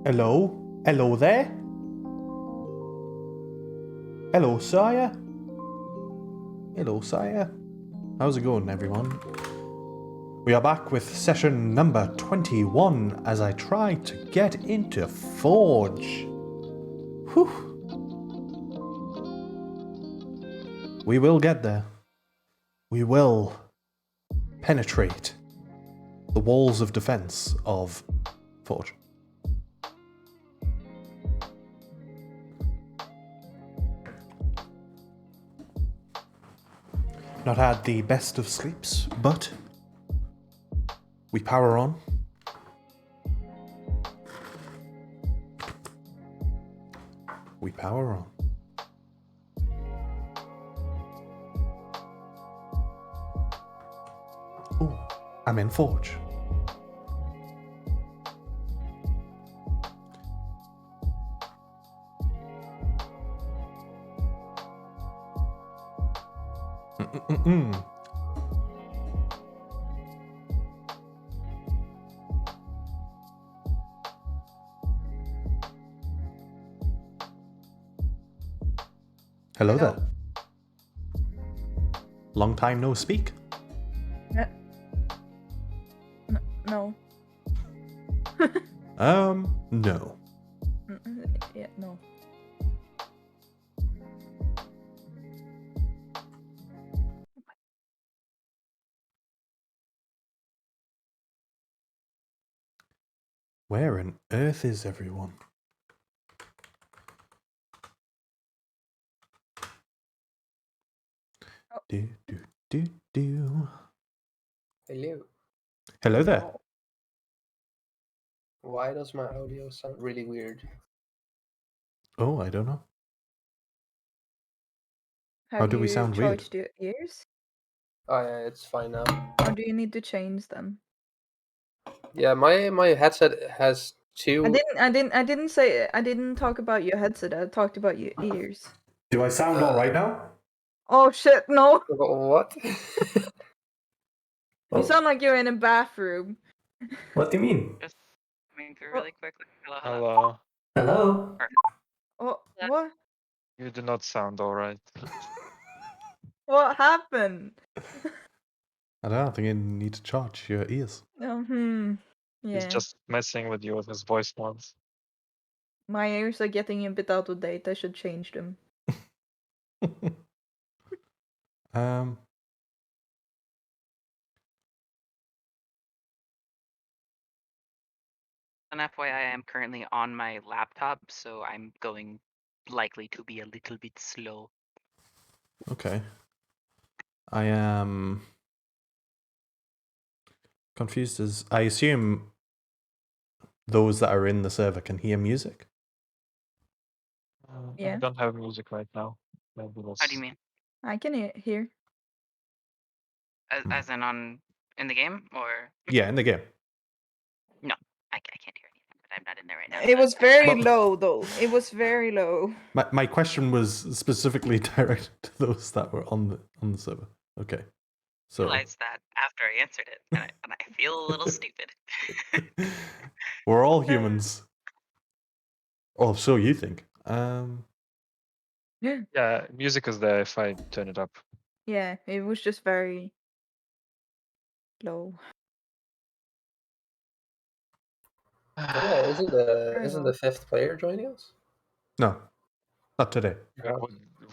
Hello? Hello there? Hello, sire? Hello, sire. How's it going, everyone? We are back with session number 21 as I try to get into Forge. Whew. We will get there. We will penetrate the walls of defense of Forge. Not had the best of sleeps, but we power on. We power on. Ooh, I'm in Forge. Hello there. Long time no speak. No. No. Yeah, no. Where on earth is everyone? Oh. Do. Hello. Hello there. Oh. Why does my audio sound really weird? Oh, I don't know. Have do we you sound weird? charged your ears? Oh yeah, it's fine now. Or do you need to change them? Yeah, my headset has two. I didn't talk about your headset, I talked about your ears. Do I sound alright now? Oh shit, no! What? You sound like you're in a bathroom. What do you mean? Just coming through really quickly. Hello. Hello? Oh, what? You do not sound alright. What happened? I don't know, I think you need to charge your ears. Oh, He's yeah. just messing with you with his voice once. My ears are getting a bit out of date, I should change them. An FYI, I am currently on my laptop, so I'm going likely to be a little bit slow. Okay. I am confused as I assume those that are in the server can hear music. Yeah. I don't have music right now. Maybe How do you mean? I can hear. As in in the game, or Yeah, in the game. no? I can't hear anything, but I'm not in there right now. It was very Well- low though. It was very low. My question was specifically directed to those that were on the server. Okay. I So realized that after I answered it, and I feel a little stupid. we're all humans. Oh, so you think. Yeah, music is there if I turn it up. Yeah, it was just very low. Yeah, isn't the fifth player joining us? No. Not today.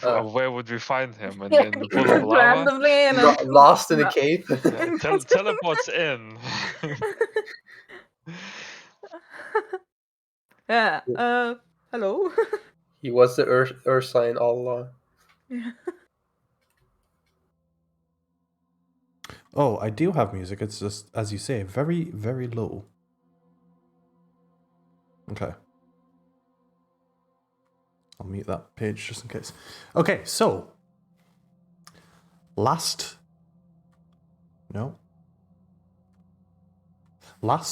Where would we find him? In the pool of lava? Randomly in a Lost in a cave. Yeah, teleports in. Yeah. Hello. He was the Earth sign all along. Yeah. Oh, I do have music. It's just, as you say, very, very low. Okay. I'll mute that page just in case. Okay, so last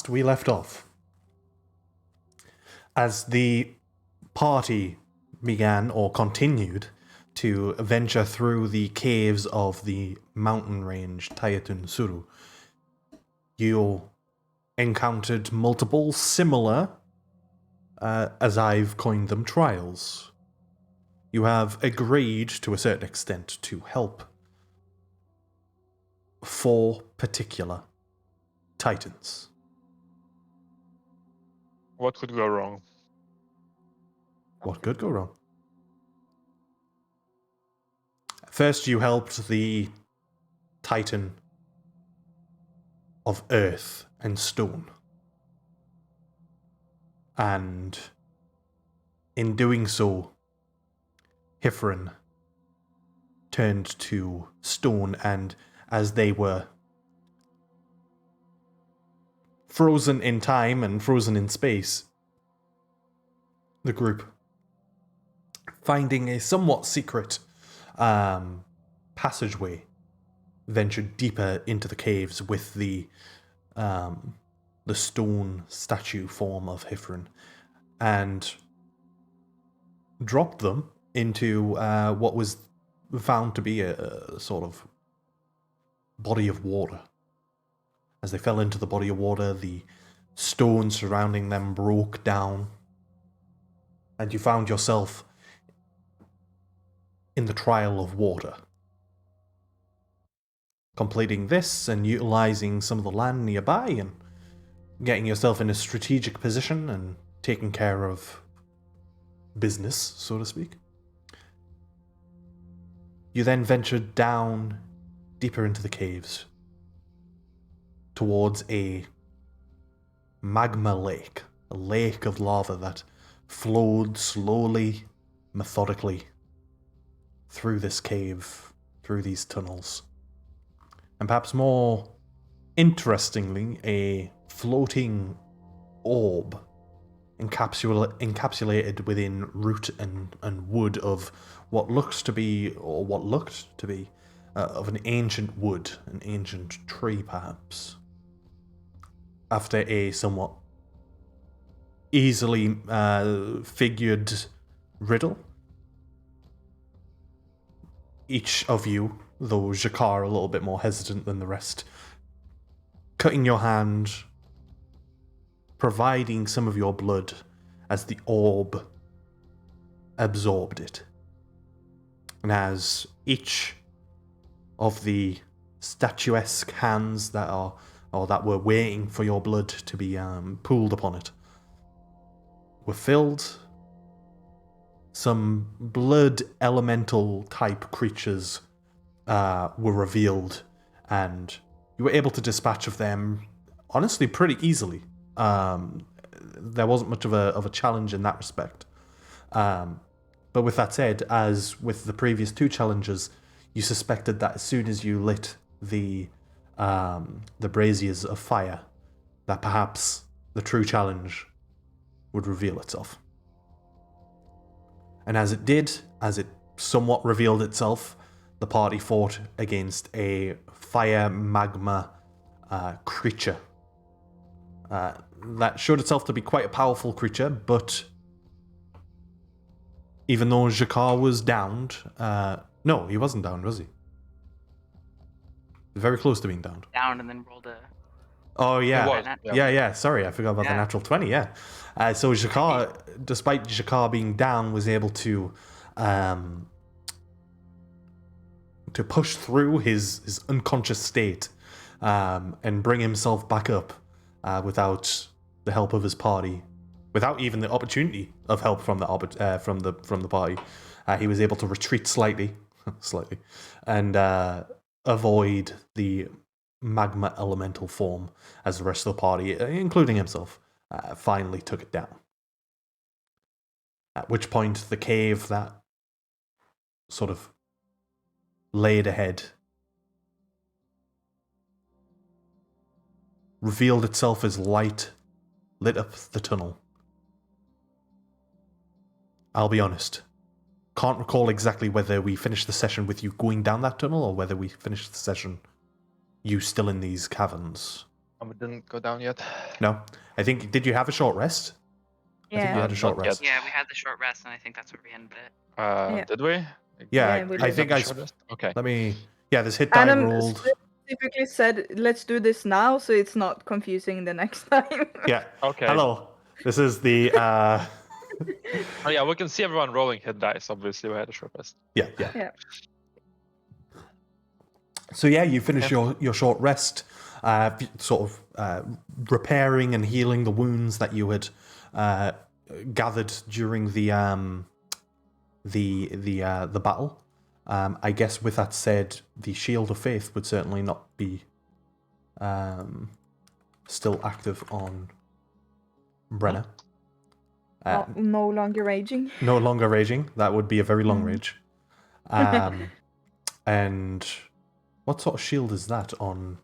we left off as the party began or continued to venture through the caves of the mountain range Tayatun Suru. You encountered multiple similar as I've coined them, trials. You have agreed to a certain extent to help 4 particular titans. What could go wrong? What could go wrong? First, you helped the Titan of Earth and Stone. And in doing so, Hifrin turned to Stone, and as they were frozen in time and frozen in space, the group, finding a somewhat secret passageway, ventured deeper into the caves with the stone statue form of Hifrin, and dropped them into what was found to be a sort of body of water. As they fell into the body of water, the stone surrounding them broke down, and you found yourself in the trial of water. Completing this and utilizing some of the land nearby and getting yourself in a strategic position and taking care of business, so to speak. You then ventured down deeper into the caves towards a magma lake, a lake of lava that flowed slowly, methodically through this cave, through these tunnels. And perhaps more interestingly, a floating orb encapsulated within root and wood of what looked to be of an ancient wood, an ancient tree perhaps. After a somewhat easily figured riddle, each of you, though Jakar a little bit more hesitant than the rest, cutting your hand, providing some of your blood as the orb absorbed it. And as each of the statuesque hands that were waiting for your blood to be pooled upon it were filled, some blood elemental type creatures were revealed, and you were able to dispatch of them honestly pretty easily. There wasn't much of a challenge in that respect. But with that said, as with the previous 2 challenges, you suspected that as soon as you lit the braziers of fire, that perhaps the true challenge would reveal itself. And as it did, as it somewhat revealed itself, the party fought against a fire magma creature. That showed itself to be quite a powerful creature, but even though Jakar was downed, no, he wasn't downed, was he? Very close to being downed. Down and then rolled a. Oh yeah, was, yeah. Sorry, I forgot about the natural 20. Yeah, so Jakar, despite Jakar being down, was able to push through his unconscious state and bring himself back up without the help of his party, without even the opportunity of help from the party. He was able to retreat slightly, and avoid the magma elemental form as the rest of the party, including himself, finally took it down. At which point, the cave that sort of laid ahead revealed itself as light lit up the tunnel. I'll be honest, can't recall exactly whether we finished the session with you going down that tunnel or whether we finished the session you still in these caverns. We didn't go down yet. No? I think, did you have a short rest? I think you had a short Not rest. Yeah, we had the short rest, and I think that's where we ended it. Yeah. Did we? Yeah, we I did. think Okay. let me... Yeah, this hit die Adam rolled. specifically said, let's do this now so it's not confusing the next time. Yeah. Okay. Hello. This is the Oh yeah, we can see everyone rolling hit dice. Obviously, we had a short rest. yeah. Yeah. So yeah, you finish your short rest, sort of repairing and healing the wounds that you had gathered during the battle. I guess with that said, the Shield of Faith would certainly not be still active on Brenna. No longer raging. No longer raging. That would be a very long rage. And what sort of shield is that on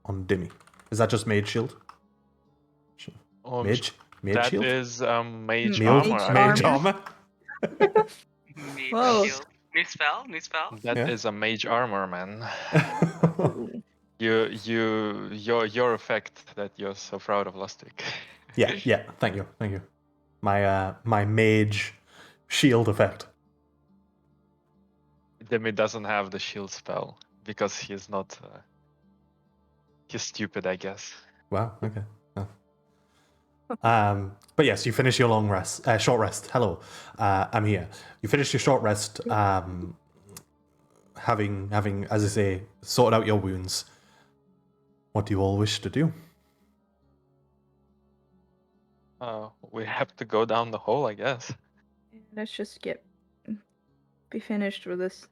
Dimmy? Is that just mage shield? Mage That shield? is mage Mage armor. Mage armor. armor. Mage Whoa. shield. New spell. That is Yeah. a mage armor, man. Your effect that you're so proud of last week. yeah. Thank you. My mage shield effect. Demi doesn't have the shield spell because he's not. He's stupid, I guess. Wow. Okay. Oh. But yes, you finish your long rest, short rest. Hello, I'm here. You finish your short rest, having, as I say, sorted out your wounds. What do you all wish to do? We have to go down the hole, I guess. Let's just be finished with this.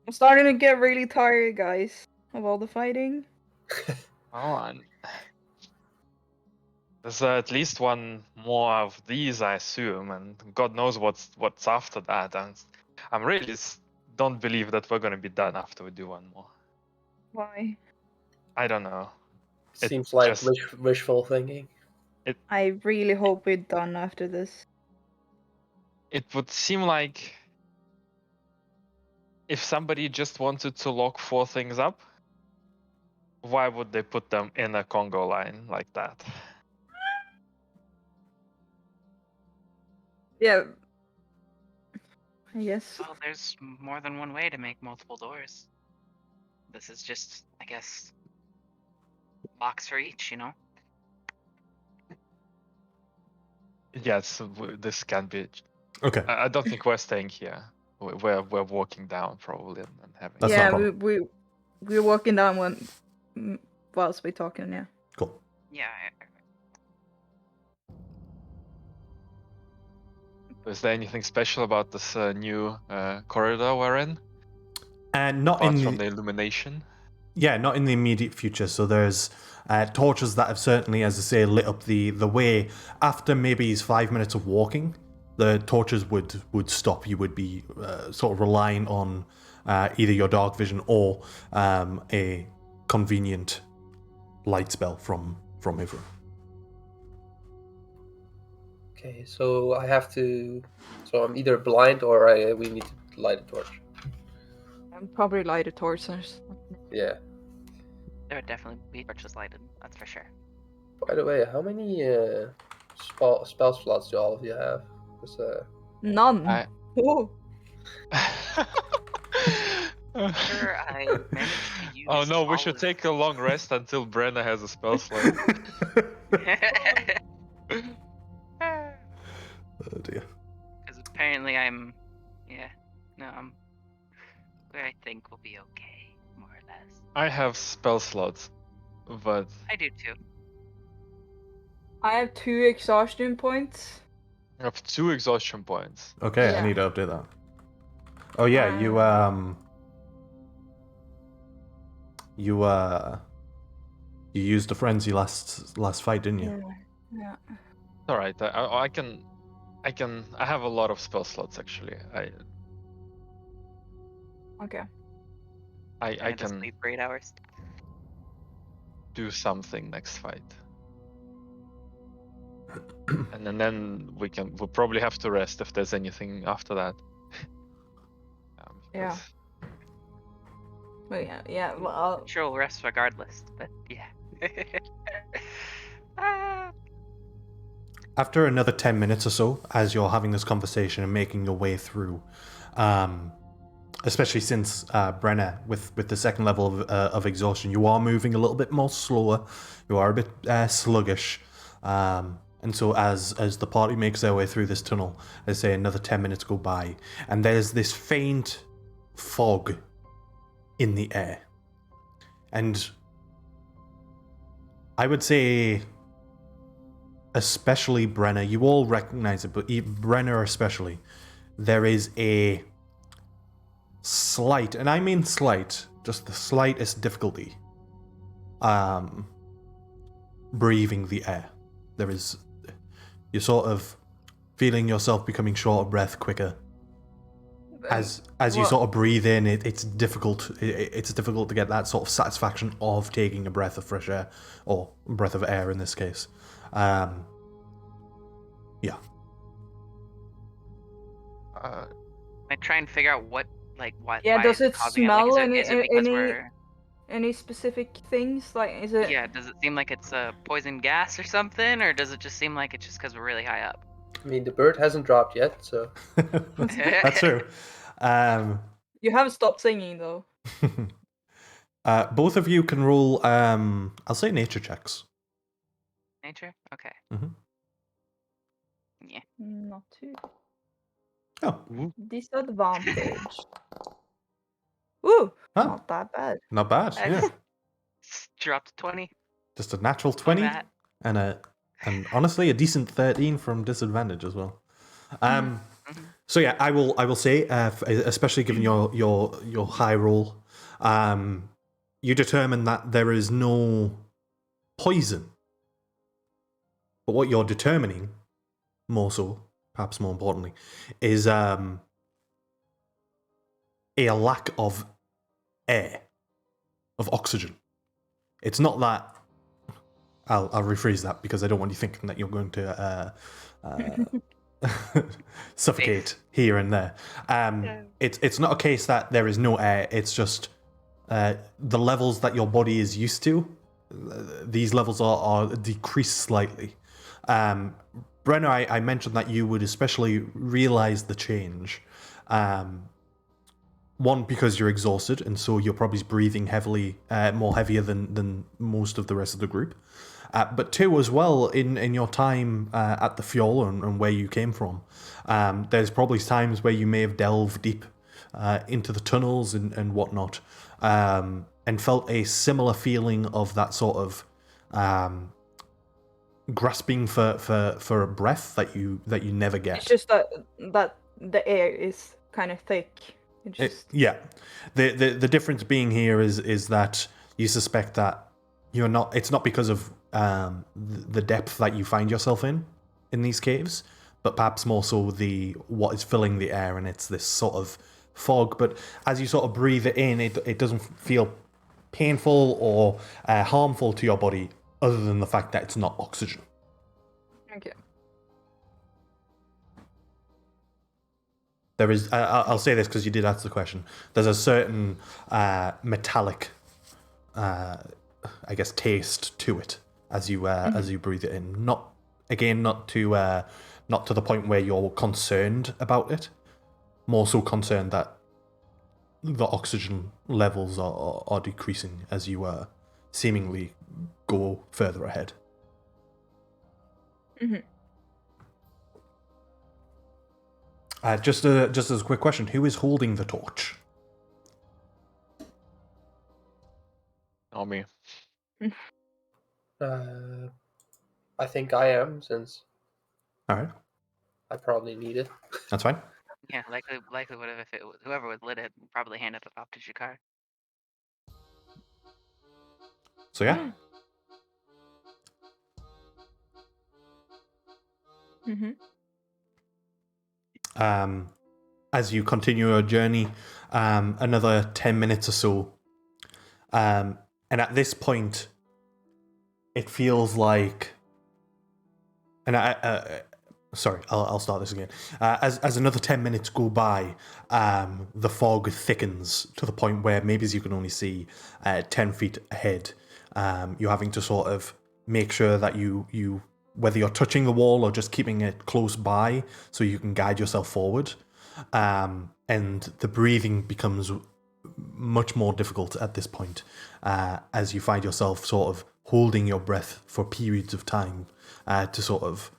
I'm starting to get really tired, guys, of all the fighting. There's at least one more of these, I assume, and God knows what's after that. And I'm really don't believe that we're gonna be done after we do one more. Why? I don't know. Seems like just- wishful thinking. I really hope we're done after this. It would seem like if somebody just wanted to lock 4 things up, why would they put them in a Congo line like that? Yeah. I guess. Well, there's more than one way to make multiple doors. This is just, I guess, box for each, you know? Yes, this can be. Okay. I don't think we're staying here. We're walking down probably and having. That's not a Yeah, problem. we're walking down whilst we're talking. Yeah. Cool. Yeah. Is there anything special about this new corridor we're in? And not Apart in from the illumination. Yeah, not in the immediate future. So there's torches that have certainly, as I say, lit up the way. After maybe 5 minutes of walking, the torches would stop. You would be sort of relying on either your dark vision or a convenient light spell from Ivra. Okay, so I have to. So I'm either blind or we need to light a torch. I'm probably light a torch or something. Yeah. There would definitely be torches lighted, that's for sure. By the way, how many spell slots do all of you have? 'Cause, None. Oh. Sure, I managed to use Oh no, we all should of- take a long rest until Brenna has a spell slot. Oh dear. Because apparently I'm where I think we'll be okay, more or less. I have spell slots, but I do too. I have 2 exhaustion points. I have 2 exhaustion points. Okay, I Yeah. need to update that. Oh yeah, you used a frenzy last fight, didn't you? Yeah. All right, I have a lot of spell slots actually. Okay. I Gonna just can sleep for 8 hours. do something next fight. And then we'll probably have to rest if there's anything after that. Yeah. because- Well, yeah. Well, Sure, we'll rest regardless, but yeah. Ah. After another 10 minutes or so, as you're having this conversation and making your way through, especially since Brenna, with the second level of exhaustion, you are moving a little bit more slower. You are a bit sluggish, and so as the party makes their way through this tunnel, they say another 10 minutes go by, and there's this faint fog in the air, and I would say, especially Brenna, you all recognize it, but Brenna especially, there is a slight, and I mean slight, just the slightest difficulty breathing the air. There is, you're sort of feeling yourself becoming short of breath quicker. As you sort of breathe in, it's difficult. It's difficult to get that sort of satisfaction of taking a breath of fresh air, or breath of air in this case. Yeah. I try and figure out what, like, why. Yeah, why does is it causing smell Like, is it because we're... any specific things? Like, is it? Yeah, does it seem like it's a poison gas or something, or does it just seem like it's just because we're really high up? I mean, the bird hasn't dropped yet, so... That's true. You haven't stopped singing though. Both of you can roll, I'll say nature checks. Nature? Okay. Mhm. Yeah. Not too. Oh, Disadvantage. Ooh, Huh? not that bad. not bad. Yeah, Dropped 20. just a natural on 20 that. and honestly a decent 13 from disadvantage as well. Mhm. So yeah, I will say, especially given your high roll, you determine that there is no poison, but what you're determining, more so, perhaps more importantly, is a lack of air, of oxygen. It's not that. I'll rephrase that because I don't want you thinking that you're going to suffocate here and there. It's not a case that there is no air. It's just the levels that your body is used to. These levels are decreased slightly. Brenna, I mentioned that you would especially realize the change. One, because you're exhausted, and so you're probably breathing heavily, more heavier than most of the rest of the group. But two, as well, in your time at the Fjord and where you came from, there's probably times where you may have delved deep into the tunnels and whatnot, and felt a similar feeling of that sort of grasping for a breath that you never get. It's just that the air is kind of thick. Yeah, the difference being here is that you suspect that you're not. It's not because of the depth that you find yourself in these caves, but perhaps more so what is filling the air, and it's this sort of fog. But as you sort of breathe it in, it doesn't feel painful or harmful to your body, other than the fact that it's not oxygen. Okay. There is. I'll say this because you did ask the question. There's a certain metallic, I guess, taste to it as you breathe it in. Not to the point where you're concerned about it. More so concerned that the oxygen levels are decreasing as you seemingly go further ahead. Mm-hmm. Just as a quick question, who is holding the torch? Not me. I think I am, since All right, I probably need it. that's fine. Yeah, likely would have if whoever would lit it probably handed it off to Shikar. So yeah, Mm-hmm. as you continue your journey, another 10 minutes or so, and at this point, it feels like, and sorry, I'll start this again. As another 10 minutes go by, the fog thickens to the point where maybe as you can only see 10 feet ahead. You're having to sort of make sure that you whether you're touching the wall or just keeping it close by so you can guide yourself forward. and the breathing becomes much more difficult at this point, as you find yourself sort of holding your breath for periods of time to sort of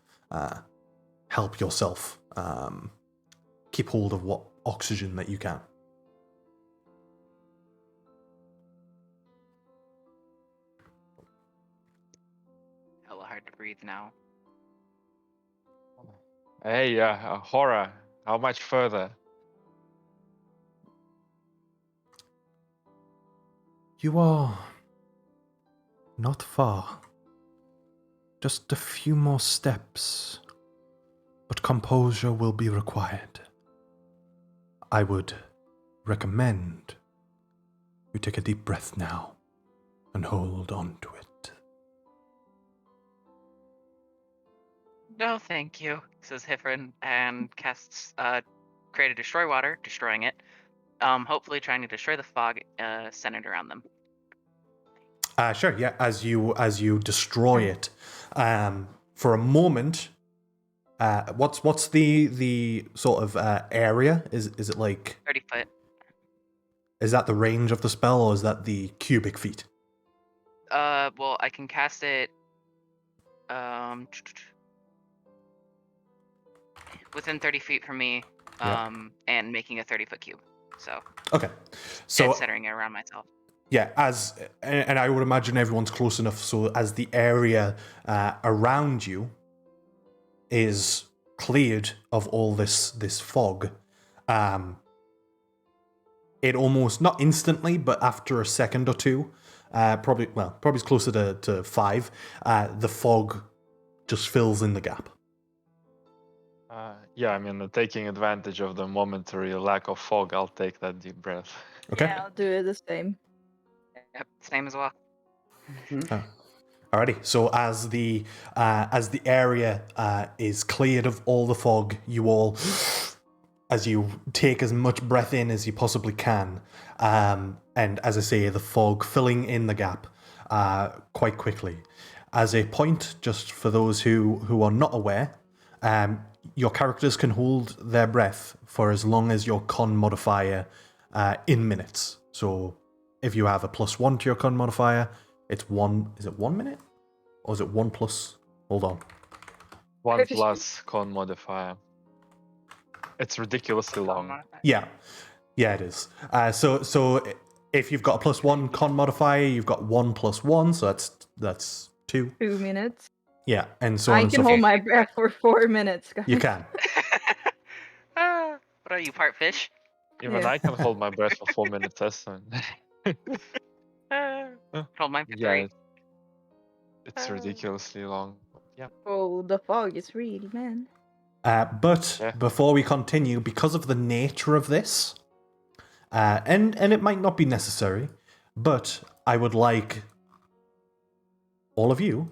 help yourself keep hold of what oxygen that you can. Hella hard to breathe now. Hey, horror. How much further? You are not far. Just a few more steps, but composure will be required. I would recommend you take a deep breath now and hold on to it. No, thank you, says Hifrin, and casts create a destroy water, destroying it. Hopefully trying to destroy the fog centered around them. Sure, yeah. As you destroy it, for a moment, what's the sort of area? Is it like 30 foot. Is that the range of the spell, or is that the cubic feet? Well, I can cast it within 30 feet from me, and making a 30-foot cube. So Okay, so and centering it around myself. yeah, and I would imagine everyone's close enough, so as the area around you is cleared of all this fog, it almost, not instantly, but after a second or two, probably closer to 5, the fog just fills in the gap. Yeah, I mean, taking advantage of the momentary lack of fog, I'll take that deep breath. Okay. Yeah, I'll do it the same. Yep, same as well. Alrighty. So as the area is cleared of all the fog, you all, as you take as much breath in as you possibly can, and as I say, the fog filling in the gap quite quickly. As a point, just for those who are not aware, your characters can hold their breath for as long as your con modifier in minutes. So if you have a +1 to your con modifier, it's 1. Is it 1 minute? Or is it 1 plus? Hold on. 1 plus con modifier. It's ridiculously long. Yeah, it is. So if you've got a +1 con modifier, you've got 1 plus 1, so that's 2. 2 minutes. Yeah, and so on I and can so hold forth. my breath for 4 minutes, guys. You can. What are you, part fish? Even Yeah. I can hold my breath for 4 minutes. That's fine. Hold mine for Yeah, 3. it's ridiculously long. Yeah. Oh, the fog is really, man. But Yeah. before we continue, because of the nature of this, and it might not be necessary, but I would like all of you,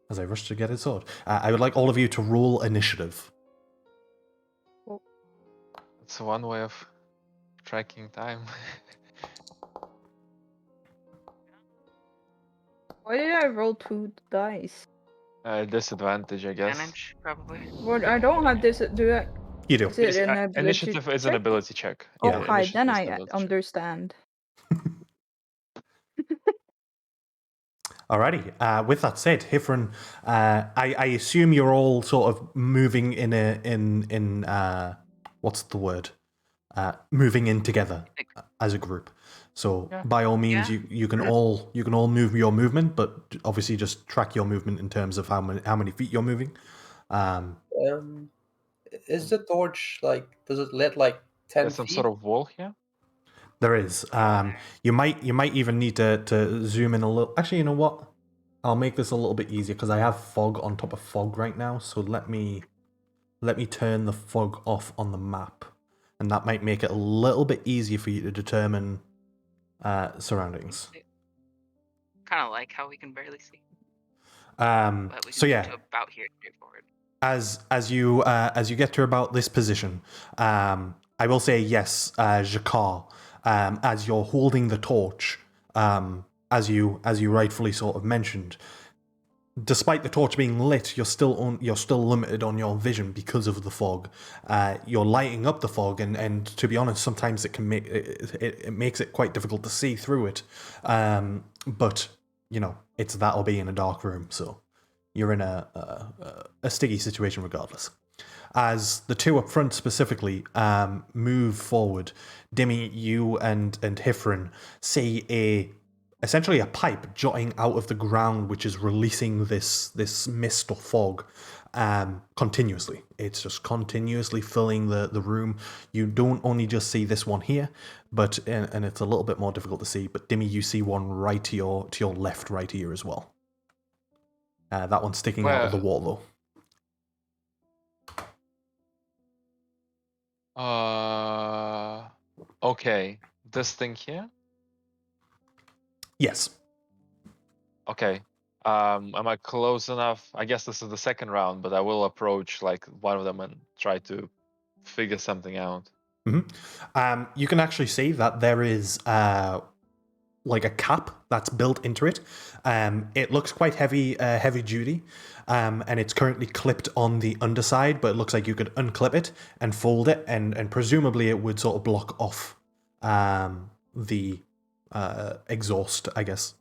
as I rush to get it sorted, I would like all of you to roll initiative. It's one way of tracking time. Why did I roll 2 dice? Disadvantage, I guess. Advantage, probably. What? I don't have this. Do I? You do. Is it an ability Initiative is an check? ability check. Yeah. Okay, then initiative is I an ability check. understand. Alrighty. With that said, Hifrin, I assume you're all sort of moving in what's the word? Moving in together as a group. So by all means, you can all move your movement, but obviously just track your movement in terms of how many feet you're moving. Is the torch like? Does it lit like 10 There's some feet? sort of wall here. There is. You might even need to zoom in a little. Actually, you know what? I'll make this a little bit easier because I have fog on top of fog right now. So let me turn the fog off on the map, and that might make it a little bit easier for you to determine surroundings. Kind of like how we can barely see. But we can So get yeah, to about here straightforward. as you get to about this position, I will say yes, Jakar, as you're holding the torch, as you rightfully sort of mentioned, despite the torch being lit, you're still limited on your vision because of the fog. You're lighting up the fog, and to be honest, sometimes it can make it makes it quite difficult to see through it. But you know, it's that or being in a dark room, so you're in a sticky situation regardless. As the two up front specifically move forward, Dimmy, you and Hifrin see essentially a pipe jutting out of the ground, which is releasing this mist or fog continuously. It's just continuously filling the room. You don't only just see this one here, but and it's a little bit more difficult to see. But Dimmy, you see one right to your left, right here as well. That one's sticking out of the wall though. Okay. This thing here? Yes. Okay. Am I close enough? I guess this is the second round, but I will approach like one of them and try to figure something out. Mm-hmm. You can actually see that there is like a cap that's built into it. It looks quite heavy duty, and it's currently clipped on the underside, but it looks like you could unclip it and fold it, and presumably it would sort of block off the exhaust, I guess.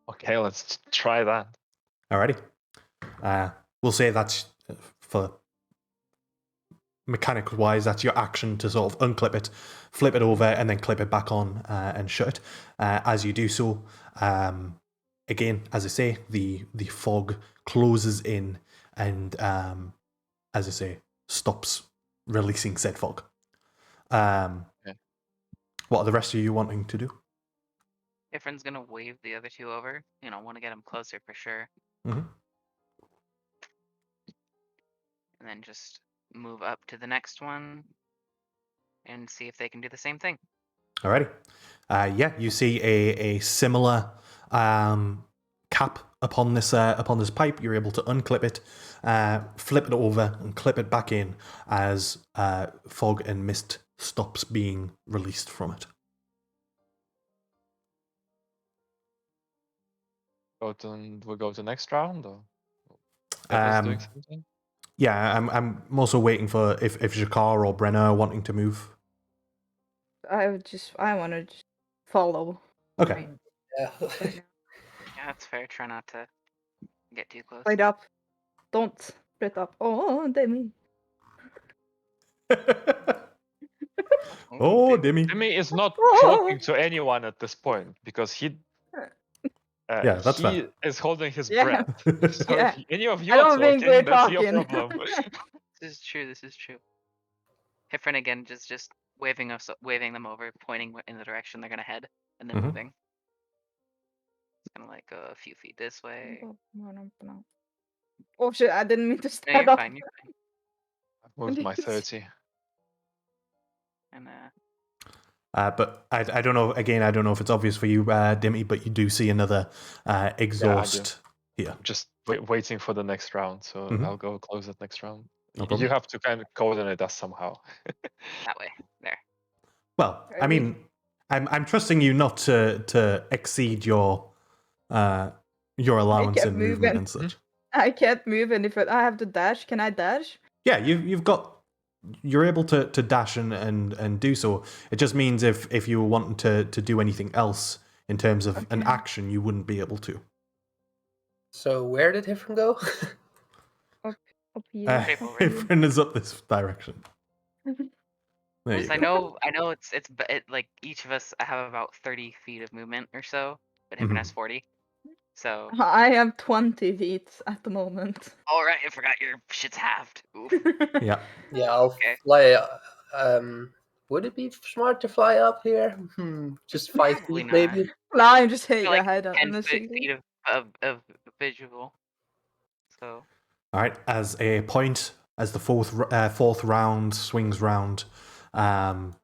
Okay, let's try that. Alrighty. We'll say that's for mechanical-wise, that's your action to sort of unclip it, flip it over, and then clip it back on and shut it. As you do so, again, as I say, the fog closes in and, as I say, stops releasing said fog. Okay. What are the rest of you wanting to do? Ifrin's gonna wave the other two over. You know, want to get them closer for sure. Mm-hmm. And then just move up to the next one and see if they can do the same thing. Alrighty. Yeah, you see a similar cap upon this pipe. You're able to unclip it, flip it over, and clip it back in as fog and mist stops being released from it. We'll go to next round, or Um, doing something? Yeah, I'm also waiting for if Jakar or Brenna are wanting to move. I want to just follow. Okay. Yeah. Yeah, that's fair. Try not to get too close. Right up. Don't split up. Oh, Demi. Oh, Dimmy. Jimmy is not Oh. talking to anyone at this point because he Yeah, that's he fair. is holding his Yeah. breath. So Yeah. if any of you I are don't think talking, we're that's your talking. problem. This is true. This is true. Hifrin again, just waving them over, pointing in the direction they're gonna head, and then Mhm. moving. It's gonna like go a few feet this way. Oh shit! I didn't mean to No, stand you're up. fine. You're fine. I've moved my 30. And But I don't know. Again, I don't know if it's obvious for you, Dimmy, but you do see another exhaust here. I'm just waiting for the next round, so Mhm. I'll go close it next round. No You problem. have to kind of coordinate us somehow. that way. There. Well, I mean, I'm trusting you not to exceed your allowance kept in movement moving. and such. I can't move, and if I have to dash, can I dash? Yeah, you're able to dash and do so. It just means if you were wanting to do anything else in terms of an Okay. action, you wouldn't be able to. So where did Hifrin go? Up here. Straightforward. Hifrin is up this direction. There you I go. know it's like each of us have about 30 feet of movement or so, but Hifrin Mhm. has 40. So. I have 20 feet at the moment. All right, I forgot your shit's halved. Oof. Yeah. Yeah, I'll Okay. fly. Would it be smart to fly up here? Just 5 Probably feet, not. maybe. Flying just hit You're your like head on 10 the feet ceiling. of visual. So. All right. As the fourth round swings round, Dimmy,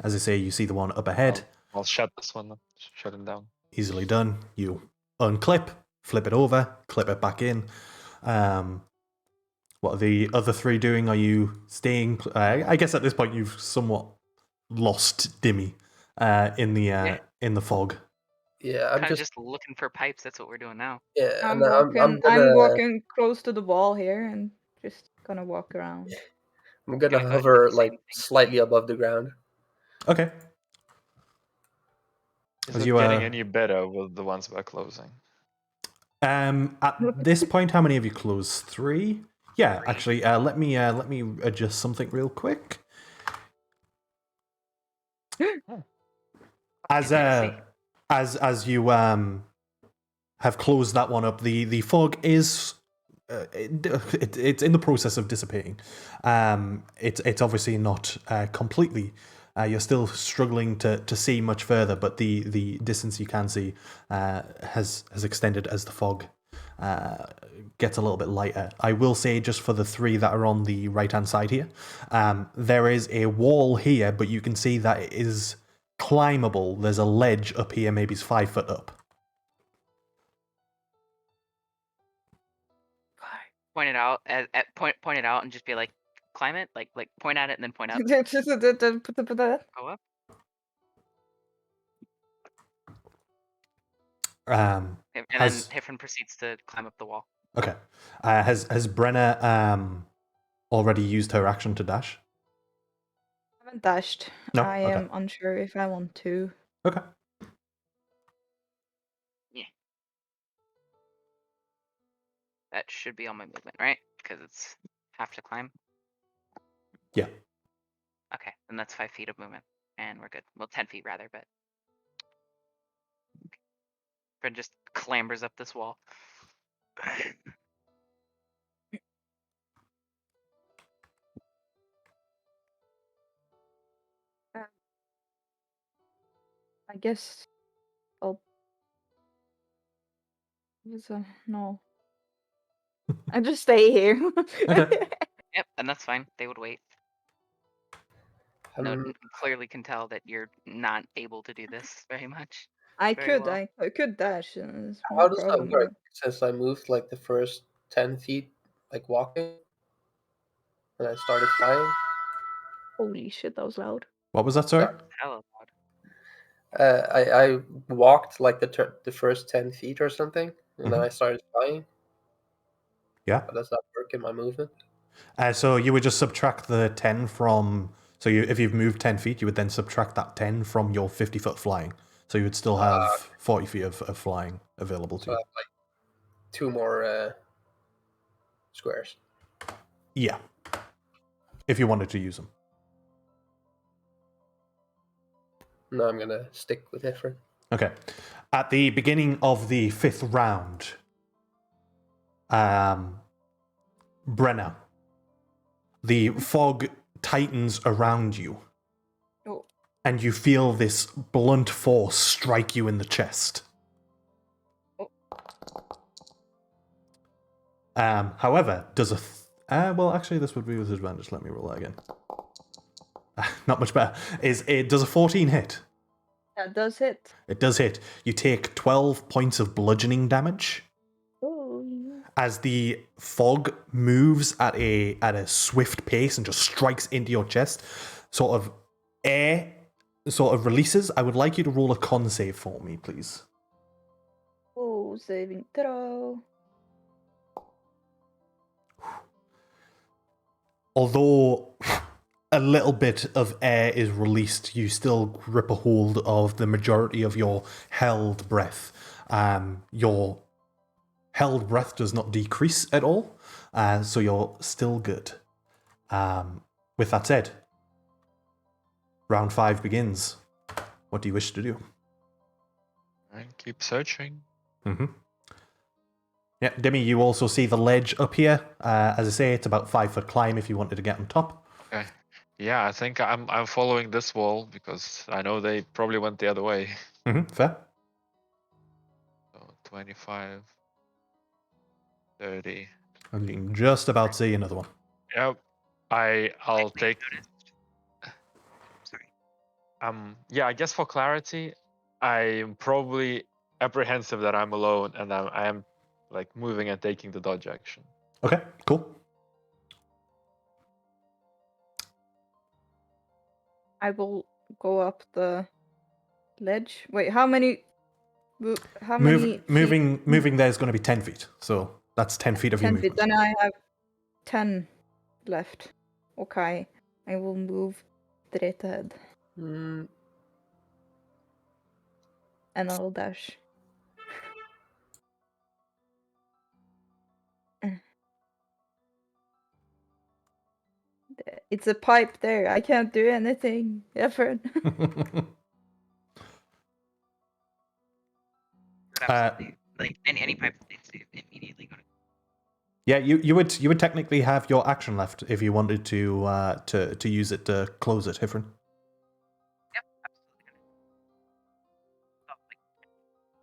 as I say, you see the one up ahead. I'll shut this one up. Shut him down. Easily done. You unclip, flip it over, clip it back in. What are the other three doing? Are you staying? I guess at this point you've somewhat lost Dimmy in the fog. Yeah, I'm Kind of just just looking for pipes. That's what we're doing now. yeah. I'm And I'm walking. I'm gonna walking close to the wall here and just gonna walk around. I'm gonna Gonna go ahead and do hover the like same thing. slightly above the ground. Okay. Is As it you getting any better with the ones we're closing? at this point, how many have you closed? 3. Yeah, actually, let me adjust something real quick. As Fancy. as you have closed that one up, the fog is it's in the process of dissipating. It's obviously not completely. You're still struggling to see much further, but the distance you can see has extended as the fog gets a little bit lighter. I will say, just for the 3 that are on the right hand side here, there is a wall here, but you can see that it is climbable. There's a ledge up here, maybe it's 5 foot up. Point it out point it out and just be like, climb it. Like point at it and then point up. Go up. Um, And Has- then Hifrin proceeds to climb up the wall. Okay. Has Brenna already used her action to dash? I haven't dashed. No? I Okay. am unsure if I want to. Okay. That should be all my movement, right? Because it's half to climb. Yeah. Okay, then that's 5 feet of movement, and we're good. Well, 10 feet rather, but Fred just clambers up this wall. I guess I'll. No. I just stay here. Okay. Yep, and that's fine. They would wait. Um, Clearly can tell that you're not able to do this very much. I Very could. well. I could dash. It's no how does that problem. work? Since I moved like the first 10 feet, like walking, and I started flying. Holy shit, that was loud. What was that, sorry? Hello, loud. I walked like the first 10 feet or something, and then Mhm. I started flying. Yeah. How does that work in my movement? So you would just subtract the 10 from... So if you've moved 10 feet, you would then subtract that 10 from your 50-foot flying. So you would still have 40 feet of flying available to So I you. have like 2 more squares. Yeah. If you wanted to use them. No, I'm gonna stick with different. Okay. At the beginning of the 5th round, Brenna, the fog tightens around you, Oh. and you feel this blunt force strike you in the chest. Oh. However, does well, actually, this would be with advantage. Let me roll that again. Not much better. Does a 14 hit? That does hit. It does hit. You take 12 points of bludgeoning damage Oh. as the fog moves at a swift pace and just strikes into your chest. Sort of air sort of releases. I would like you to roll a con save for me, please. Oh, saving throw. Although a little bit of air is released, you still grip a hold of the majority of your held breath. Your held breath does not decrease at all, so you're still good. With that said, round 5 begins. What do you wish to do? And keep searching. Mm-hmm. Yeah, Demi, you also see the ledge up here. As I say, it's about 5-foot climb if you wanted to get on top. Okay. Yeah, I think I'm following this wall because I know they probably went the other way. Mm-hmm. Fair. So 25, 30. And you can just about see another one. Yep. I'll take. Sorry. Yeah, I guess for clarity, I'm probably apprehensive that I'm alone and I am like moving and taking the dodge action. Okay, cool. I will go up the ledge. Wait, how many How many feet? Moving there is going to be 10 feet. So that's 10 feet of your 10 feet. movement. Then I have 10 left. Okay. I will move straight ahead. Mm, And I'll dash. It's a pipe there. I can't do anything. Effort. Absolutely. Like any pipe needs to immediately go to. Yeah, you would technically have your action left if you wanted to use it to close it, Hifrin. Yep,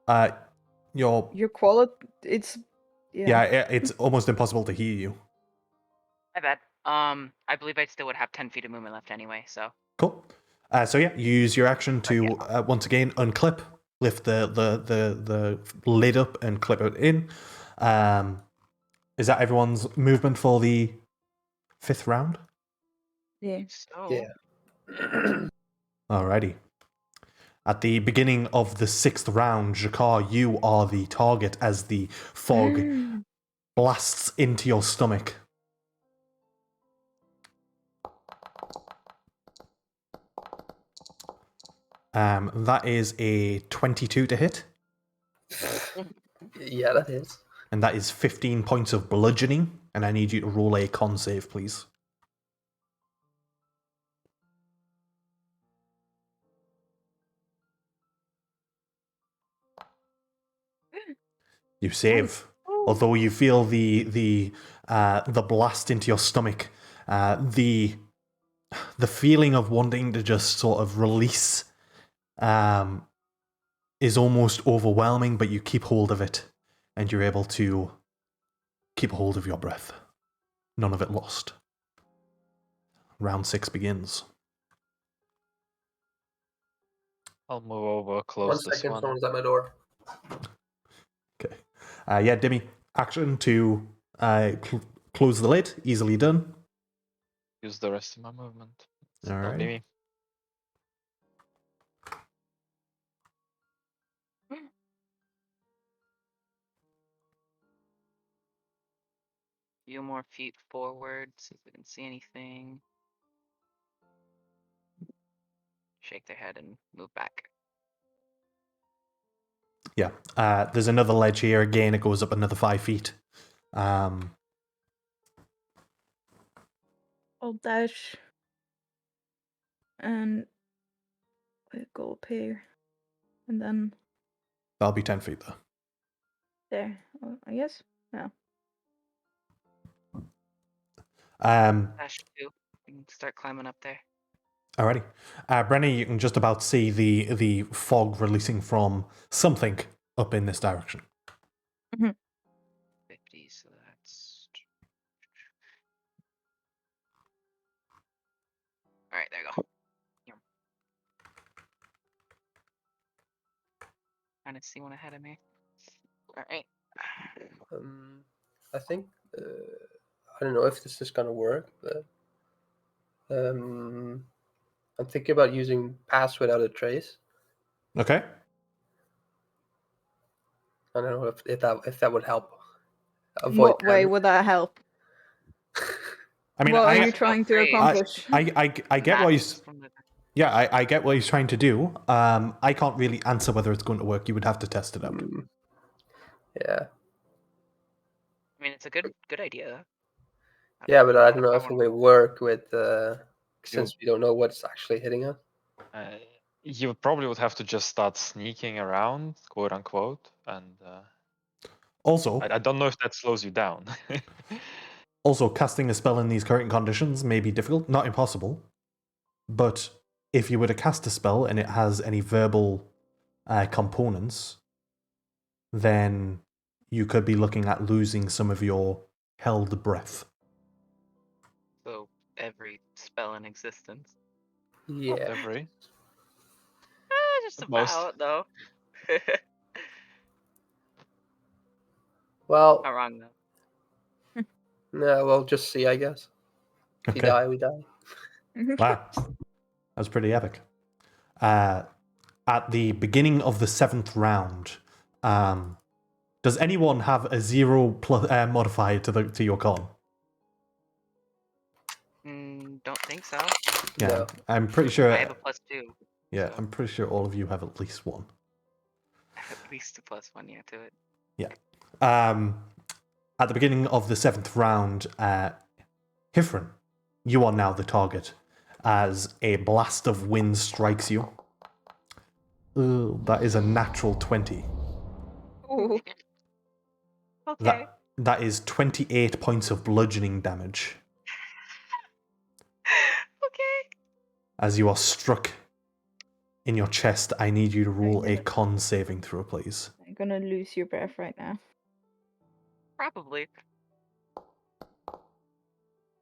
absolutely. Your quality. It's. Yeah, it's almost impossible to hear you. My bad. I believe I still would have 10 feet of movement left anyway. So. Cool. So yeah, you use your action to once again unclip, lift the lid up and clip it in. Is that everyone's movement for the 5th round? Yeah. So. yeah. Alrighty. At the beginning of the 6th round, Jakar, you are the target as the fog blasts into your stomach. That is a 22 to hit, Yeah, that is. and that is 15 points of bludgeoning, and I need you to roll a con save, please. You save. Although you feel the blast into your stomach, the feeling of wanting to just sort of release is almost overwhelming, but you keep hold of it, and you're able to keep hold of your breath. None of it lost. Round 6 begins. I'll move over, close 1 this second, one. someone's at my door. Okay. Yeah, Demi, action to close the lid. Easily done. Use the rest of my movement. All Don't right. be me. Few more feet forward, see if we can see anything. Shake their head and move back. Yeah. There's another ledge here. Again, it goes up another 5 feet. I'll dash. And I go up here. And then That'll be 10 feet, though. there. I guess. No. Dash 2. We can start climbing up there. Alrighty. Brenny, you can just about see the fog releasing from something up in this direction. 50, so that's. Alright, there you go. Yep. Trying to see one ahead of me. Alright. I think I don't know if this is gonna work, but I'm thinking about using pass without a trace. Okay. I don't know if that would help In avoid. what way would that help? I mean, What are I you trying to afraid. accomplish? I get what Masks he's. from the- Yeah, I get what he's trying to do. I can't really answer whether it's going to work. You would have to test it out. Yeah, I mean, it's a good idea. yeah, but I don't know I if it wanna- will work with since we don't know what's actually hitting us. You probably would have to just start sneaking around, quote unquote, and Also, I don't know if that slows you down. casting a spell in these current conditions may be difficult, not impossible. But if you were to cast a spell and it has any verbal components, then you could be looking at losing some of your held breath. So every spell in existence. Yeah, Every. Just At most. about though. well, Not wrong though. no, we'll just see, I guess. If we Okay. die, we die. Wow. That was pretty epic. At the beginning of the 7th round, Does anyone have a 0 plus modifier to your con? Don't think so. Yeah, No. I'm pretty sure. I have a +2. Yeah, so I'm pretty sure all of you have at least one. I have at least a +1, yeah, to it. Yeah. At the beginning of the 7th round, Hifrin, you are now the target as a blast of wind strikes you. Ooh, that is a natural 20. Ooh. Okay. That is 28 points of bludgeoning damage Okay. as you are struck in your chest. I need you to roll a gonna- con saving throw, please. I'm gonna lose your breath right now. Probably.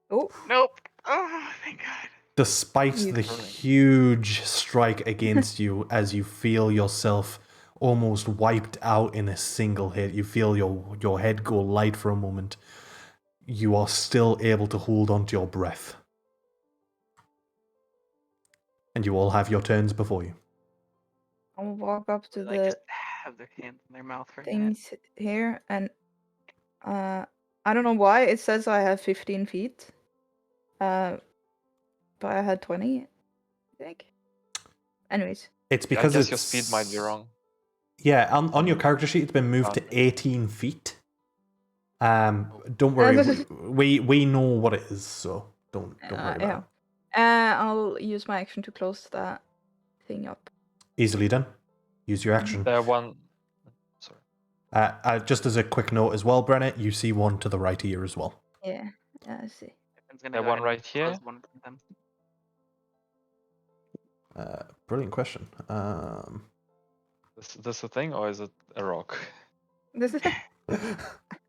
Oh, Nope. Oh, thank God. Despite You- the huge strike against you, as you feel yourself almost wiped out in a single hit, you feel your head go light for a moment. You are still able to hold on to your breath. And you all have your turns before you. I'll walk up to Like, the just have their hands in their mouth for a minute. things here, and I don't know why it says I have 15 feet. But I had 20, I think. Anyways, It's I because guess your speed might be it's- wrong. Yeah, on your character sheet, it's been moved to 18 feet. Don't worry, we know what it is, so don't worry about yeah. it. I'll use my action to close that thing up. Easily done. Use your action. There one. Sorry. Just as a quick note as well, Brenna, you see one to the right here as well. Yeah, I see. It's gonna There go one ahead and right here. close one of them. Brilliant question. This a thing or is it a rock? This is.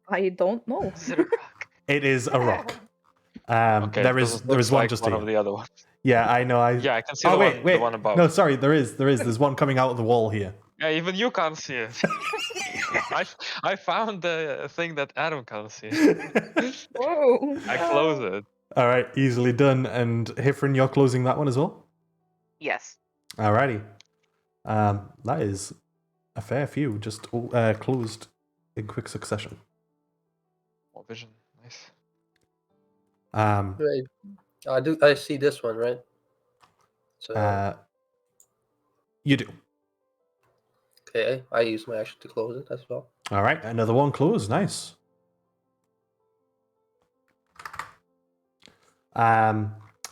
I don't know. Is it a rock? It is a rock. Okay, there this is looks one like just one here. of the other ones. Yeah, I know. Yeah, I can see Oh the wait, one, wait. the one above. No, sorry, there is. There's one coming out of the wall here. Yeah, even you can't see it. I found the thing that Adam can't see. Whoa! I close it. All right, easily done. And Hifrin, you're closing that one as well. Yes. Alrighty. That is a fair few just closed in quick succession. More vision, nice. Right. I see this one, right? So You do. okay, I use my action to close it as well. All right, another one closed. Nice.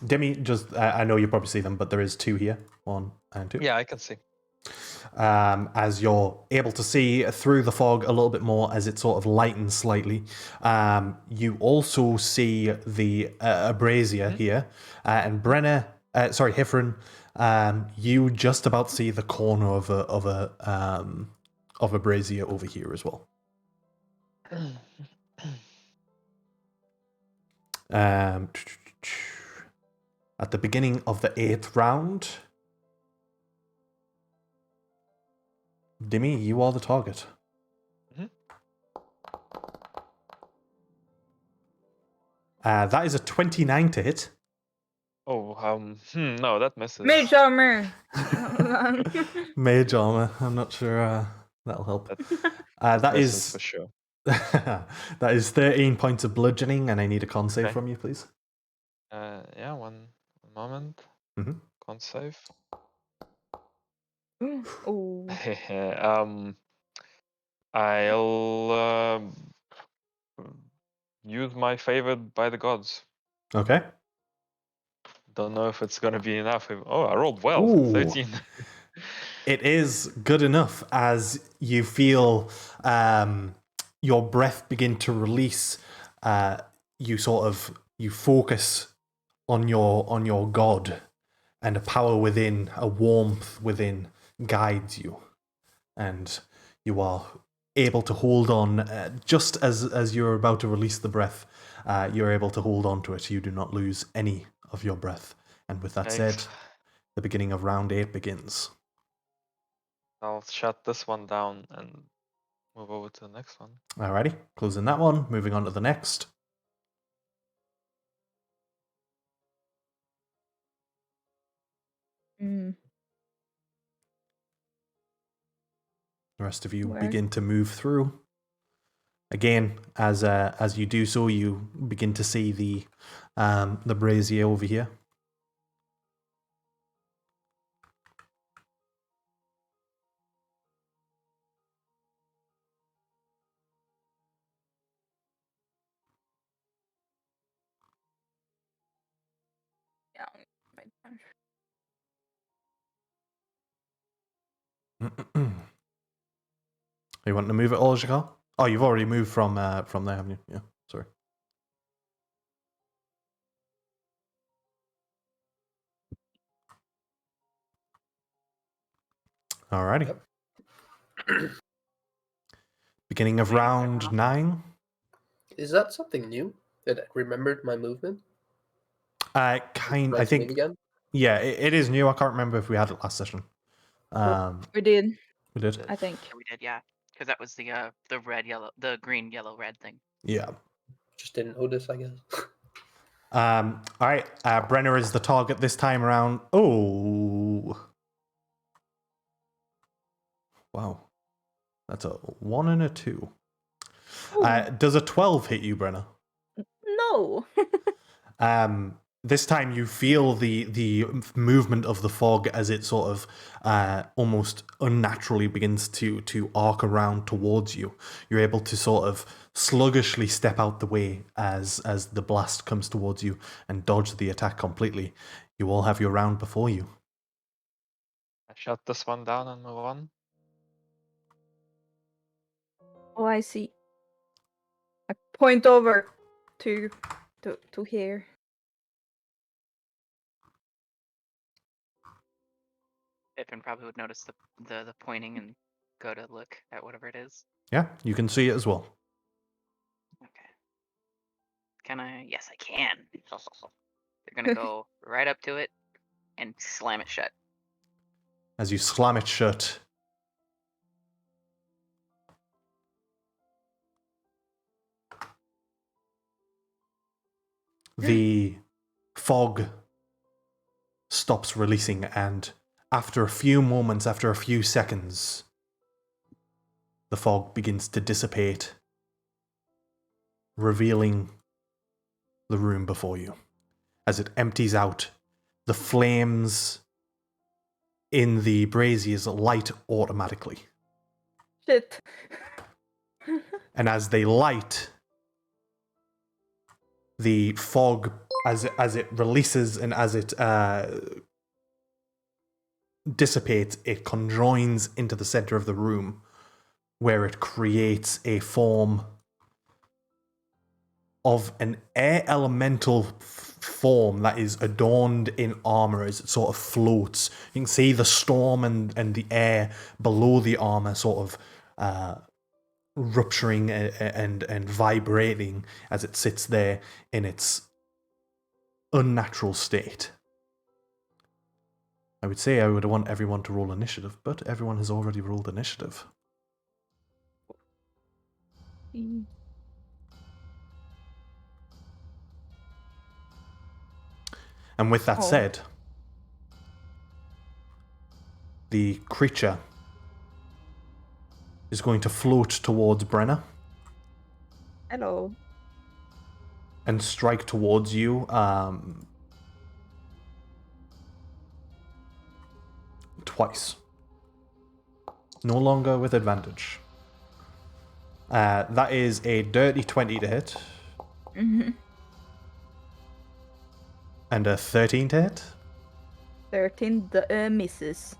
Demi, just I know you probably see them, but there is two here, 1 and 2. Yeah, I can see. As you're able to see through the fog a little bit more as it sort of lightens slightly. You also see the brazier here, and Brenna, sorry, Hifrin, you just about see the corner of a brazier over here as well. At the beginning of the 8th round, Demi, you are the target. That is a 29 to hit. Oh, no, that misses. Mage armor. Mage armor. I'm not sure that'll help. That Misses is for sure. that is 13 points of bludgeoning, and I need a con save Okay. from you, please. Yeah, one moment. Mhm. Con save. Oh. I'll use my favorite by the gods. Okay. Don't know if it's gonna be enough. Oh, I rolled well. Ooh. 13. It is good enough as you feel your breath begin to release. You focus on your god, and a power within, a warmth within, guides you, and you are able to hold on. Just as you're about to release the breath, you're able to hold on to it. You do not lose any of your breath. And with that said, the beginning of round 8 begins. I'll shut this one down and move over to the next one. Alrighty, closing that one, moving on to the next. The rest of you Where? begin to move through. Again, as you do so, you begin to see the brazier over here. Yeah. my turn. You want to move it all, Shakal? Oh, you've already moved from there, haven't you? Yeah, sorry. Alrighty. Yep. Beginning of round 9. Is that something new? That I remembered my movement? I Nice think, move again. yeah, it is new. I can't remember if we had it last session. We did, We did. I think. Yeah, we did, yeah. Because that was the red, yellow, the green, yellow, red thing. Yeah. Just didn't notice, I guess. All right. Brenner is the target this time around. Oh. Wow. That's a 1 and a 2. Ooh, Does a 12 hit you, Brenner? no. This time you feel the movement of the fog as it sort of almost unnaturally begins to arc around towards you. You're able to sort of sluggishly step out the way as the blast comes towards you and dodge the attack completely. You all have your round before you. I shut this one down and move on. Oh, I see. I point over to here. Pippin probably would notice the pointing and go to look at whatever it is. Yeah, you can see it as well. Okay. Can I? Yes, I can. They're gonna go right up to it and slam it shut. As you slam it shut, the fog stops releasing, and after a few moments, after a few seconds, the fog begins to dissipate, revealing the room before you. As it empties out, the flames in the braziers light automatically. Shit. And as they light, the fog, as it releases and as it dissipates, it conjoins into the center of the room, where it creates a form of an air elemental form that is adorned in armor as it sort of floats. You can see the storm and the air below the armor sort of rupturing and vibrating as it sits there in its unnatural state. I would say I would want everyone to roll initiative, but everyone has already rolled initiative. And with that said, the creature is going to float towards Brenna Hello. and strike towards you. Twice. No longer with advantage. That is a dirty 20 to hit. Mm-hmm. And a 13 to hit. 13 misses.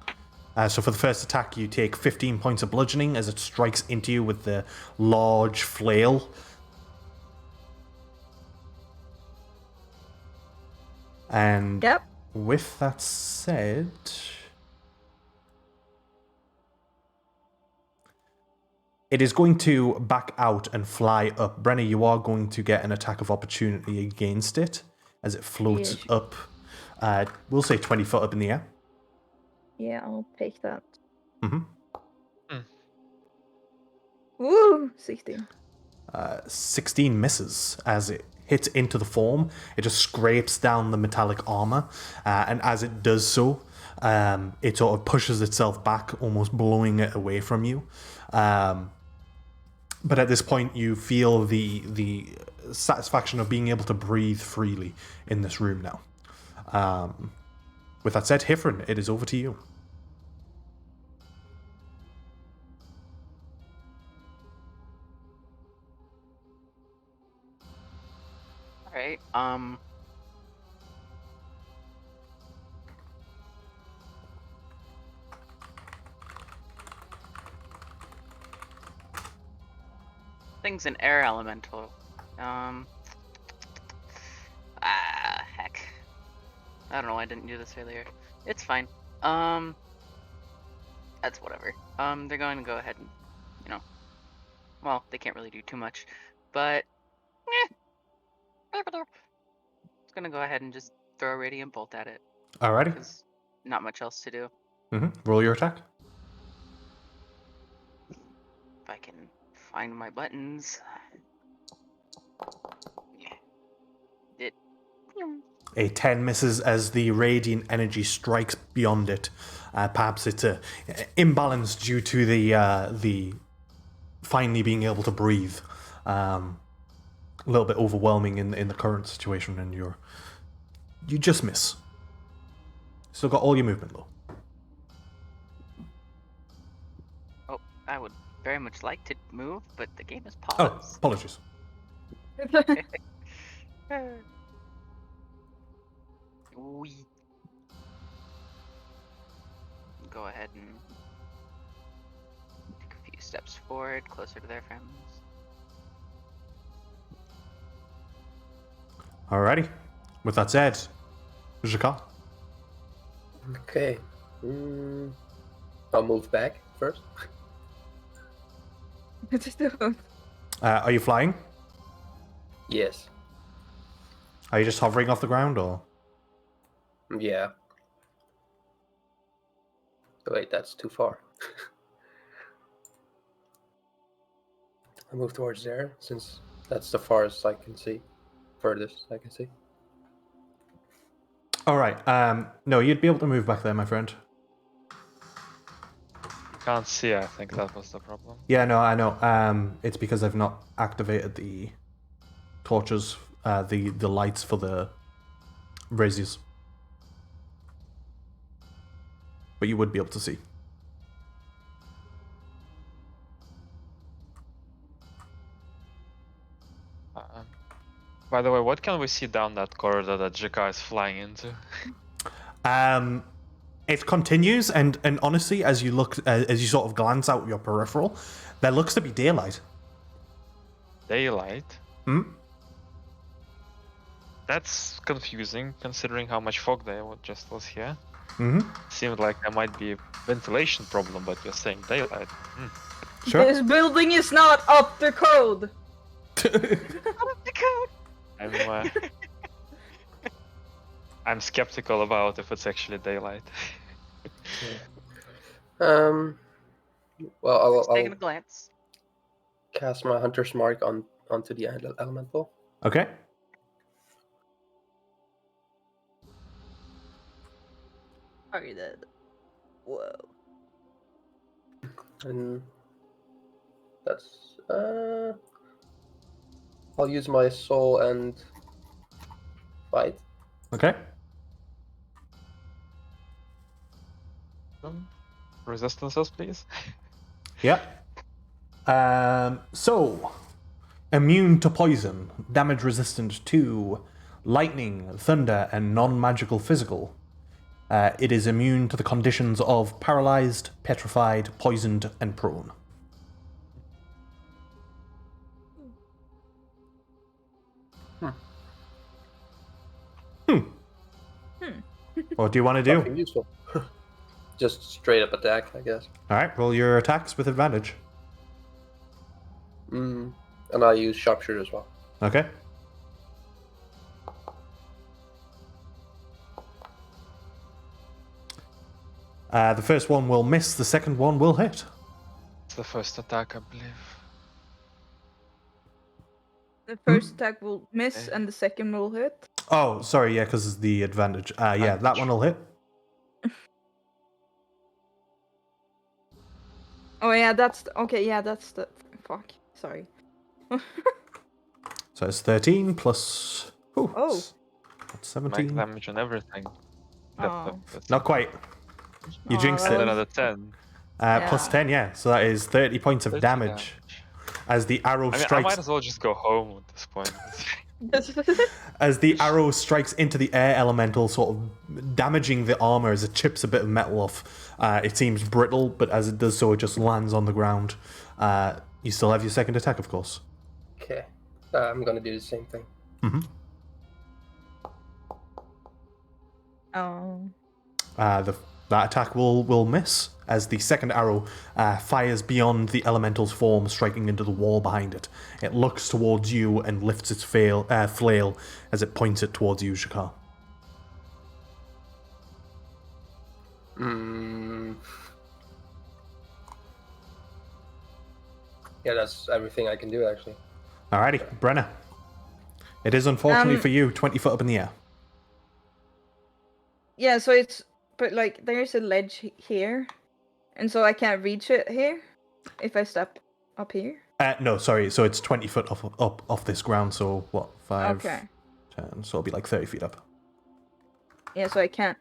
So for the first attack, you take 15 points of bludgeoning as it strikes into you with the large flail. And Yep. with that said, it is going to back out and fly up. Brenna, you are going to get an attack of opportunity against it as it floats Yeah, up, we'll say 20 foot up in the air. Yeah, I'll take that. Mm-hmm. Woo! 16. 16 misses as it hits into the form. It just scrapes down the metallic armor, and as it does so, it sort of pushes itself back, almost blowing it away from you. But at this point, you feel the satisfaction of being able to breathe freely in this room now. With that said, Hifrin, it is over to you. All right. Thing's an air elemental. Heck. I don't know why I didn't do this earlier. It's fine. That's whatever. They're going to go ahead and, well, they can't really do too much, but it's gonna go ahead and just throw a radiant bolt at it. Alrighty. There's not much else to do. Roll your attack. If I can find my buttons. Yeah. It. A 10 misses as the radiant energy strikes beyond it. Perhaps it's a imbalance due to the finally being able to breathe. A little bit overwhelming in the current situation, and you just miss. Still got all your movement though. Oh, I would very much like to move, but the game is Oh, paused. apologies. We go ahead and take a few steps forward, closer to their friends. Alrighty. With that said, Jaka. Okay. I'll move back first. Are you flying? Yes. Are you just hovering off the ground, or? Yeah. Wait, that's too far. I move towards there, since that's the farthest I can see. Furthest I can see. Alright, no, you'd be able to move back there, my friend. Can't see, I think that was the problem. Yeah, no, I know. It's because I've not activated the torches, the lights for the braziers. But you would be able to see. By the way, what can we see down that corridor that Jika is flying into? It continues, and honestly, as you look, as you sort of glance out your peripheral, there looks to be daylight. Daylight? Hmm? That's confusing, considering how much fog there just was here. Mm-hmm. Seemed like there might be a ventilation problem, but you're saying daylight. Sure. This building is not up to code. I'm skeptical about if it's actually daylight. Well, Just taking a I'll glance. cast my Hunter's Mark onto the elemental. Okay. Are you dead? Whoa. And that's I'll use my soul and fight. Okay. Resistances, please. Yeah. So, immune to poison, damage resistant to lightning, thunder, and non-magical physical. It is immune to the conditions of paralyzed, petrified, poisoned, and prone. What do you want to do? Nothing useful. Just straight up attack, I guess. Alright, roll your attacks with advantage. And I use sharpshooter as well. Okay. The first one will miss, the second one will hit. It's the first attack, I believe. The first attack will miss and the second will hit. Oh, sorry, yeah, because it's the advantage. Yeah, that one will hit. Oh yeah, that's okay. Yeah, that's the fuck. Sorry. So it's 13 plus. Ooh, Oh. that's Max 17. damage and everything. Oh. Not quite. You Oh, jinxed that it. And was- another 10. Plus Yeah. 10, yeah. So that is 30 points of 30 damage as the arrow I mean, I strikes. might as well just go home at this point. As the arrow strikes into the air elemental, sort of damaging the armor as it chips a bit of metal off. It seems brittle, but as it does so, it just lands on the ground. You still have your second attack, of course. Okay. I'm gonna do the same thing. Oh. That attack will miss as the second arrow fires beyond the elemental's form, striking into the wall behind it. It looks towards you and lifts its flail as it points it towards you, Shakar. Yeah, that's everything I can do, actually. Alrighty, Brenna. It is unfortunately Um, for you 20 foot up in the air. Yeah, so it's but like there's a ledge here, and so I can't reach it here if I step up here. No, sorry. So it's 20 foot up off this ground. So what? 5, Okay. 10. So it'll be like 30 feet up. Yeah, so I can't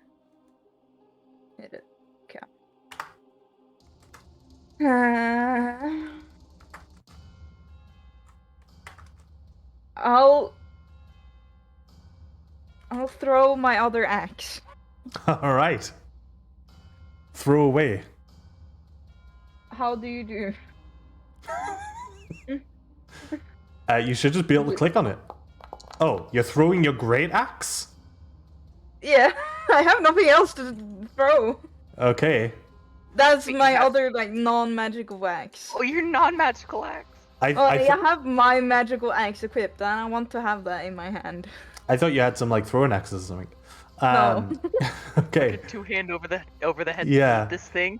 hit it. Okay. I'll throw my other axe. All right. Throw away. How do you do? You should just be able to click on it. Oh, you're throwing your great axe? Yeah, I have nothing else to throw. Okay. That's Wait, my that's- other like non-magical axe. Oh, your non-magical axe. I have my magical axe equipped, and I want to have that in my hand. I thought you had some like throwing axes or something. No. Okay. Two-hand over the head. Yeah. This thing.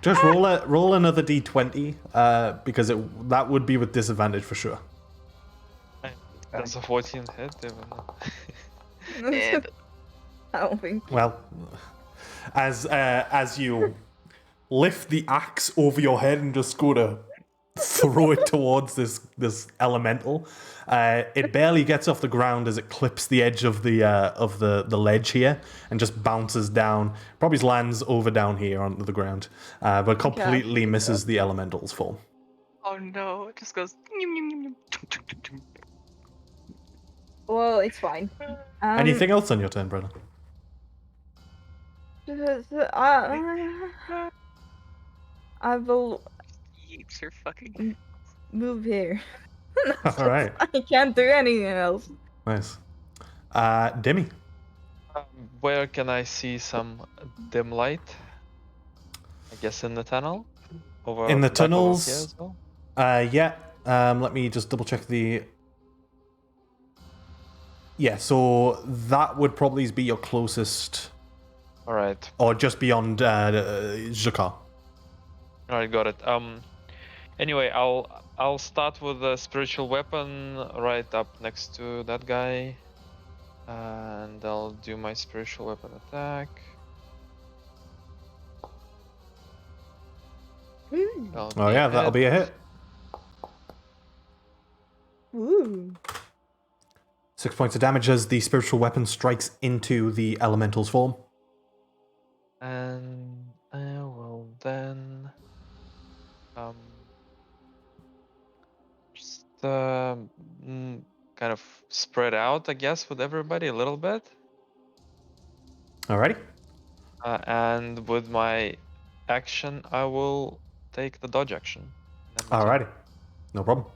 Just roll another d20 because that would be with disadvantage for sure. That's a 14 hit, even. And I don't think. Well, as you lift the axe over your head and just go to throw it towards this elemental, it barely gets off the ground as it clips the edge of the ledge here and just bounces down. Probably lands over down here onto the ground, but completely misses the elemental's form. oh no, it just goes. Well, it's fine. Anything else on your turn, Brenna? I will Yeets her fucking. move here. All right. I can't do anything else. Nice. Demi. Where can I see some dim light? I guess in the tunnel? In the back over tunnels? here as well? Yeah. Let me just double check the. Yeah, so that would probably be your closest, Alright. or just beyond Jakar. Alright, got it. Anyway, I'll start with a spiritual weapon right up next to that guy. And I'll do my spiritual weapon attack. Oh yeah, that'll be a hit. Ooh. 6 points of damage as the spiritual weapon strikes into the elemental's form. And I will then just kind of spread out, I guess, with everybody a little bit. Alrighty. And with my action, I will take the dodge action. Then that's it. Alrighty. No problem.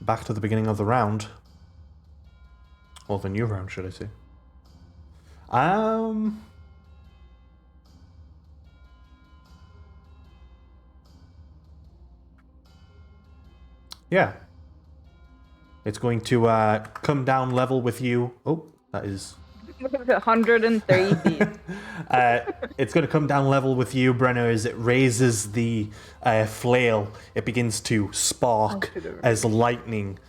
Back to the beginning of the round. Or the new round, should I say. Yeah. It's going to come down level with you. Oh, that is... 130 feet. It's going to come down level with you, Brenner, as it raises the flail. It begins to spark as lightning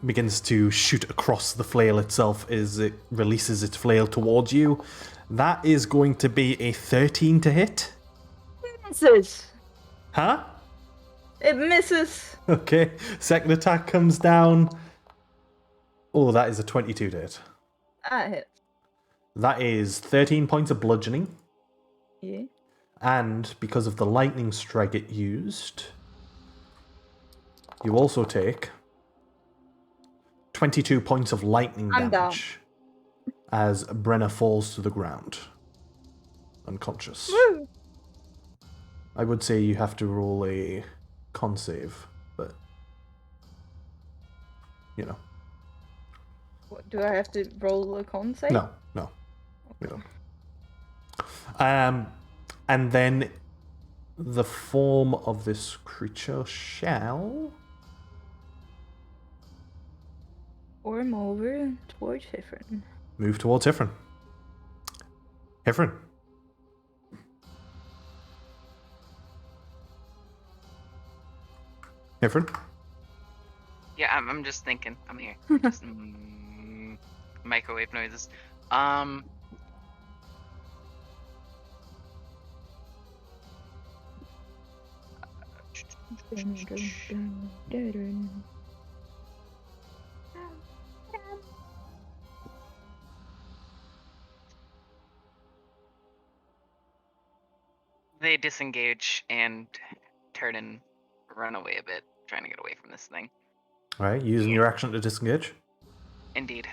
begins to shoot across the flail itself as it releases its flail towards you. That is going to be a 13 to hit. Misses. Huh? It misses. Okay. Second attack comes down. Oh, that is a 22 to hit. That hits. That is 13 points of bludgeoning. Yeah. And because of the lightning strike it used, you also take 22 points of lightning I'm damage as Brenna falls to the ground, unconscious. Woo! I would say you have to roll a con save, but you know. What, do I have to roll a con save? No, we don't. And then the form of this creature shall Form over towards Hifrin. move towards Hifrin. Hifrin. Hifrin. Yeah, I'm just thinking. I'm here. Just, microwave noises. They disengage and turn and run away a bit, trying to get away from this thing. Alright, using your action to disengage. Indeed.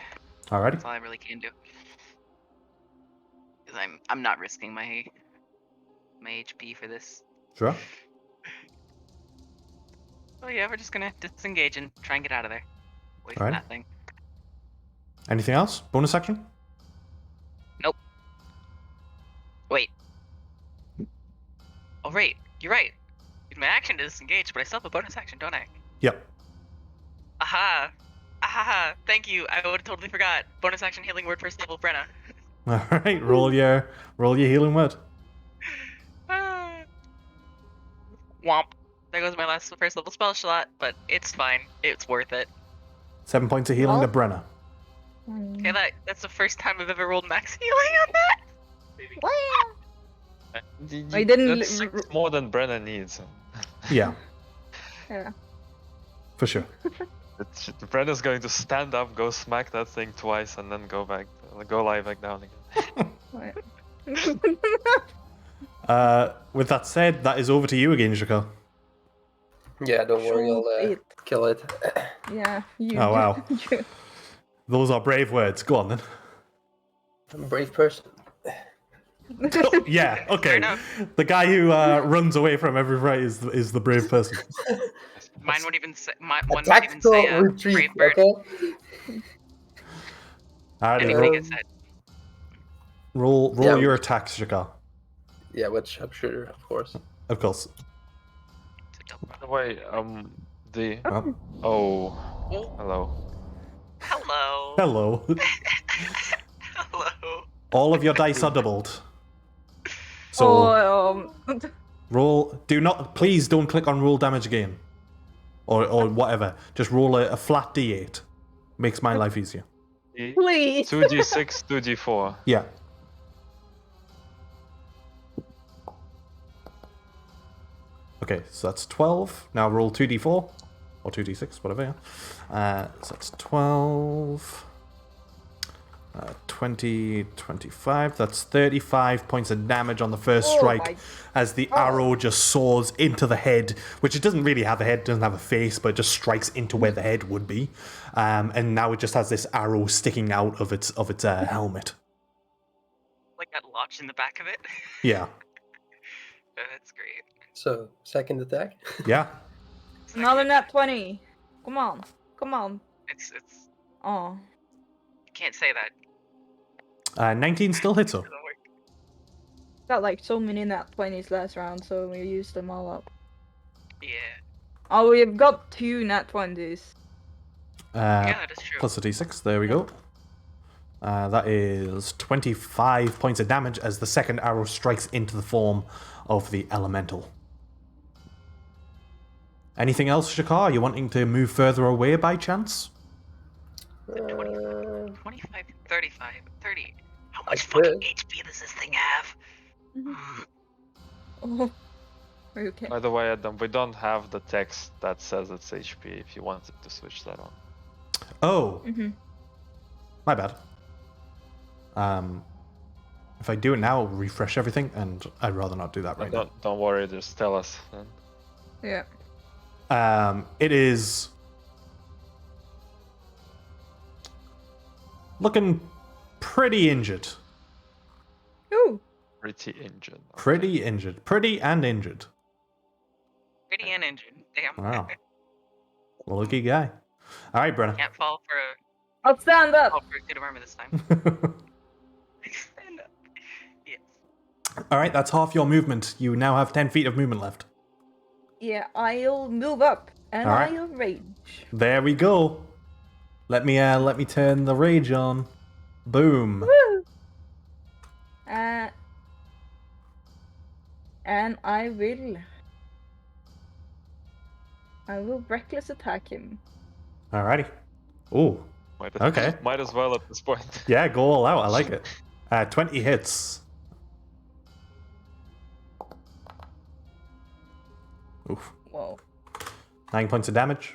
Alrighty. That's all I really can do. Because I'm not risking my HP for this. Sure. Oh yeah, we're just gonna disengage and try and get out of there. Away from Alright. that thing. Anything else? Bonus action? Nope. Wait. Oh right, you're right. Use my action to disengage, but I still have a bonus action, don't I? Yep. Aha! Aha! Thank you. I would have totally forgot. Bonus action healing word first level Brenna. Alright, roll your healing word. Ah. Womp. There goes my last first level spell slot, but it's fine. It's worth it. 7 points of healing to Oh. Brenna. Okay, that's the first time I've ever rolled max healing on that. I didn't That's li- 6 more than Brennan needs. Yeah, Yeah. for sure. Brennan's going to stand up, go smack that thing twice, and then go lie back down again. With that said, that is over to you again, Shaka. Yeah, don't worry, I'll Shoot kill it. Yeah. You. Oh, wow. you- Those are brave words. Go on then. I'm a brave person. Yeah, okay. enough. The guy who runs away from every fight is the brave person. Mine would even say one A would even tactical say retreat, brave bird. okay? Alright, Anything roll, is said. roll Yeah, your we- attacks, Shaka. Yeah, with sharpshooter, of course. Of course. By the way, Oh, oh, Oh, hello. hello. hello. Hello. All of your dice are doubled. So Oh, roll. Please don't click on roll damage again, or whatever. Just roll a flat d8. Makes my life easier. please. 2d6, 2d4. Yeah. Okay, so that's 12. Now roll 2d4 or 2d6, whatever. Yeah. So that's 12. 20, 25. That's 35 points of damage on the first Oh strike my- as the arrow just soars into the head, which it doesn't really have a head, doesn't have a face, but it just strikes into where the head would be. And now it just has this arrow sticking out of its helmet. Like that lodge in the back of it. Yeah. That's great. So, second attack. Yeah. Another nat 20. Come on. Come on. It's Oh. you can't say that. 19 still hits her. Doesn't work. Got like so many nat 20s last round, so we used them all up. Yeah. Oh, we've got 2 nat 20s. Yeah, that is true. Plus a d6. There we go. That is 25 points of damage as the second arrow strikes into the form of the elemental. Anything else, Shakar? Are you wanting to move further away by chance? 25, 35, 30. How I much fucking could. HP does this thing have? Oh, okay. By the way, Adam, we don't have the text that says it's HP if you wanted to switch that on. Oh, Mm-hmm. my bad. If I do it now, it'll refresh everything, and I'd rather not do that right now. Don't worry, just tell us then. Yeah. It is looking pretty injured. Ooh. Pretty injured. Okay. Pretty injured. Pretty and injured. Pretty and injured. Damn. Wow. Lucky guy. All right, Brenna. Can't fall for I'll stand a up. suit of armor this time. Stand up. Yes. All right, that's half your movement. You now have 10 feet of movement left. Yeah, I'll move up and Alright. I'll rage. There we go. Let me turn the rage on. Boom. Woo! And I will reckless attack him. Alrighty. Ooh. Okay. Might as well at this point. Yeah, go all out. I like it. 20 hits. Oof. Whoa. 9 points of damage.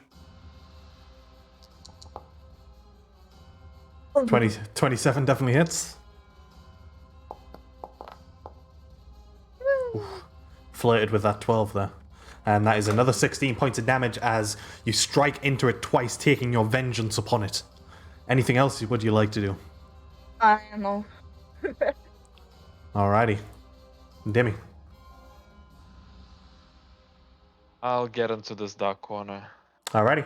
27 definitely hits. Oof. Flirted with that 12 there. And that is another 16 points of damage as you strike into it twice, taking your vengeance upon it. Anything else would you like to do? I don't know. Alrighty. Demi. I'll get into this dark corner. Alrighty.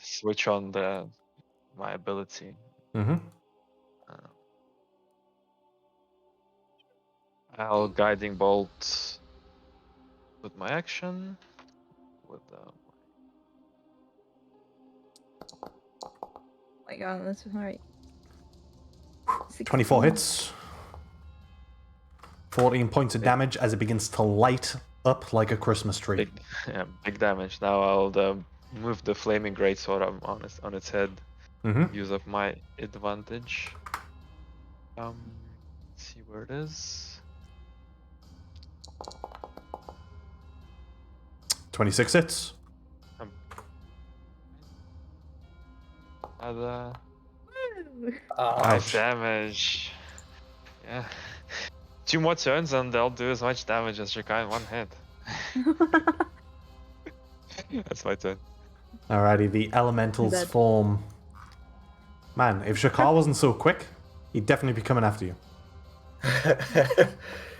Switch on my ability. Mm-hmm. I'll guiding bolt with my action. With Oh my god, that's alright. 24 hits. 14 points of damage as it begins to light up like a Christmas tree. big damage. Now I'll move the flaming greatsword on its head. Mm-hmm. Use up my advantage. Let's see where it is. 26 hits. Other Woo! nice damage. Yeah. 2 more turns and they'll do as much damage as Shakai in one hit. That's my turn. Alrighty, the elementals Dead. form. Man, if Shakar wasn't so quick, he'd definitely be coming after you.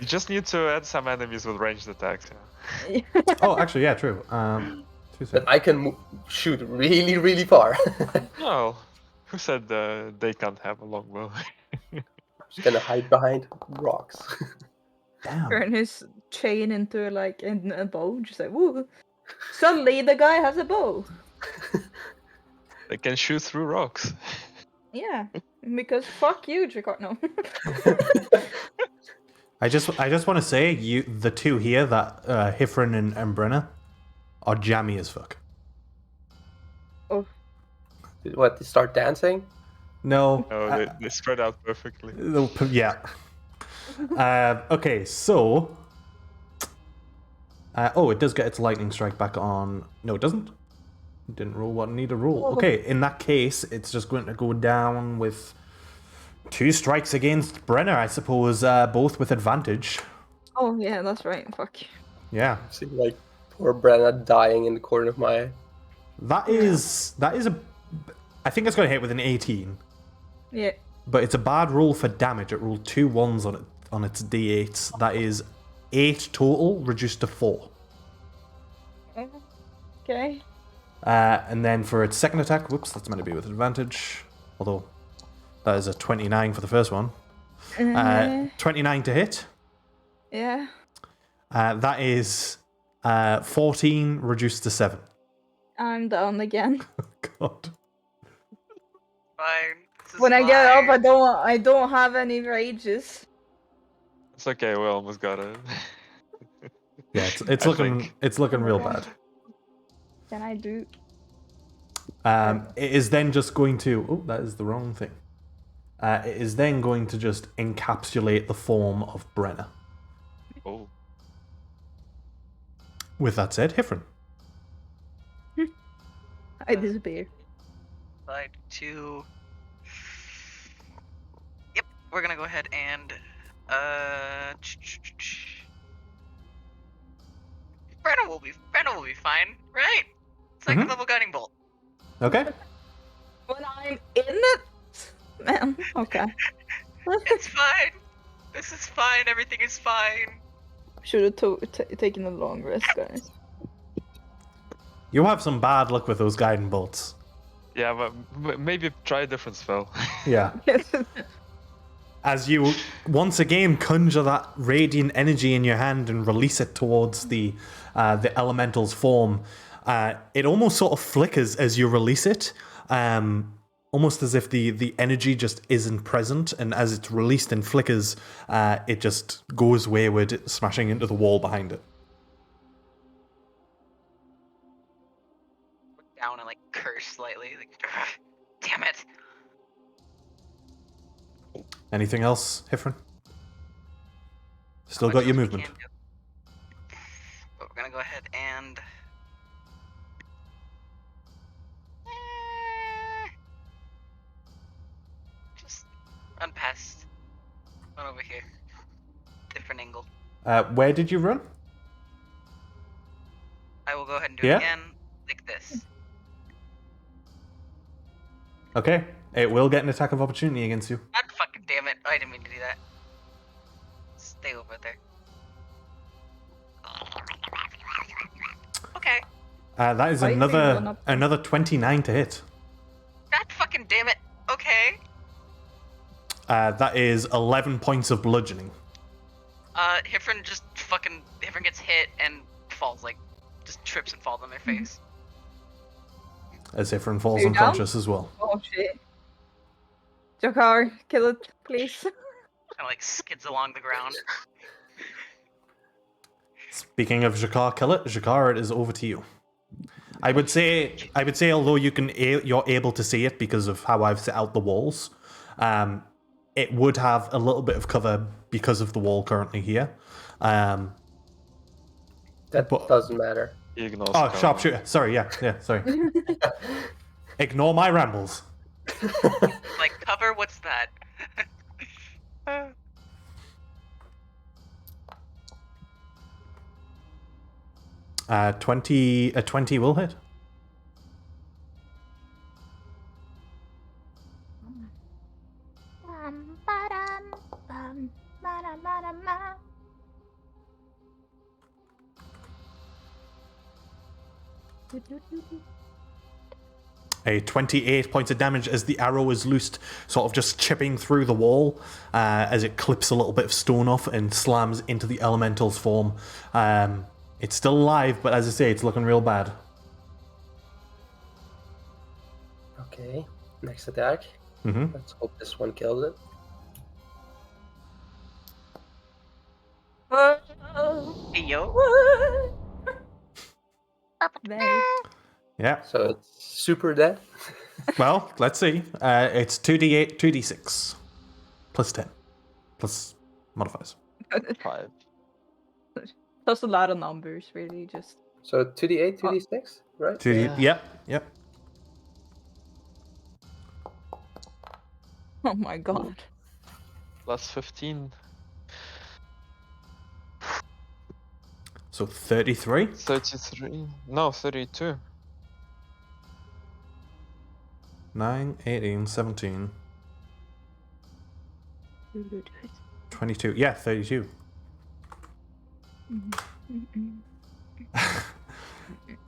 You just need to add some enemies with ranged attacks. Yeah. Oh, actually, yeah, true. 2 But seconds. I can shoot really, really far. No, who said they can't have a long bow? Just gonna hide behind rocks. Damn. Turn his chain into like a bow. Just like woo. Suddenly the guy has a bow. They can shoot through rocks. Yeah, because fuck you, Jacob. No. I just want to say, the two here, that Hifrin and Brenna, are jammy as fuck. Oh, What, they start dancing? No. No, they spread out perfectly. Yeah. Okay, so. It does get its lightning strike back on. No, it doesn't. Didn't roll what I need to roll. Okay, in that case, it's just going to go down with 2 strikes against Brenner, I suppose, both with advantage. oh yeah, that's right. Fuck. Yeah. See, like, poor Brenna dying in the corner of my eye. That is a. I think it's going to hit with an 18. Yeah. But it's a bad roll for damage. It rolled 2 1s on its d8s. That is 8 total, reduced to 4. Okay. And then for its second attack, whoops, that's meant to be with advantage. Although that is a 29 for the first one. 29 to hit. Yeah. That is 14 reduced to 7. I'm down again. God. Fine. This is When I get up, fine. I don't have any rages. It's okay, we almost got it. Yeah, it's looking real bad. Can I do? It is then just going to. Oh, that is the wrong thing. It is then going to just encapsulate the form of Brenna. Oh. With that said, Hifrin. I disappear. Slide to. Yep, we're gonna go ahead and Brenna will be fine, right? Second level guiding bolt. Okay. When I'm in it, man. Okay. It's fine. This is fine. Everything is fine. Should have taken a long rest, guys. You have some bad luck with those guiding bolts. Yeah, but maybe try a different spell. Yeah. As you once again conjure that radiant energy in your hand and release it towards the elemental's form, it almost sort of flickers as you release it, almost as if the energy just isn't present, and as it's released and flickers, it just goes wayward, smashing into the wall behind it. Look down and like curse slightly. Like, damn it. Anything else, Hifrin? Still Much got your else we movement. can do. But we're gonna go ahead and just run past. Run over here. Different angle. Where did you run? I will go ahead and do Yeah? it again, like this. Okay, it will get an attack of opportunity against you. God fucking damn it! I didn't mean to do that. Stay over there. Okay. That is Why you being run up? another 29 to hit. God fucking damn it. Okay. That is 11 points of bludgeoning. Hifrin gets hit and falls, like, just trips and falls on their face. As Hifrin falls Are you down? unconscious as well. Oh shit. Jakar, kill it, please. Kind of like skids along the ground. Speaking of Jakar, kill it. Jakar, it is over to you. I would say, although you're able to see it because of how I've set out the walls, it would have a little bit of cover because of the wall currently here. That But- doesn't matter. He ignores Oh, cover. sharpshooter. Sorry, yeah, sorry. Ignore my rambles. Like, cover? What's that? 20 will hit. A 28 points of damage as the arrow is loosed, sort of just chipping through the wall as it clips a little bit of stone off and slams into the elemental's form. It's still alive, but as I say, it's looking real bad. Okay, next attack. Mm-hmm. Let's hope this one kills it. Hey, yo. Very. Yeah. So it's super dead. Well, let's see. It's 2d8, 2d6. Plus 10. Plus modifiers. 5. That's a lot of numbers, really. Just So 2d8, 2d6, right? 2d. Yep. oh my god. Plus 15. So 33. 33. No, 32. 9, 18, 17. 22. Yeah, 32.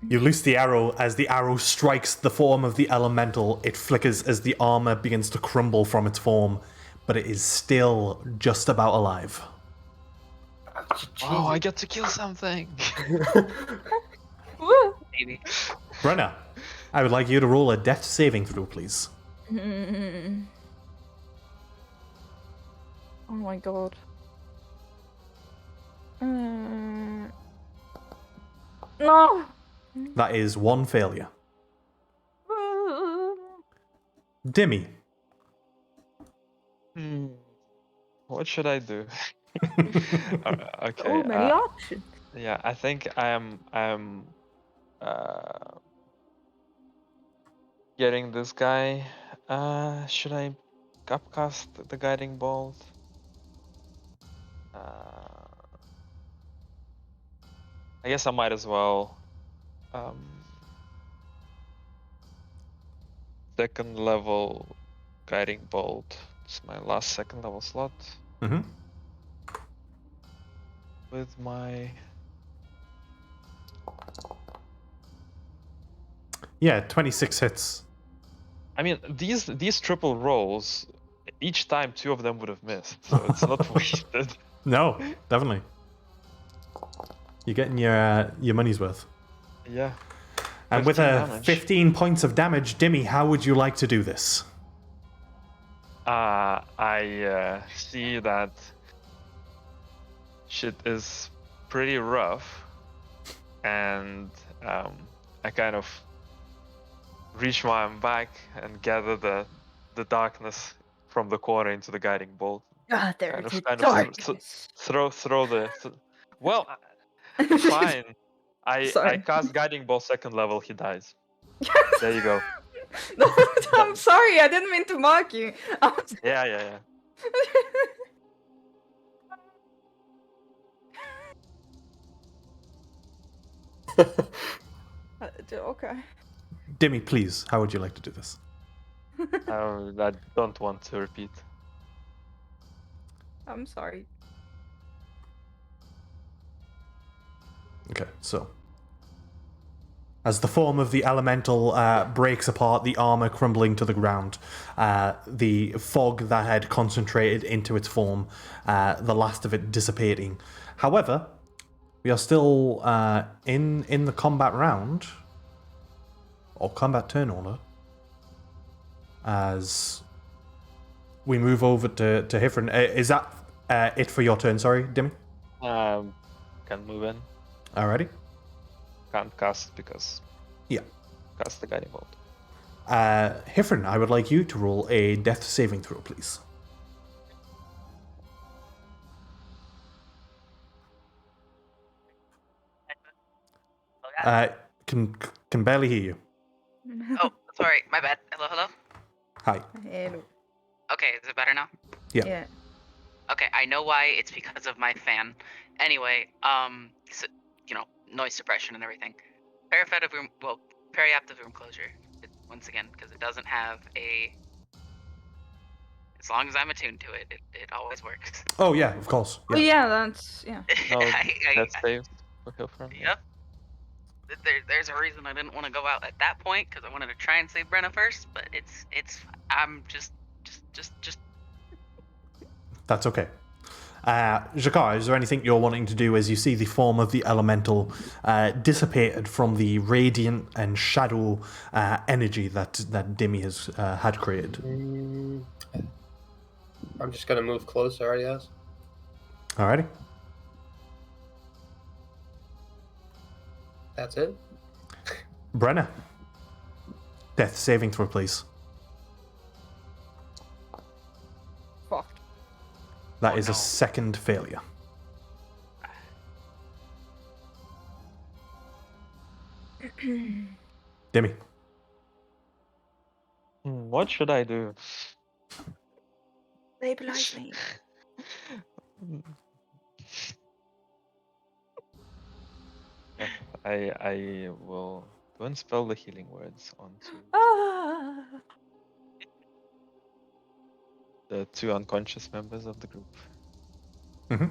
You loose the arrow. As the arrow strikes the form of the elemental, it flickers as the armor begins to crumble from its form, but it is still just about alive. Oh, I get to kill something. Maybe. Brenna, I would like you to roll a death saving throw, please. Oh my god. No. That is one failure. Dimmy, Hmm. What should I do? Okay. Oh, many options. Yeah, I think I'm getting this guy. Should I upcast the guiding bolt? I guess I might as well. Second level guiding bolt. It's my last second level slot Mm-hmm. with my. Yeah, 26 hits. I mean, these triple rolls, each time 2 of them would have missed, so it's not wasted. No, definitely. You're getting your money's worth. Yeah. And with 15 a damage. 15 points of damage, Dimmy, how would you like to do this? I see that shit is pretty rough, and I kind of reach my arm back and gather the darkness from the corner into the guiding bolt. Ah, there Kind is of, a kind of darkness. throw the. Well, fine. I Sorry. cast guiding bolt second level. He dies. There you go. No, I'm sorry. I didn't mean to mock you. Yeah. Okay. Dimmy, please, how would you like to do this? I don't want to repeat. I'm sorry. Okay, so. As the form of the elemental breaks apart, the armor crumbling to the ground, the fog that had concentrated into its form, the last of it dissipating. However, we are still in the combat round, or combat turn order, as we move over to Hifrin. Is that it for your turn? Sorry, Dimmy? Can move in. Alrighty. Can't cast because. Yeah. Cast the guiding bolt. Hifrin, I would like you to roll a death saving throw, please. Can barely hear you. Oh, sorry, my bad. Hello? Hi. Hello. Okay, is it better now? Yeah. Okay, I know why. It's because of my fan. Anyway, so, noise suppression and everything. Periaptive room closure. Once again, because it doesn't have a. As long as I'm attuned to it, it always works. Oh yeah, of course. Oh yeah, that's yeah. No, that's saved for Hilfram. Yep. There's a reason I didn't want to go out at that point because I wanted to try and save Brenna first, but I'm just. That's okay. Jakar, is there anything you're wanting to do as you see the form of the elemental dissipated from the radiant and shadow energy that Dimmy has had created? I'm just gonna move closer, I guess. Alrighty. That's it. Brenna. Death saving throw, please. Fuck. That is no. a second failure. Dimmy. What should I do? Stabilize me. I will go and spell the healing words onto Ah. the 2 unconscious members of the group. Mm-hmm.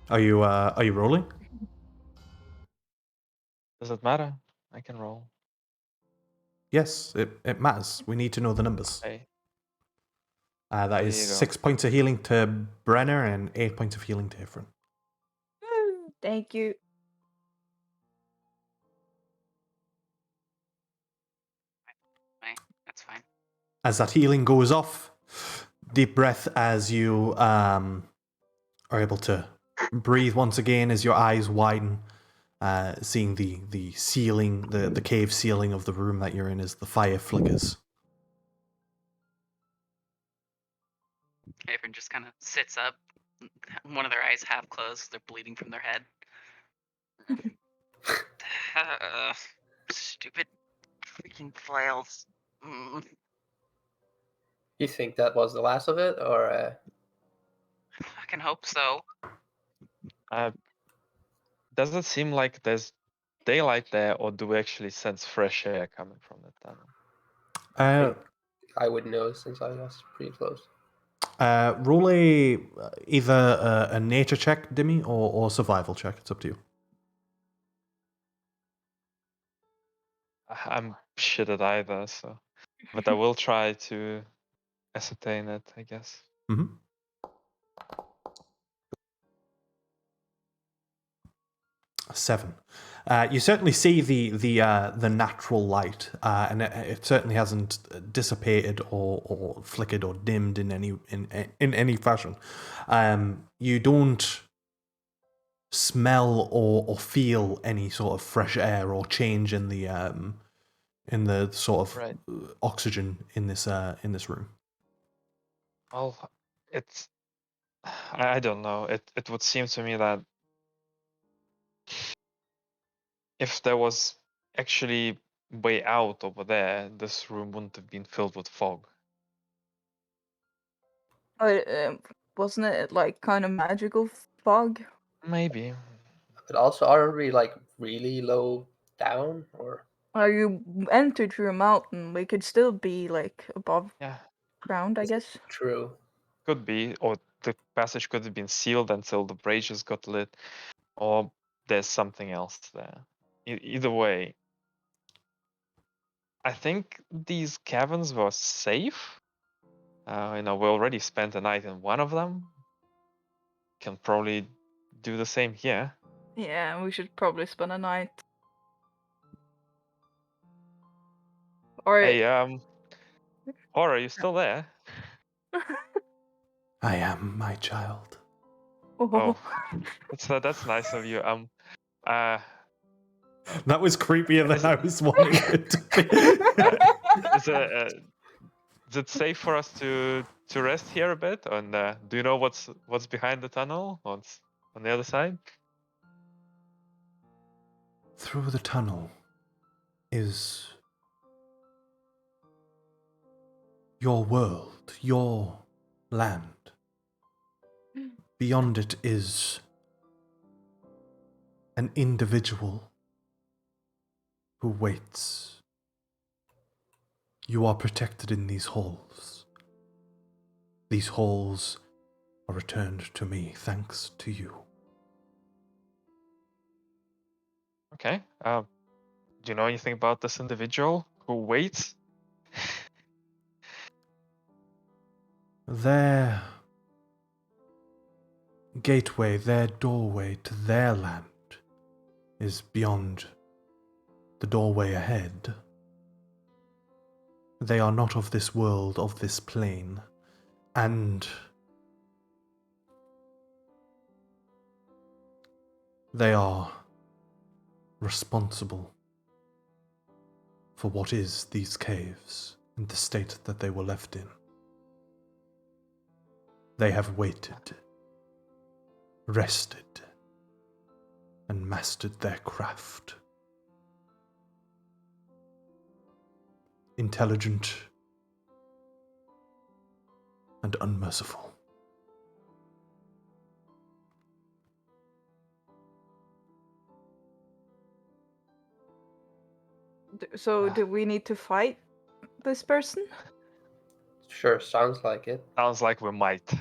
Are you rolling? Does it matter? I can roll. Yes, it matters. We need to know the numbers. Okay. That There is you go. 6 points of healing to Brenner and 8 points of healing to Hifrin. Thank you. as that healing goes off, deep breath as you are able to breathe once again as your eyes widen, seeing the ceiling, the cave ceiling of the room that you're in as the fire flickers. Everyone just kind of sits up, one of their eyes half closed. They're bleeding from their head. Stupid freaking flails. You think that was the last of it, or I can hope so. Does it seem like there's daylight there, or do we actually sense fresh air coming from the tunnel? I would know since I was pretty close. Roll either a nature check, Dimmy, or survival check. It's up to you. I'm shit at either, so. But I will try to ascertain it, I guess. Mm-hmm. 7. You certainly see the natural light, and it certainly hasn't dissipated or flickered or dimmed in any fashion. You don't smell or feel any sort of fresh air or change in the sort of Right. oxygen in this room. Well, it's. I don't know. It would seem to me that if there was actually way out over there, this room wouldn't have been filled with fog. Wasn't it like kind of magical fog? Maybe. But also, aren't we like really low down, or You entered through a mountain. We could still be like above Yeah, ground, I guess. true? could be. Or the passage could have been sealed until the braziers got lit. Or there's something else there. Either way, I think these caverns were safe. We already spent a night in one of them. Can probably do the same here. Yeah, we should probably spend a night. Or Hey, Horror, are you still there? I am my child. Oh, that's nice of you. That was creepier than I was wanting it to be. Is it safe for us to rest here a bit? And do you know what's behind the tunnel? What's on the other side? Through the tunnel is your world, your land. Beyond it is an individual who waits. You are protected in these halls. These halls are returned to me thanks to you. Okay. Do you know anything about this individual who waits? Their gateway, their doorway to their land is beyond the doorway ahead. They are not of this world, of this plane, and they are responsible for what is these caves and the state that they were left in. They have waited, rested, and mastered their craft. Intelligent and unmerciful. So do we need to fight this person? Sure, sounds like it. Sounds like we might.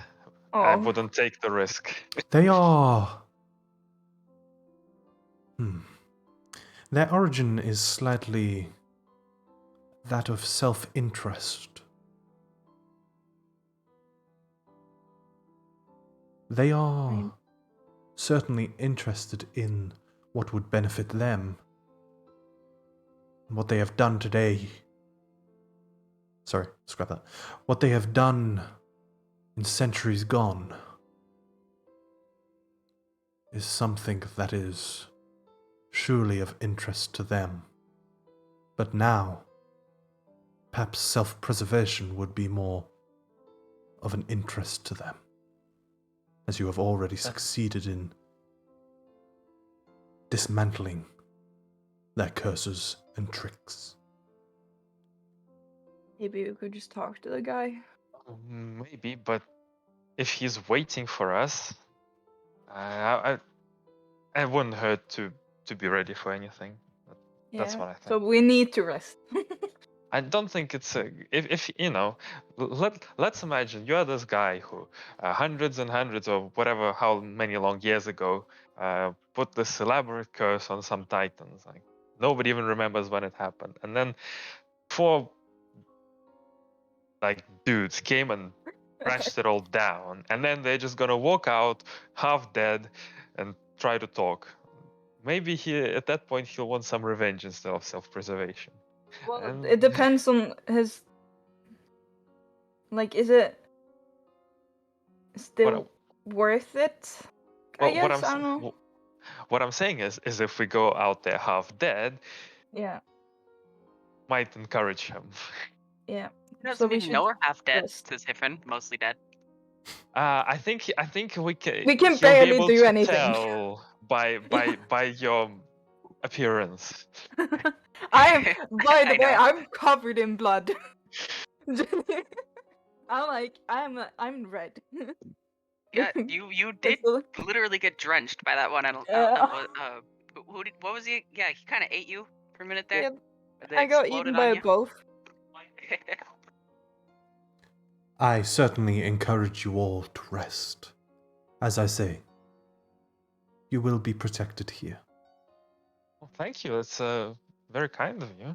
I Oh, wouldn't take the risk. They are... Their origin is slightly that of self-interest. They are certainly interested in what would benefit them. What they have done today Sorry, scrap that. What they have done in centuries gone is something that is surely of interest to them. But now, perhaps self-preservation would be more of an interest to them, as you have already succeeded in dismantling their curses and tricks. Maybe we could just talk to the guy. Maybe, but if he's waiting for us, I wouldn't hurt to be ready for anything. That's what I think. So we need to rest. I don't think it's a. If you know, let's imagine you're this guy who hundreds and hundreds or whatever, how many long years ago, put this elaborate curse on some titans. Like nobody even remembers when it happened, and then 4 like dudes came and crashed it all down, and then they're just gonna walk out half dead and try to talk. Maybe at that point he'll want some revenge instead of self-preservation. Well, And- it depends on his. Like, is it still worth it? I guess, I don't know. What I'm saying is if we go out there half dead, Yeah, might encourage him. yeah. Doesn't So we mean should no, we're half dead, rest. says Hiffen, mostly dead. I think we can. We can he'll barely be able do to anything. tell by your appearance. By the I way, know. I'm covered in blood. I'm red. Yeah, you did Crystal. literally get drenched by that one. I don't Yeah. what was he? Yeah, he kind of ate you for a minute there. Yeah, They I got exploded eaten on by you. both. I certainly encourage you all to rest. As I say, you will be protected here. Well, thank you. It's very kind of you.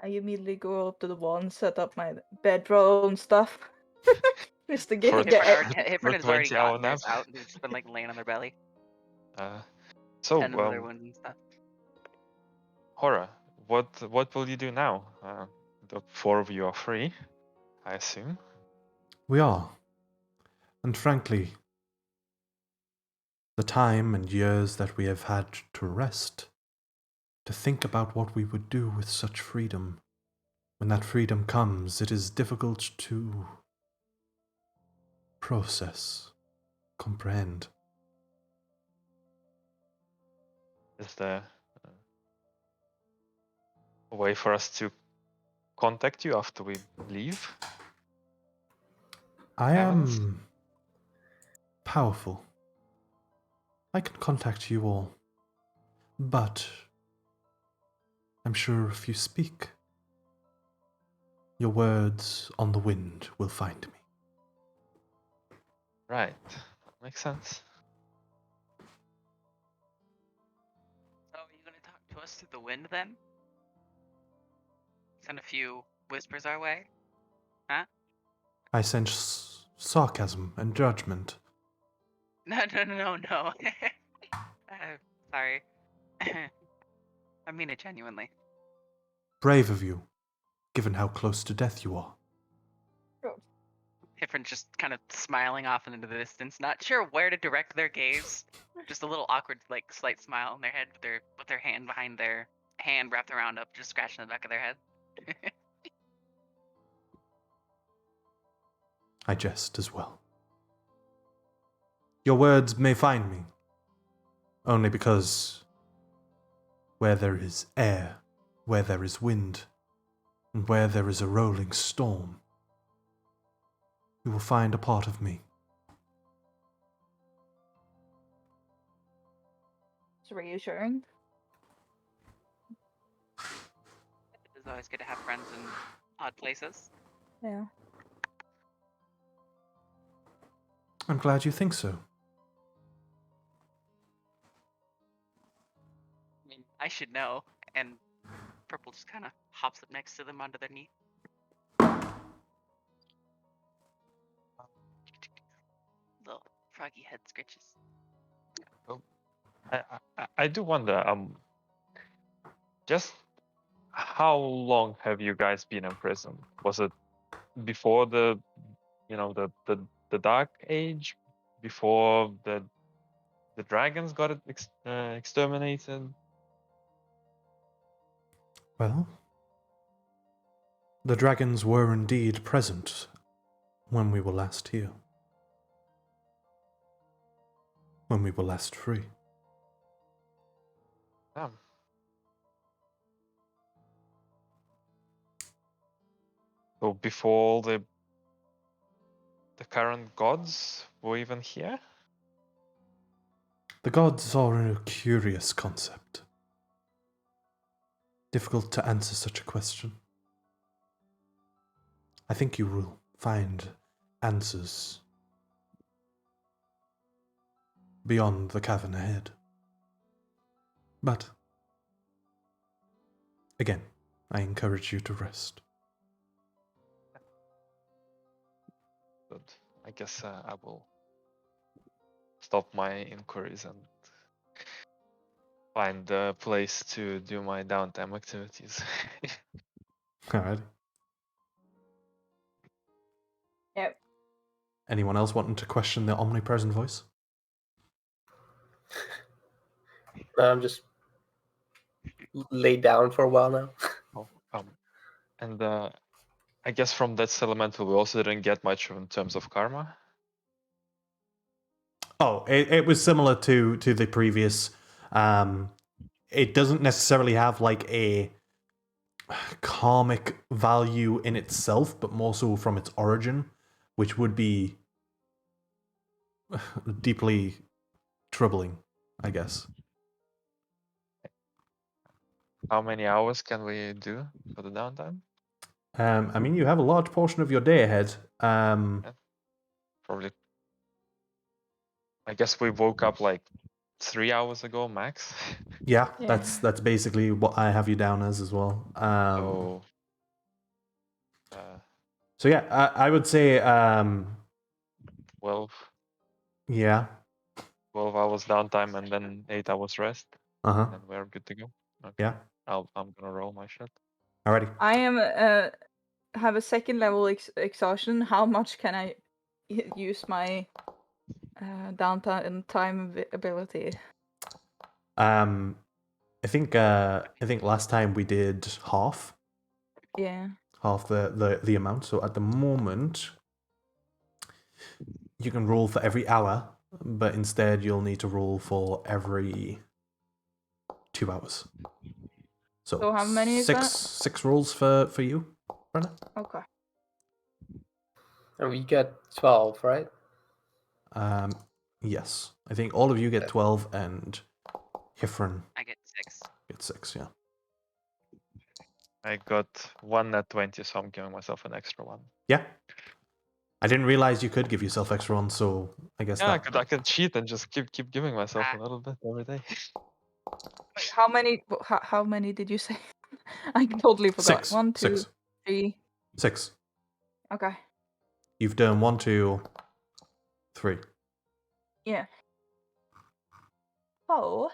I immediately go up to the wall and set up my bedroll and stuff. Just to get For- Hiffen has already 20-hour gotten theirs nap. out. They've just been like laying on their belly, So, tending to their wounds and stuff. Hora, what will you do now? The 4 of you are free, I assume. We are. And frankly, the time and years that we have had to rest, to think about what we would do with such freedom. When that freedom comes, it is difficult to process, comprehend. Is there a way for us to contact you after we leave? I Heavens. am powerful. I can contact you all. But I'm sure if you speak, your words on the wind will find me. Right. Makes sense. So are you gonna talk to us through the wind then? Send a few whispers our way? Huh? I sense sarcasm and judgment. No. Sorry. I mean it genuinely. Brave of you, given how close to death you are. Hiffen's just kind of smiling off into the distance, not sure where to direct their gaze. Just a little awkward, like slight smile in their head with their hand behind their hand wrapped around up, just scratching the back of their head. I jest as well. Your words may find me, only because where there is air, where there is wind, and where there is a rolling storm, you will find a part of me. It's reassuring. It's always good to have friends in odd places. Yeah. I'm glad you think so. I mean, I should know. And Purple just kind of hops up next to them onto their knee. Little froggy head scritches. I do wonder, just how long have you guys been in prison? Was it before the Dark Age? Before the dragons got it exterminated? Well, the dragons were indeed present when we were last here. When we were last free. Damn. So before the current gods were even here? The gods are a curious concept. Difficult to answer such a question. I think you will find answers beyond the cavern ahead. But, again, I encourage you to rest. Good. I guess I will stop my inquiries and find a place to do my downtime activities. Alright. Yep. Anyone else wanting to question the omnipresent voice? I'm just laid down for a while now. Oh, and I guess from that elemental we also didn't get much in terms of karma. Oh, it was similar to the previous. It doesn't necessarily have like a karmic value in itself, but more so from its origin, which would be deeply troubling, I guess. How many hours can we do for the downtime? I mean, you have a large portion of your day ahead. Probably. I guess we woke up like 3 hours ago max. Yeah, Yeah. that's basically what I have you down as well. So yeah, I would say 12 yeah. 12 hours downtime and then 8 hours rest, Uh-huh. and we're good to go. Okay. Yeah. I'm gonna roll my shit. Alrighty. I am have a second level exhaustion. How much can I use my downtime ability? I think last time we did half Yeah. the amount. So at the moment, you can roll for every hour, but instead you'll need to roll for every 2 hours. So how many is that? Six rolls for you, Brenna? Okay. And we get 12, right? Yes. I think all of you get Okay. 12 and Hifrin I get 6. gets 6, yeah. I got 1 at 20, so I'm giving myself an extra one. Yeah. I didn't realize you could give yourself extra ones, so I guess Yeah, that... I could cheat and just keep giving myself a little bit every day. Wait, how many did you say? I totally forgot. 6. 1, 2, 6. 3. 6. Okay. You've done 1, 2, 3. Yeah. Oh.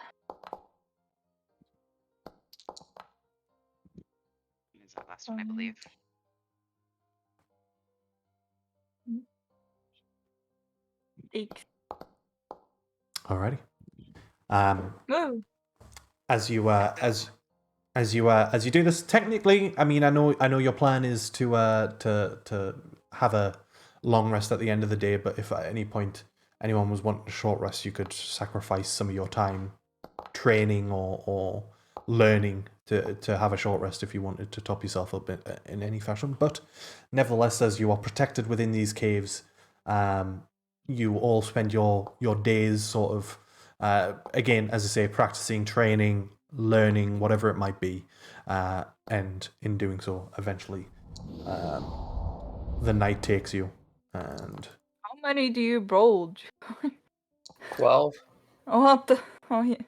Is that last one, I believe. Eight. Alrighty. Woo. As you do this, technically, I mean, I know your plan is to have a long rest at the end of the day, but if at any point anyone was wanting a short rest, you could sacrifice some of your time training or learning to have a short rest if you wanted to top yourself up in any fashion. But nevertheless, as you are protected within these caves, you all spend your days sort of again, as I say, practicing, training, learning, whatever it might be, and in doing so, eventually, the night takes you. And How many do you roll? 12. What the? Oh yeah.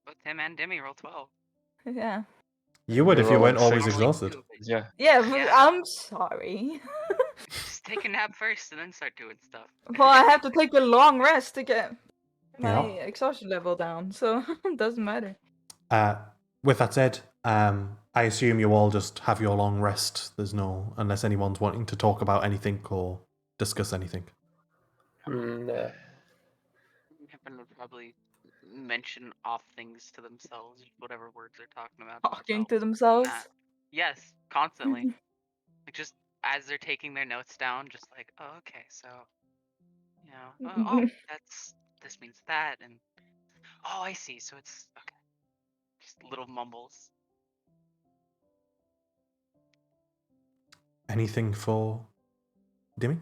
Both him and Demi roll 12. Yeah. you would You're if you weren't rolling always six. exhausted. Yeah. Yeah, but Yeah. I'm sorry. Just take a nap first and then start doing stuff. Well, I have to take a long rest to get my Yeah. exhaustion level down, so it doesn't matter. With that said, I assume you all just have your long rest. There's no, unless anyone's wanting to talk about anything or discuss anything. Nah. Pippin would probably mention off things to themselves, whatever words they're talking about. Talking to themselves. Other than themselves. that- Yes, constantly. Like just as they're taking their notes down, just like, oh, okay, so, you know, oh, this means that, and oh, I see. So it's okay. Just little mumbles. Anything for Dimmy?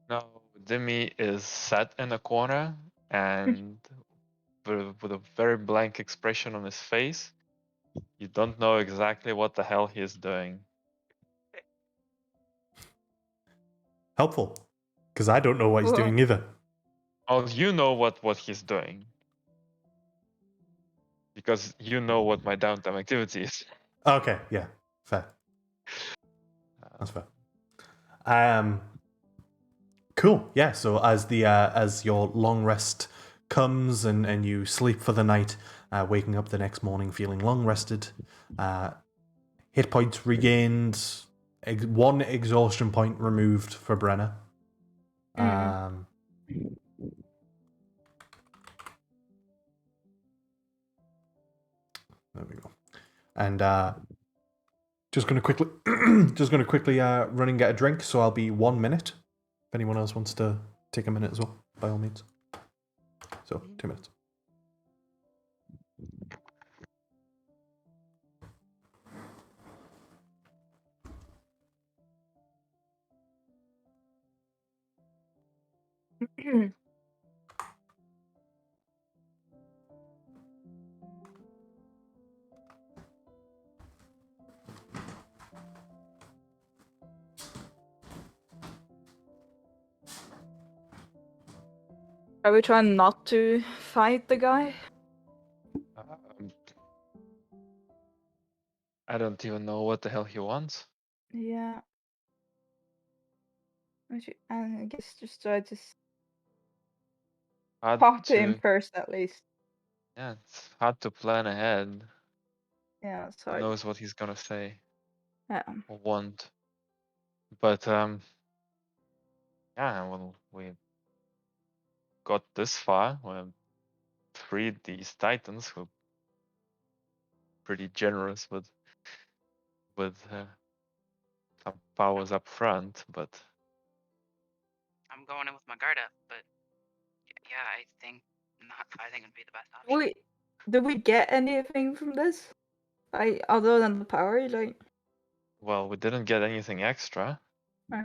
No, Dimmy is sat in a corner and with a very blank expression on his face. You don't know exactly what the hell he is doing. Helpful, because I don't know what he's doing either. Oh, you know what he's doing. Because you know what my downtime activity is. Okay, yeah, fair. That's fair. Cool. Yeah. So as your long rest comes and you sleep for the night, waking up the next morning feeling long rested, hit points regained, one exhaustion point removed for Brenna. There we go. And just gonna quickly run and get a drink. So I'll be 1 minute. If anyone else wants to take a minute as well, by all means. So 2 minutes. Are we trying not to fight the guy? I don't even know what the hell he wants. Yeah. I guess just try to Hard talk to him to, first, at least. yeah, it's hard to plan ahead. Yeah, Who sorry. knows what he's gonna say Yeah. or want. But yeah, well, we got this far. We freed these titans who are pretty generous with some powers up front, but I'm going in with my guard up, but yeah, I think not fighting would be the best option. Did we get anything from this? Other than the power, like, well, we didn't get anything extra. I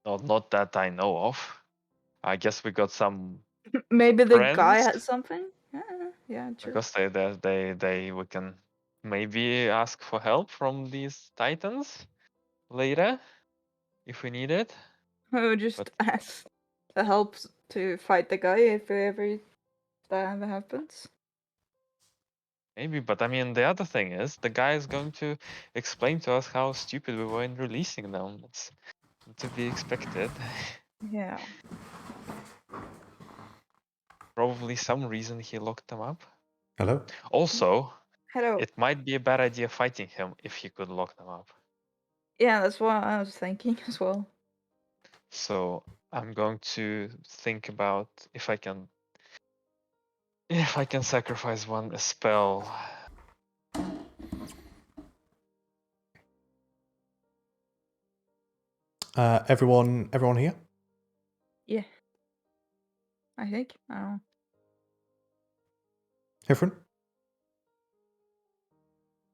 don't Not that I know of. I guess we got some know. Maybe the guy friends. had something? Yeah, true. Because we can maybe ask for help from these titans later if we need it. Or just But- ask the help to fight the guy if that ever happens. Maybe, but I mean, the other thing is the guy is going to explain to us how stupid we were in releasing them. That's to be expected. Yeah. Probably some reason he locked them up. Hello. Also, Hello. it might be a bad idea fighting him if he could lock them up. Yeah, that's what I was thinking as well. So I'm going to think about if I can sacrifice one spell. Everyone here? Yeah. I think. I don't know. Hifrin?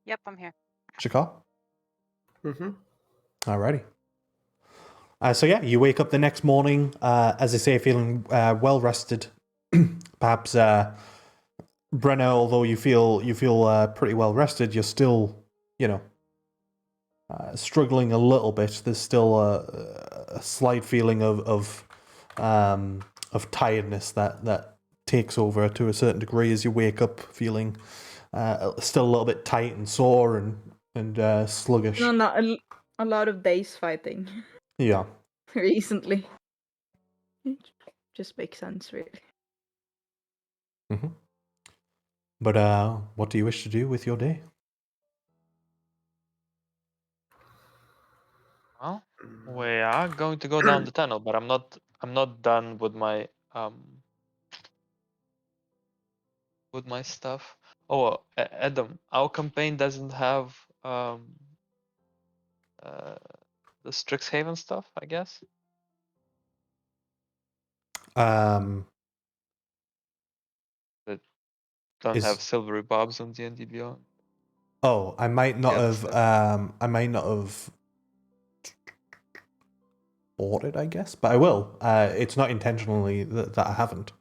Yep, I'm here. Shakar? Mm-hmm. Alrighty. So yeah, you wake up the next morning, as I say, feeling well rested. Perhaps Brenna, although you feel pretty well rested, you're still, struggling a little bit. There's still a slight feeling of tiredness that takes over to a certain degree as you wake up, feeling still a little bit tight and sore and sluggish. No, not a lot of days fighting Yeah. recently. Just makes sense, really. Mm-hmm. But what do you wish to do with your day? Well, we are going to go down the tunnel, but I'm not done with my stuff. Oh, Adam, our campaign doesn't have the Strixhaven stuff, I guess. Um, That don't Is- have silvery bobs on D&D Beyond. oh, I might not Yeah, have. that's I might not have bought it, I guess, but I will. It's not intentionally that I haven't.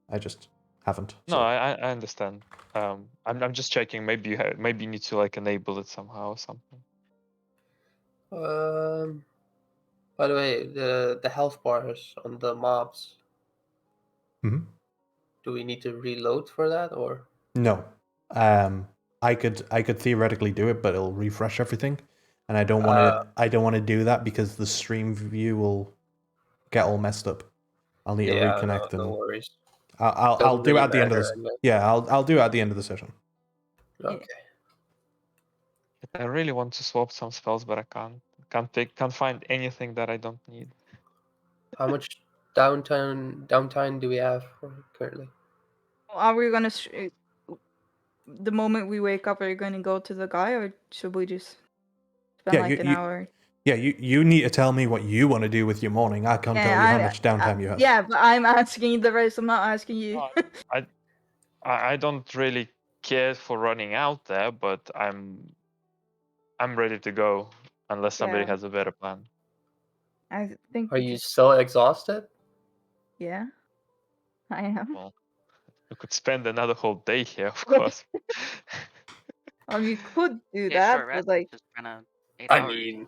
I just haven't. No, So. I understand. I'm just checking. Maybe maybe you need to like enable it somehow or something. By the way, the health bars on the mobs. Mhm. Do we need to reload for that, or? No. I could theoretically do it, but it'll refresh everything, and I don't want to. I don't want to do that because the stream view will get all messed up. I'll need to Yeah, reconnect no and worries. I'll Doesn't do it really at the end of matter this. anyway. Yeah, I'll do it at the end of the session. Okay. I really want to swap some spells, but I can't. Can't find anything that I don't need. How much downtime do we have currently? Are we gonna the moment we wake up? Are you gonna go to the guy, or should we just spend Yeah, like an hour? Yeah, you need to tell me what you want to do with your morning. I can't tell you how much downtime you have. Yeah, but I'm asking the rest. I'm not asking you. I don't really care for running out there, but I'm ready to go unless somebody Yeah. has a better plan. I think. Are you so exhausted? Yeah, I am. Well, we could spend another whole day here, of course. You could do Yeah, that, short but rest. like, Just kind of 8 I hours. mean,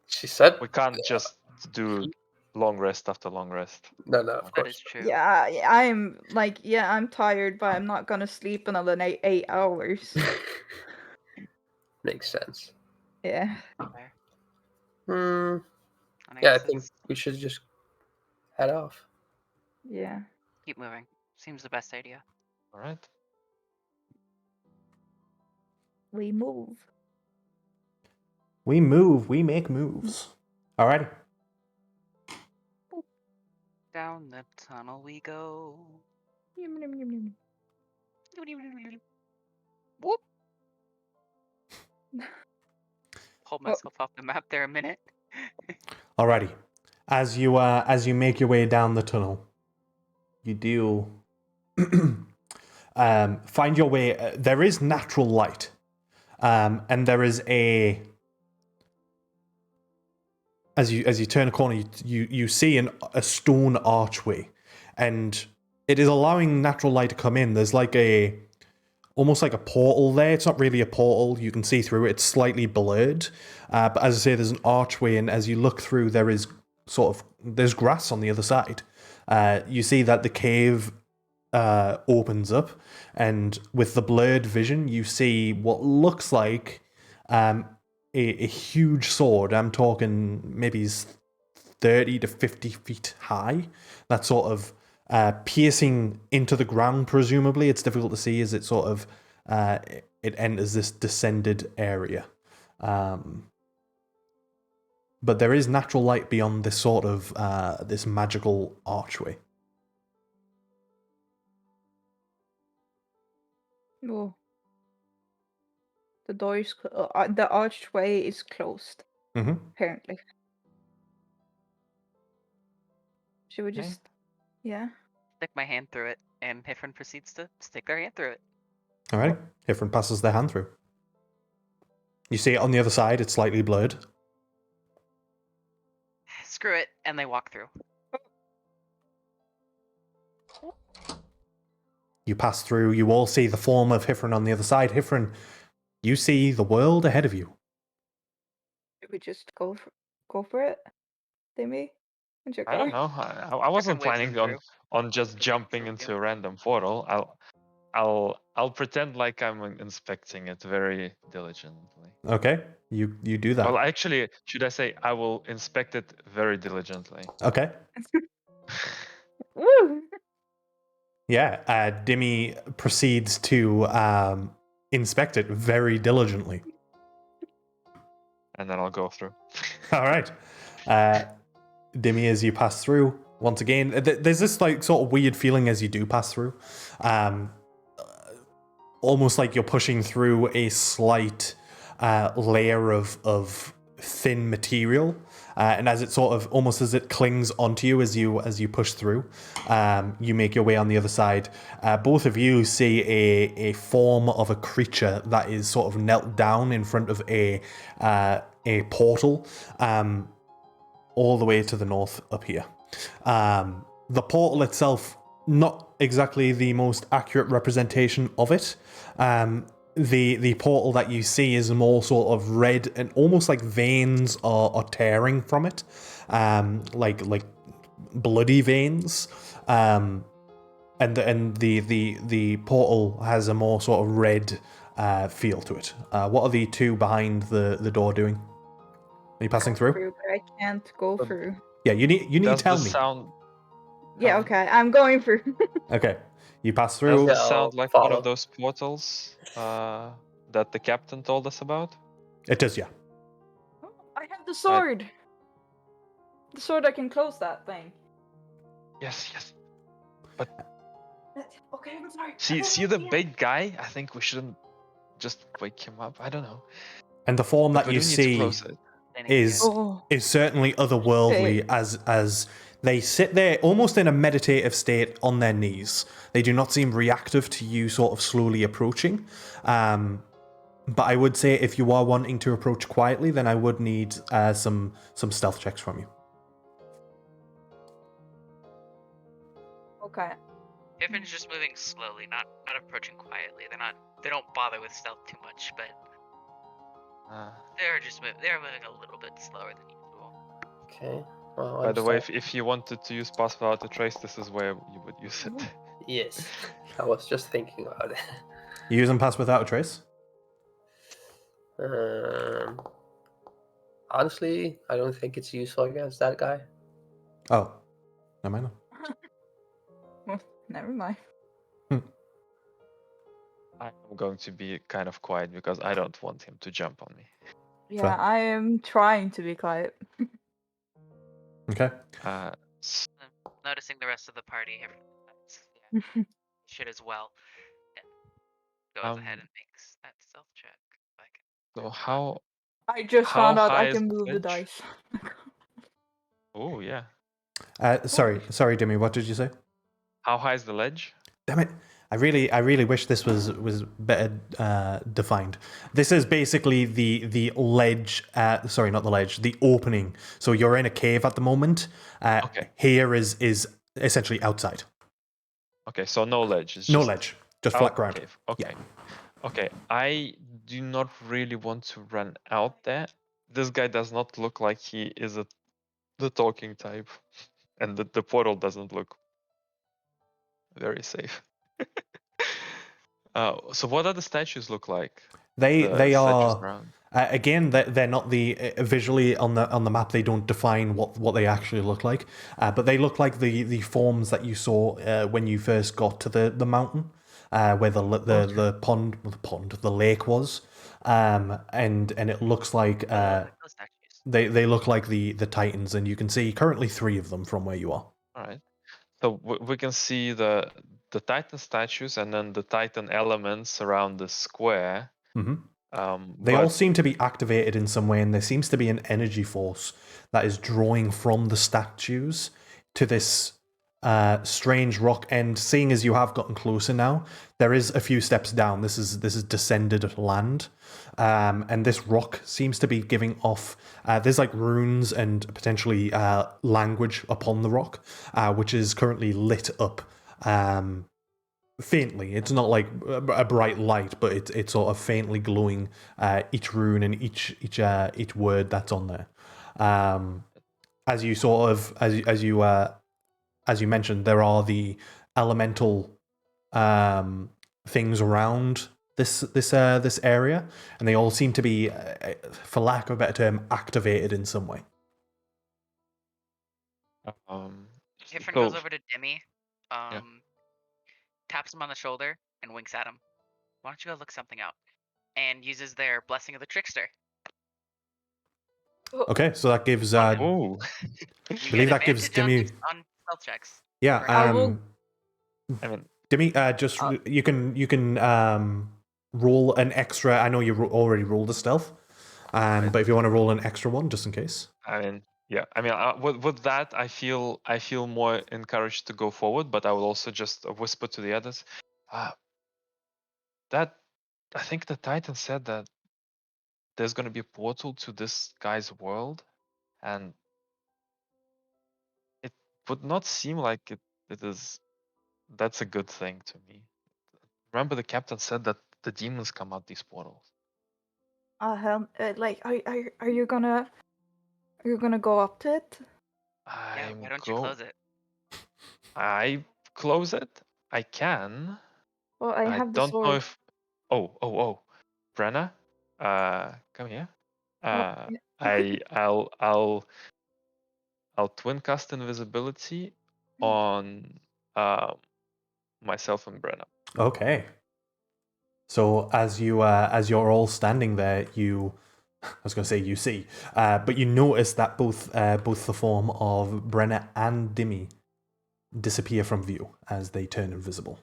she said. We can't just do long rest after long rest. No, of That course. is true. yeah, I'm like, yeah, I'm tired, but I'm not gonna sleep another 8 hours. Makes sense. Yeah. Fair. Hmm. And Yeah, I guess think it's we should just head off. Yeah. keep moving. Seems the best idea. All right. We move. We move. We make moves. Alrighty. Down the tunnel we go. Whoop. Hold myself off the map there a minute. Alrighty. As you make your way down the tunnel, you do find your way. There is natural light, and there is a. As you turn a corner, you see a stone archway, and it is allowing natural light to come in. There's like almost like a portal there. It's not really a portal. You can see through it. It's slightly blurred, but as I say, there's an archway, and as you look through, there's grass on the other side. You see that the cave opens up, and with the blurred vision, you see what looks like a huge sword. I'm talking maybe 30 to 50 feet high. That sort of piercing into the ground, presumably. It's difficult to see as it sort of it enters this descended area. But there is natural light beyond this sort of this magical archway. Oh. The door is the archway is closed. Mm-hmm. Apparently. Should we Okay. just? Yeah. Stick my hand through it, and Hifrin proceeds to stick their hand through it. All right. Hifrin passes their hand through. You see it on the other side. It's slightly blurred. Screw it, and they walk through. You pass through. You all see the form of Hifrin on the other side. Hifrin, you see the world ahead of you. Should we just go for it, Timmy? I don't know. I wasn't waves them planning through. on just jumping into a random portal. I'll pretend like I'm inspecting it very diligently. Okay, you do that. Well, actually, should I say I will inspect it very diligently? Okay. Woo! Yeah, Dimmy proceeds to inspect it very diligently. And then I'll go through. All right. Dimmy, as you pass through, once again, there's this like sort of weird feeling as you do pass through. Almost like you're pushing through a slight layer of thin material. And as it sort of, almost as it clings onto you as you push through, you make your way on the other side. Both of you see a form of a creature that is sort of knelt down in front of a portal, all the way to the north up here. The portal itself, not exactly the most accurate representation of it. The portal that you see is more sort of red and almost like veins are tearing from it, like bloody veins. And the portal has a more sort of red feel to it. What are the two behind the door doing? Are you passing through? But I can't go through. Yeah, you need to Does tell this me. sound? Yeah, okay, I'm going through. Okay, you pass Does through. this Yeah, sound I'll like one follow. of those portals that the captain told us about? It does, yeah. I have the sword. The sword that can close that thing. Yes. Okay, I'm sorry. See the big guy? I think we shouldn't just wake him up. I don't know. And the form But that we you do need to see close it. is Oh. certainly otherworldly as they sit there almost in a meditative state on their knees. They do not seem reactive to you sort of slowly approaching. But I would say if you are wanting to approach quietly, then I would need some stealth checks from you. Okay. Everyone's just moving slowly, not approaching quietly. They don't bother with stealth too much, but they're moving a little bit slower than usual. Okay. Well, By I'm the way, sorry. if you wanted to use pass without a trace, this is where you would use it. Yes, I was just thinking about it. You using pass without a trace? Honestly, I don't think it's useful against that guy. Oh, never mind. Well, never mind. I'm going to be kind of quiet because I don't want him to jump on me. Yeah, Fair. I am trying to be quiet. Okay. Noticing the rest of the party, everyone should as well. And goes ahead and makes that stealth check. If I can. So how I just How found out high I is can the move the ledge? dice. Oh yeah. Sorry, Dimmy. What did you say? How high is the ledge? Damn it! I really wish this was better defined. This is basically the ledge. Sorry, not the ledge. The opening. So you're in a cave at the moment. Okay. Here is essentially outside. Okay, so no ledge. It's No just ledge, just out flat ground. cave. Okay. Okay. I do not really want to run out there. This guy does not look like he is the talking type, and the portal doesn't look very safe. So what do the statues look like? They The they statues are around. again they're not the visually on the map. They don't define what they actually look like, but they look like the forms that you saw when you first got to the mountain, where the lake was, and it looks like Those statues. they look like the Titans, and you can see currently 3 of them from where you are. All right. So we can see the Titan statues and then the Titan elements around the square. Hmm. They all But seem to be activated in some way, and there seems to be an energy force that is drawing from the statues to this strange rock. And seeing as you have gotten closer now, there is a few steps down. This is descended land, and this rock seems to be giving off. There's like runes and potentially language upon the rock, which is currently lit up. Faintly, it's not like a bright light, but it's sort of faintly glowing. Each rune and each word that's on there. As you sort of as you mentioned, there are the elemental things around this area, and they all seem to be, for lack of a better term, activated in some way. Hifrin so- goes over to Demi. taps him on the shoulder and winks at him. Why don't you go look something out? And uses their Blessing of the Trickster. Okay, so that gives. Oh, You believe get that gives advantage Dimmy. on stealth checks. Yeah. Right. I will- I mean, Dimmy, just you can roll an extra. I know you already rolled a stealth, but if you want to roll an extra one, just in case. yeah. I mean, with that, I feel more encouraged to go forward, but I will also just whisper to the others. That I think the Titan said that there's going to be a portal to this guy's world, and it would not seem like it is. That's a good thing to me. Remember, the captain said that the demons come out these portals. Like, are you gonna go up to it? Yeah, why don't you close it? I close it. I can. Well, I have the don't sword. know if. Oh, Brenna, come here. I'll twin cast invisibility on myself and Brenna. Okay. So as you're all standing there, I was going to say you see, but you notice that both the form of Brenna and Dimmy disappear from view as they turn invisible.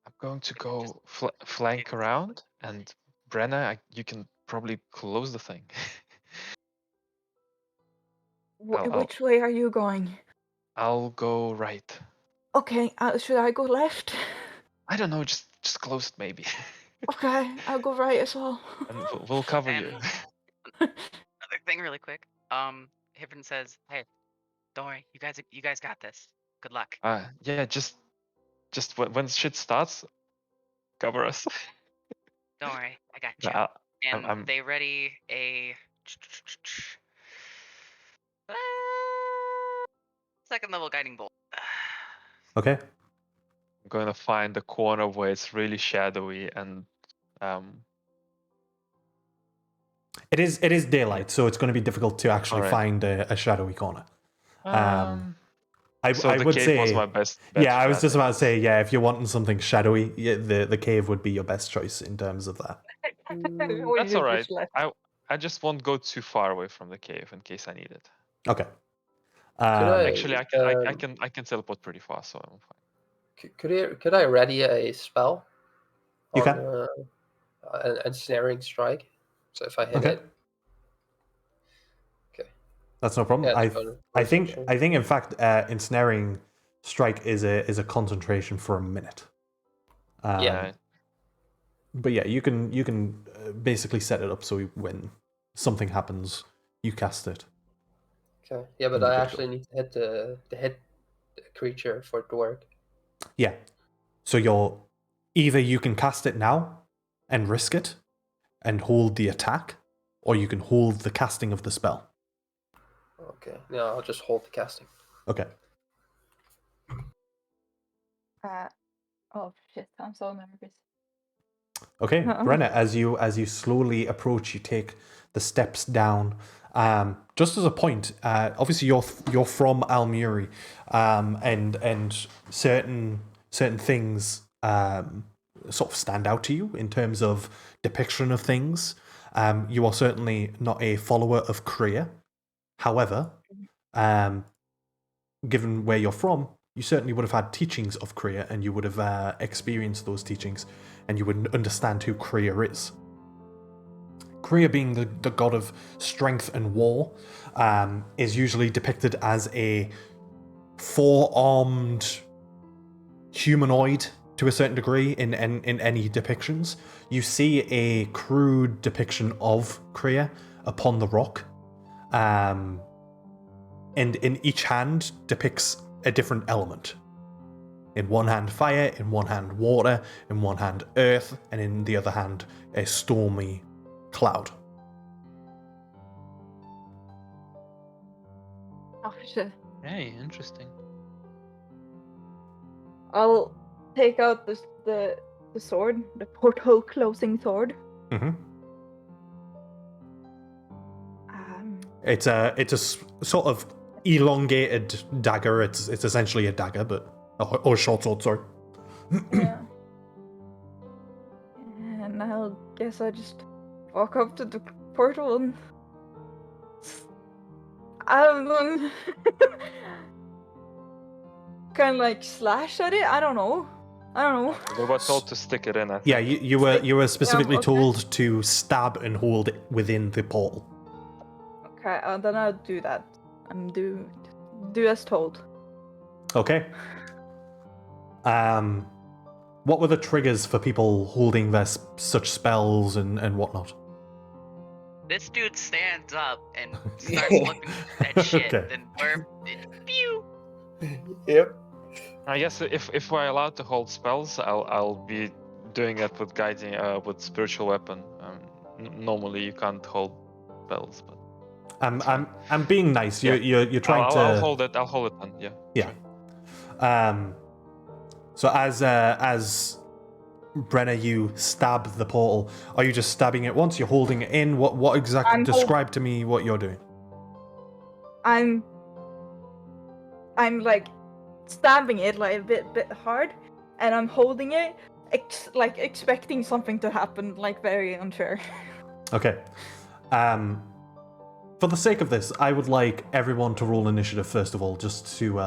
I'm going to go flank around, and Brenna, you can probably close the thing. Which way are you going? I'll go right. Okay, should I go left? I don't know, just close it maybe. Okay, I'll go right as well. And we'll cover And you. another thing, really quick. Hibron says, "Hey, don't worry. You guys got this. Good luck." Yeah, just when shit starts, cover us. Don't worry, I got you. Nah, And they ready a second level guiding bolt. Okay. I'm going to find the corner where it's really shadowy and It is daylight, so it's going to be difficult to actually Alright. find a shadowy corner. So I the would cave say was my best bet. yeah, I was just about to say, yeah, if you're wanting something shadowy, the cave would be your best choice in terms of that. That's all right. I just won't go too far away from the cave in case I need it. Okay. Actually, I can teleport pretty fast, so I'm fine. Could I ready a spell? You on, can. an ensnaring strike. So if I hit Okay. it, okay, That's no problem. Yeah, I think in fact ensnaring strike is a concentration for a minute. Yeah. But yeah, you can basically set it up so when something happens, you cast it. Okay. Yeah, but And you're I good to actually need to hit the creature for it to work. Yeah. So either you can cast it now and risk it and hold the attack, or you can hold the casting of the spell. Okay. Yeah, I'll just hold the casting. Okay. Oh shit! I'm so nervous. Okay, Brenna, as you slowly approach, you take the steps down. Just as a point, obviously you're from Almuri, and certain things sort of stand out to you in terms of depiction of things. You are certainly not a follower of Kriya. However, given where you're from, you certainly would have had teachings of Kriya, and you would have experienced those teachings, and you would understand who Kriya is. Kriya, being the god of strength and war, is usually depicted as a four-armed humanoid to a certain degree in any depictions. You see a crude depiction of Kriya upon the rock, and in each hand depicts a different element. In one hand fire, in one hand water, in one hand earth, and in the other hand a stormy cloud. Oh shit! Hey, interesting. I'll take out the sword, the portal closing sword. Mm-hmm. It's a sort of elongated dagger. It's essentially a dagger, but or short sword. Sorry. Yeah. And I guess I just walk up to the portal and I don't know. Kind of like slash at it. I don't know. We were told to stick it in. I think. Yeah, you were specifically okay. told to stab and hold it within the portal. Okay, then I'll do that. Do as told. Okay. What were the triggers for people holding their such spells and whatnot? This dude stands up and starts looking at shit, Okay. then we're pew. Yep. I guess if we're allowed to hold spells, I'll be doing it with guiding with spiritual weapon. Normally you can't hold spells, but I'm being nice. You're trying to. I'll hold it. I'll hold it then. Yeah. Yeah. So as Brenna, you stab the portal. Are you just stabbing it once? You're holding it in. What exactly? Describe to me what you're doing. I'm like stabbing it like a bit hard, and I'm holding it, like expecting something to happen, like very unfair. Okay. For the sake of this, I would like everyone to roll initiative first of all, just to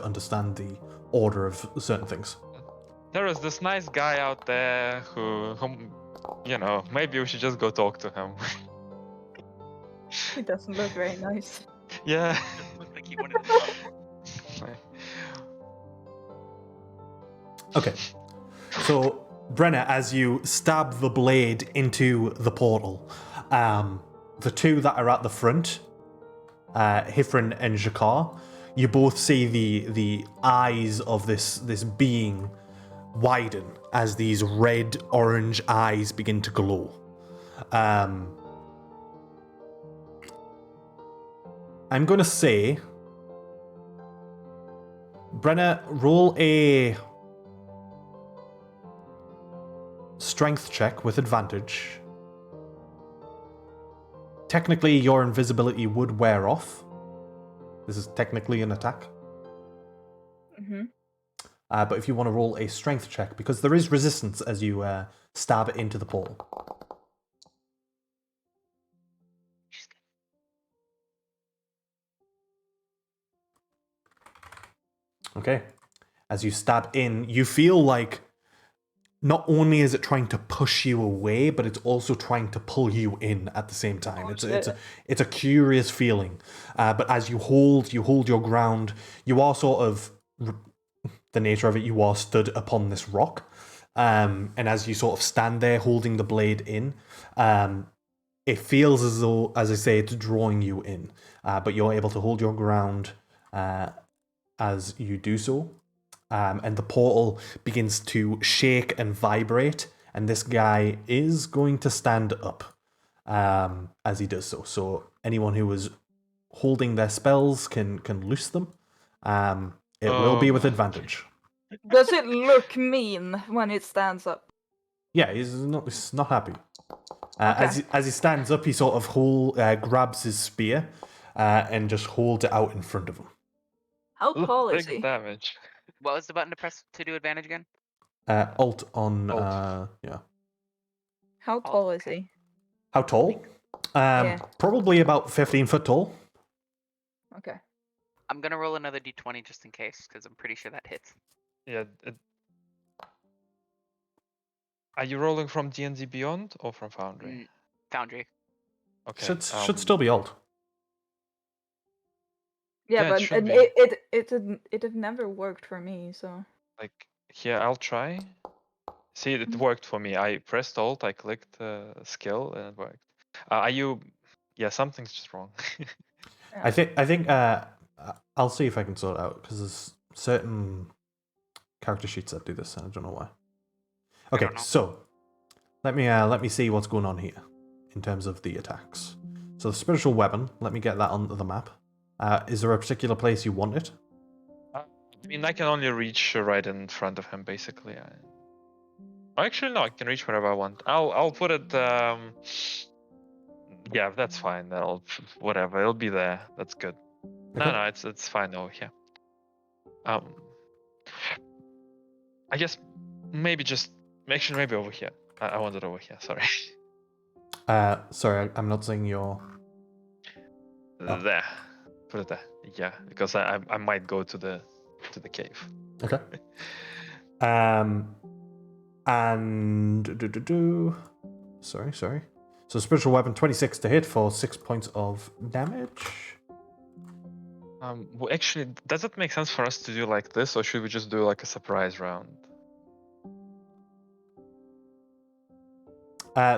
understand the order of certain things. There is this nice guy out there who maybe we should just go talk to him. He doesn't look very nice. Yeah. Looked like he wanted to talk. Okay. So, Brenna, as you stab the blade into the portal, the two that are at the front, Hifrin and Jakar, you both see the eyes of this being widen as these red-orange eyes begin to glow. I'm going to say, Brenna, roll a strength check with advantage. Technically, your invisibility would wear off. This is technically an attack. Mm-hmm. But if you want to roll a strength check, because there is resistance as you stab it into the portal. Okay. As you stab in, you feel like not only is it trying to push you away, but it's also trying to pull you in at the same time. It's a curious feeling. But as you hold your ground, you are sort of, the nature of it, you are stood upon this rock. And as you sort of stand there holding the blade in, it feels as though, as I say, it's drawing you in. But you're able to hold your ground as you do so. And the portal begins to shake and vibrate, and this guy is going to stand up as he does so. So anyone who is holding their spells can loose them. It will be with advantage. Does it look mean when it stands up? Yeah, he's not happy. Okay. As he stands up, he sort of grabs his spear and just holds it out in front of him. How tall is Big he? damage. What was the button to press to do advantage again? Alt on Alt. yeah. How tall is he? How tall? Yeah. Probably about 15 foot tall. Okay. I'm gonna roll another d20 just in case, because I'm pretty sure that hits. Yeah. Are you rolling from D&D Beyond or from Foundry? Foundry. Okay. Should still be alt. Yeah, Yeah, it but should be. it had never worked for me, so. Like, here, I'll try. See, it worked for me. I pressed Alt, I clicked skill, and it worked. Are you? Yeah, something's just wrong. I think I'll see if I can sort it out because there's certain character sheets that do this, and I don't know why. Okay, so let me see what's going on here in terms of the attacks. So the spiritual weapon, let me get that onto the map. Is there a particular place you want it? I mean, I can only reach right in front of him, basically. Actually, no, I can reach wherever I want. I'll put it. Yeah, that's fine. Whatever. It'll be there. That's good. Okay. No, it's fine over here. I guess maybe over here. I want it over here. Sorry. Sorry, I'm not saying you're... Oh. There. Put it there. Yeah, because I might go to the cave. Okay. And... Sorry. So spiritual weapon 26 to hit for 6 points of damage. Well, actually, does it make sense for us to do like this, or should we just do like a surprise round?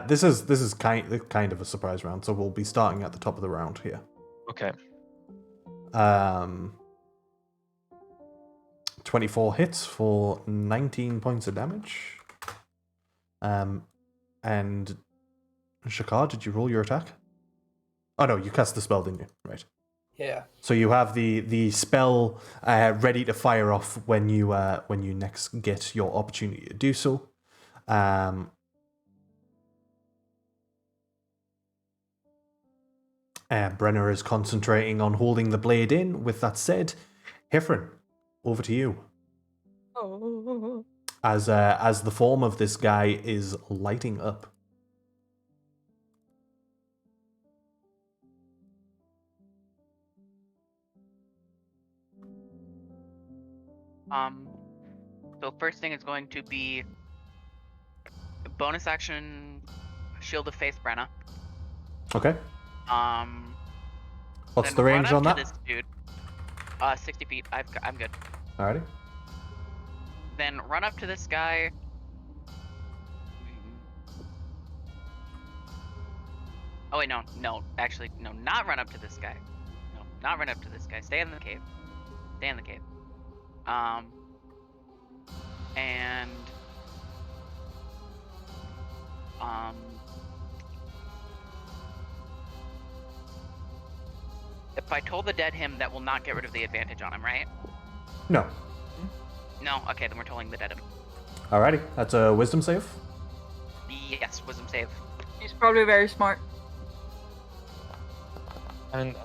This is kind of a surprise round, so we'll be starting at the top of the round here. Okay. 24 hits for 19 points of damage. And Shakar, did you roll your attack? Oh no, you cast the spell, didn't you? Right. Yeah. So you have the spell ready to fire off when you next get your opportunity to do so. Brenner is concentrating on holding the blade in. With that said, Hifrin, over to you. Oh. As the form of this guy is lighting up. So first thing is going to be bonus action, Shield of Faith, Brenna. Okay. What's then the range run on up that? to this dude. 60 feet. I'm good. Alrighty. Then run up to this guy. Oh wait, no, actually, no, not run up to this guy. No, not run up to this guy. Stay in the cave. And if I told the dead him, that will not get rid of the advantage on him, right? No. No? Okay, then we're telling the dead him. Alrighty. That's a wisdom save. Yes, wisdom save. He's probably very smart. And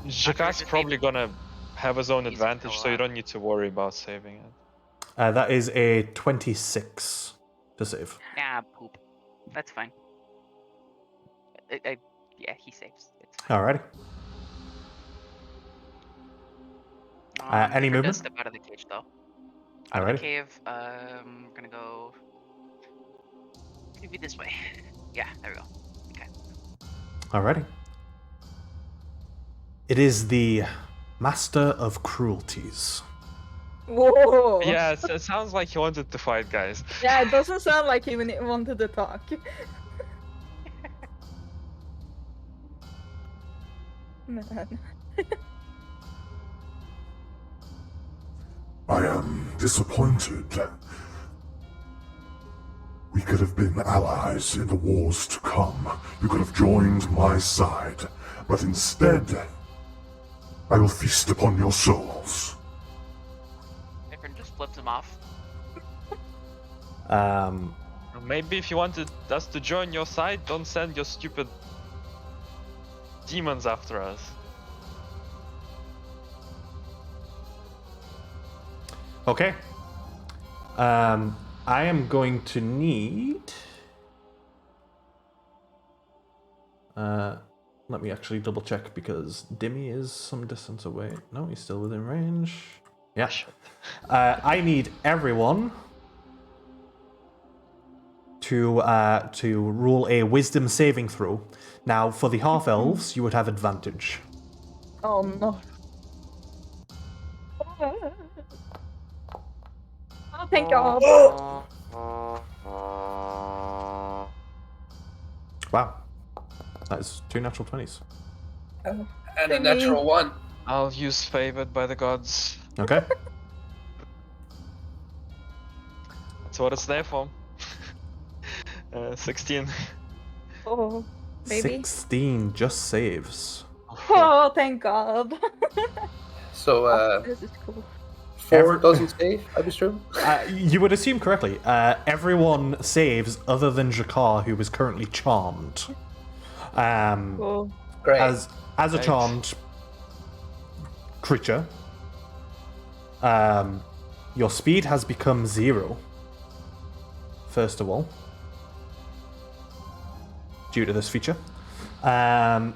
Jakar's probably gonna have his own He's advantage, still so you alive. don't need to worry about saving it. That is a 26 to save. Nah, poop. That's fine. Yeah, he saves. It's fine. Alrighty. Any Hifrin movement? does step out of the cage, though. Out of Alrighty. the cave, we're gonna go... Maybe this way. Yeah, there we go. Okay. Alrighty. It is the Master of Cruelties. Whoa. Yeah, it sounds like he wanted to fight, guys. Yeah, it doesn't sound like he even wanted to talk. Man. I am disappointed. We could have been allies in the wars to come. You could have joined my side. But instead, I will feast upon your souls. Hifrin just flips him off. Maybe if you wanted us to join your side, don't send your stupid demons after us. Okay. I am going to need... let me actually double check because Dimmy is some distance away. No, he's still within range. Yeah. I need everyone to roll a wisdom saving throw. Now, for the half-elves, you would have advantage. Oh no. Oh, thank God. Wow. That is 2 natural 20s. And a natural 1. I'll use favored by the gods. Okay. That's what it's there for. 16. Oh, baby. 16 just saves. Oh, thank God. So, This is cool. 4 doesn't save, I presume? You would assume correctly. Everyone saves other than Jakar, who is currently charmed. Cool. Great. As a Thanks. charmed creature, your speed has become 0. first of all, due to this feature. Let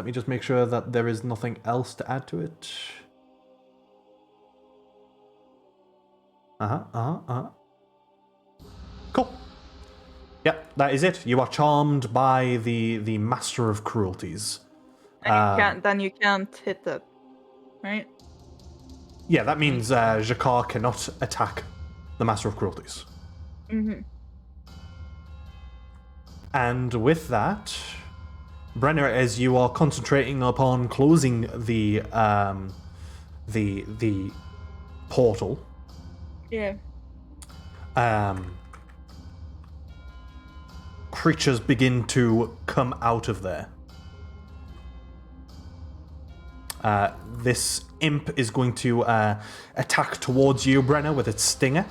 me just make sure that there is nothing else to add to it. Cool. Yep, that is it. You are charmed by the Master of Cruelties. And you can't hit that, right? Yeah, that means Jakar cannot attack the Master of Cruelties. Mm-hmm. And with that, Brenner, as you are concentrating upon closing the portal, Yeah. Creatures begin to come out of there. This imp is going to attack towards you, Brenner, with its stinger.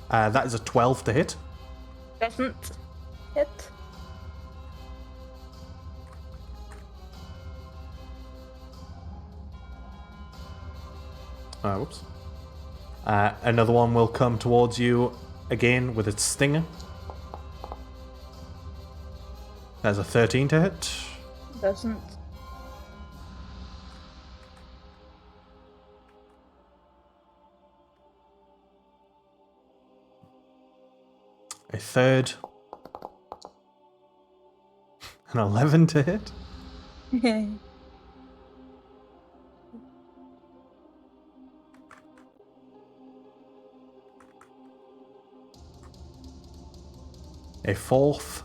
That is a 12 to hit. Doesn't hit. Whoops. Another one will come towards you again with its stinger. There's a 13 to hit. Doesn't. A third. An 11 to hit. A fourth.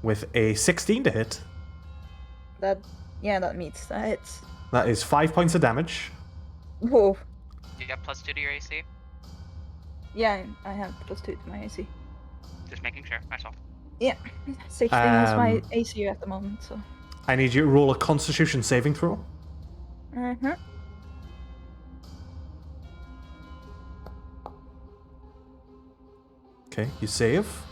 With a 16 to hit. That meets. That hits. That is 5 points of damage. Whoa. You got +2 to your AC? Yeah, I have +2 to my AC. Just making sure. That's all. Yeah, 16 is my AC at the moment, so. I need you to roll a Constitution saving throw. Mm-hmm. Okay, you save.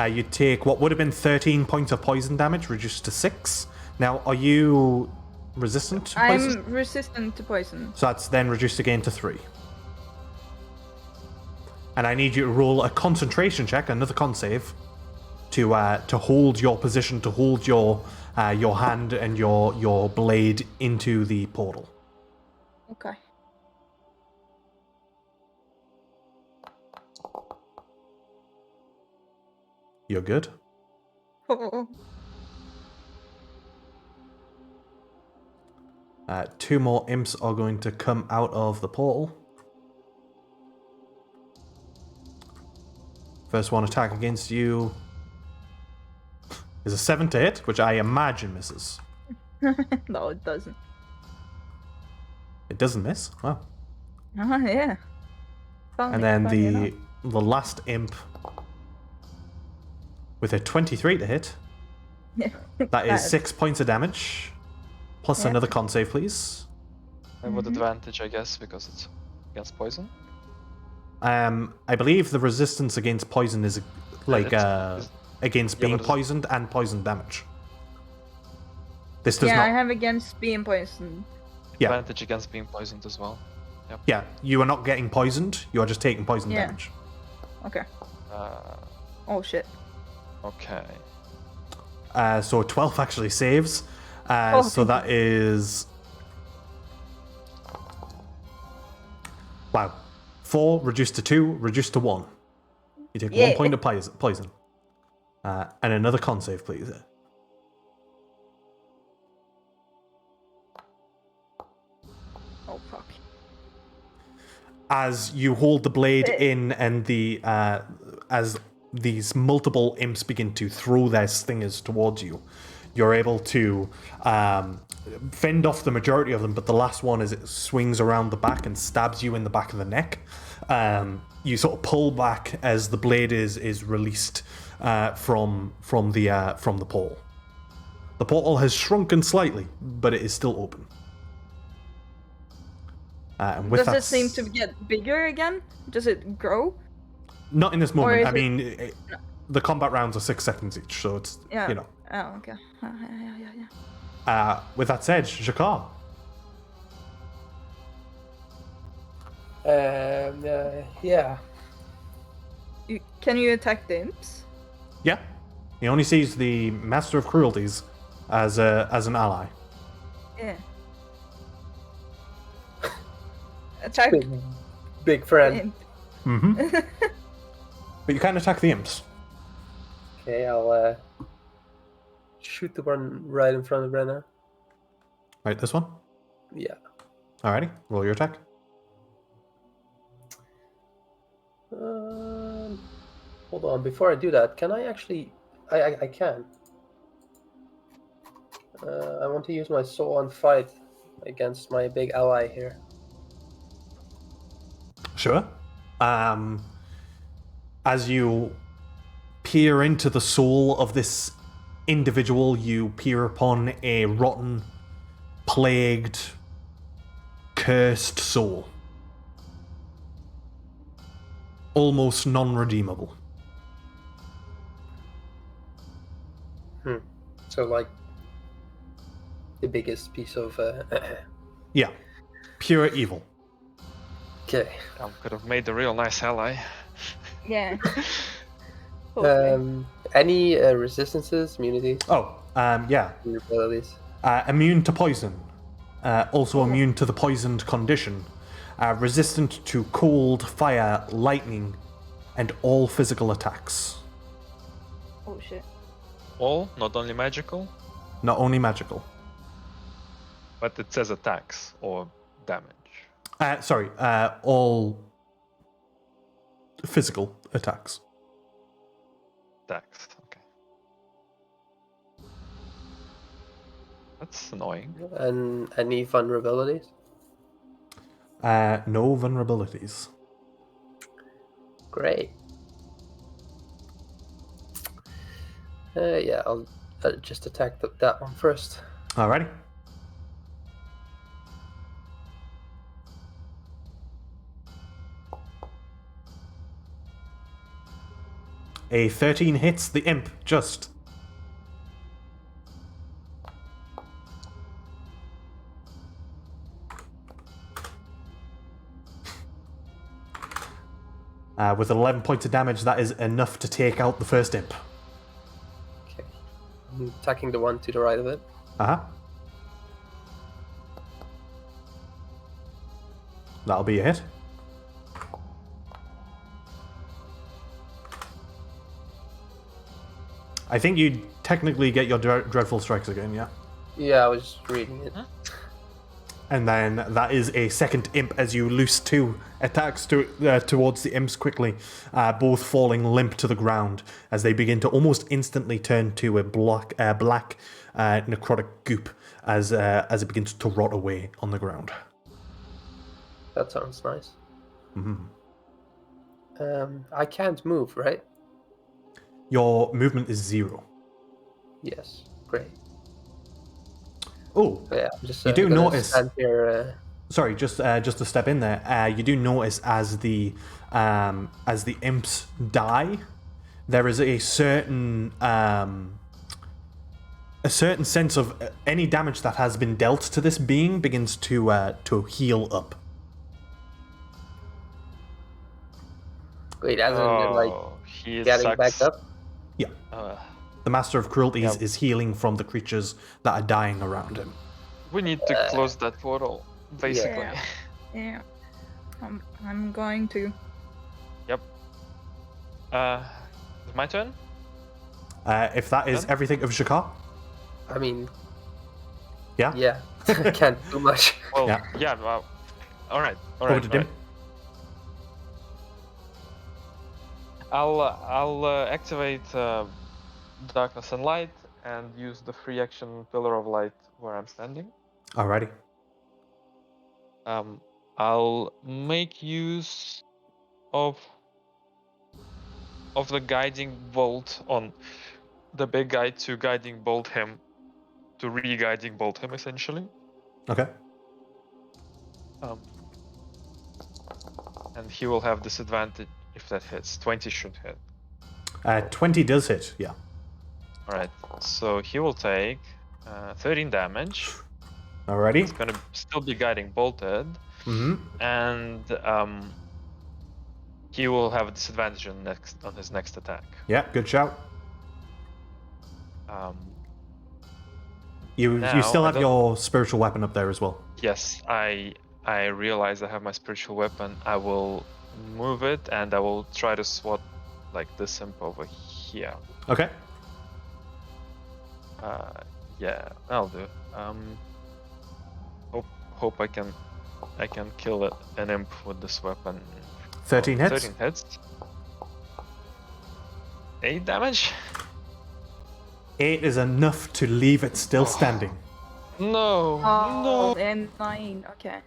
You take what would have been 13 points of poison damage, reduced to 6. Now, are you resistant to poison? I'm resistant to poison. So that's then reduced again to 3. And I need you to roll a concentration check, another con save, to hold your position, to hold your hand and your blade into the portal. Okay. You're good. Oh. 2 more imps are going to come out of the portal. First one attack against you is a 7 to hit, which I imagine misses. No, it doesn't. It doesn't miss. Wow. Yeah. And then the last imp with a 23 to hit. That is 6 points of damage. Plus another con save, please. And with advantage, I guess, because it's against poison. I believe the resistance against poison is like against being poisoned and poison damage. This does not. I have against being poisoned. Yeah. Advantage against being poisoned as well. Yep. Yeah, you are not getting poisoned. You are just taking poison damage. Okay. Oh shit. Okay. So 12 actually saves. So that is... Wow. 4 reduced to 2, reduced to 1. You take 1 point of poison. And another con save, please. Oh fuck. As you hold the blade in and as these multiple imps begin to throw their stingers towards you, you're able to fend off the majority of them, but the last one, as it swings around the back and stabs you in the back of the neck, you sort of pull back as the blade is released from the portal. The portal has shrunken slightly, but it is still open. And with Does it seem to get bigger again? Does it grow? Not in this moment. I it- mean, the combat rounds are 6 seconds each, so it's, Yeah. you know. Oh, okay. Yeah. With that said, Jakar. Yeah. Can you attack the imps? Yeah. He only sees the Master of Cruelties as an ally. Yeah. Attack Big the friend. imp. Mm-hmm. But you can't attack the imps. Okay, I'll shoot the one right in front of Brenna. Right, this one? Yeah. Alrighty, roll your attack. Hold on. Before I do that, can I actually? I can. I want to use my soul on fight against my big ally here. Sure. As you peer into the soul of this individual, you peer upon a rotten, plagued, cursed soul. Almost non-redeemable. So like the biggest piece of. Yeah. Pure evil. Okay. Could have made a real nice ally. Yeah. Hopefully. Any resistances, immunities, Yeah. vulnerabilities? Immune to poison. Also immune to the poisoned condition. Resistant to cold, fire, lightning, and all physical attacks. Oh shit. All, not only magical, Not only magical. but it says attacks or damage. All physical attacks. Attacks, okay. That's annoying. And any vulnerabilities? No vulnerabilities. Great. Yeah, I'll just attack that one first. Alrighty. A 13 hits the imp, just. With 11 points of damage, that is enough to take out the first imp. Okay. I'm attacking the one to the right of it. Uh-huh. That'll be a hit. I think you technically get your dreadful strikes again, yeah? Yeah, I was just reading it. And then that is a second imp as you loose two attacks towards the imps quickly, both falling limp to the ground as they begin to almost instantly turn to a black necrotic goop as it begins to rot away on the ground. That sounds nice. Mm-hmm. I can't move, right? Your movement is 0. Yes. Great. Oh, Yeah, I'm just you do gonna notice. stand here, Sorry, just to step in there. You do notice as the imps die, there is a certain sense of any damage that has been dealt to this being begins to heal up. Wait, as in like he getting sucks. back up? Yeah, Uh, the Master of Cruelties Yeah. is healing from the creatures that are dying around him. we need to close that portal, basically. Yeah. I'm going to. Yep. Is my turn? If that is Done? everything of Shakar, I mean, yeah, yeah, I can't do much. Well, Yeah. yeah. Well, all right. Over to Dim. I'll activate darkness and light and use the free action pillar of light where I'm standing. Alrighty. I'll make use of the guiding bolt on the big guy to guiding bolt him, to re-guiding bolt him essentially. Okay. And he will have disadvantage if that hits. 20 should hit. 20 does hit. Yeah. All right. So he will take 13 damage. Alrighty. It's gonna still be guiding bolted, Mm-hmm. and he will have a disadvantage on his next attack. Yeah, good shout. Um, You Now, still I have don't- your spiritual weapon up there as well. yes, I realize I have my spiritual weapon. I will move it, and I will try to swat like this imp over here. Okay. Yeah, I'll do. Hope I can kill an imp with this weapon. 13 hits. 13 hits. 8 damage. 8 is enough to leave it still standing. No, Oh, no. and 9. Okay.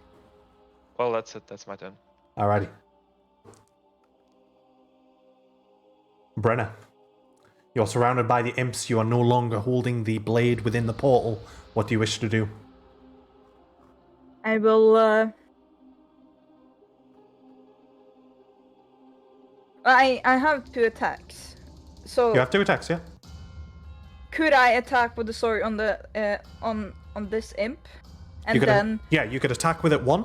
Well, that's it. That's my turn. Alrighty. Brenna, you're surrounded by the imps. You are no longer holding the blade within the portal. What do you wish to do? I will. I have 2 attacks. So You have 2 attacks, yeah? could I attack with the sword on the on this imp, and You could, then you could attack with it 1,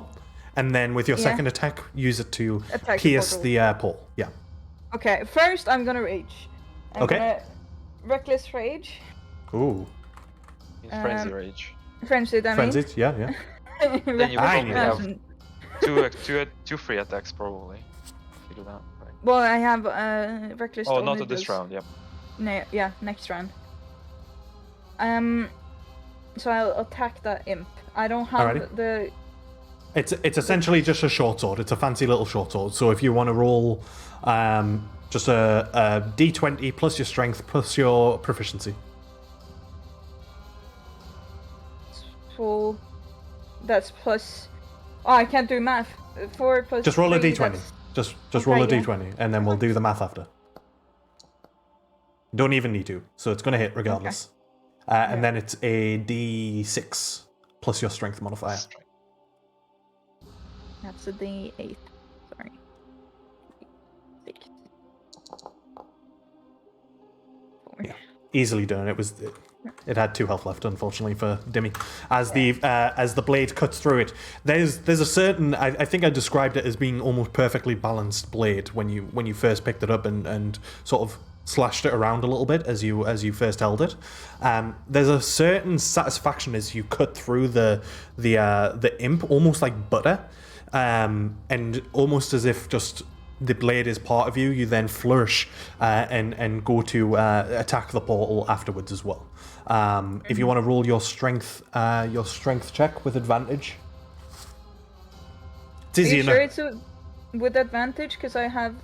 and then with your Yeah. second attack, use it to Attack the pierce portal. the portal. Yeah. okay. First, I'm gonna rage. I'm Okay. gonna reckless rage, Ooh. In frenzy rage. frenzied. I mean. Frenzied, yeah, yeah. Then you I probably knew have two free attacks probably. If you do that. Right. Well, I have reckless. Oh, only not this does- round. Yep. No, yeah, next round. So I'll attack that imp. I don't have Alrighty. the. It's essentially just a short sword. It's a fancy little short sword. So if you want to roll just a d20 plus your strength plus your proficiency. Full. That's plus. Oh, I can't do math. 4 plus. Just roll a 3, d20. that's- Just roll a Okay, yeah. d20, and then we'll do the math after. Don't even need to, so it's going to hit regardless. And then it's a d6 plus your strength modifier. That's a D8. Sorry. 6. 4. Yeah. Easily done. It had 2 health left, unfortunately for Dimmy. As the blade cuts through it, there's a certain. I think I described it as being almost perfectly balanced blade when you first picked it up and sort of slashed it around a little bit as you first held it. There's a certain satisfaction as you cut through the imp, almost like butter, and almost as if just the blade is part of you. You then flourish and go to attack the portal afterwards as well. If you want to roll your strength check with advantage, it's Are easy you enough. sure it's with advantage? Because I have.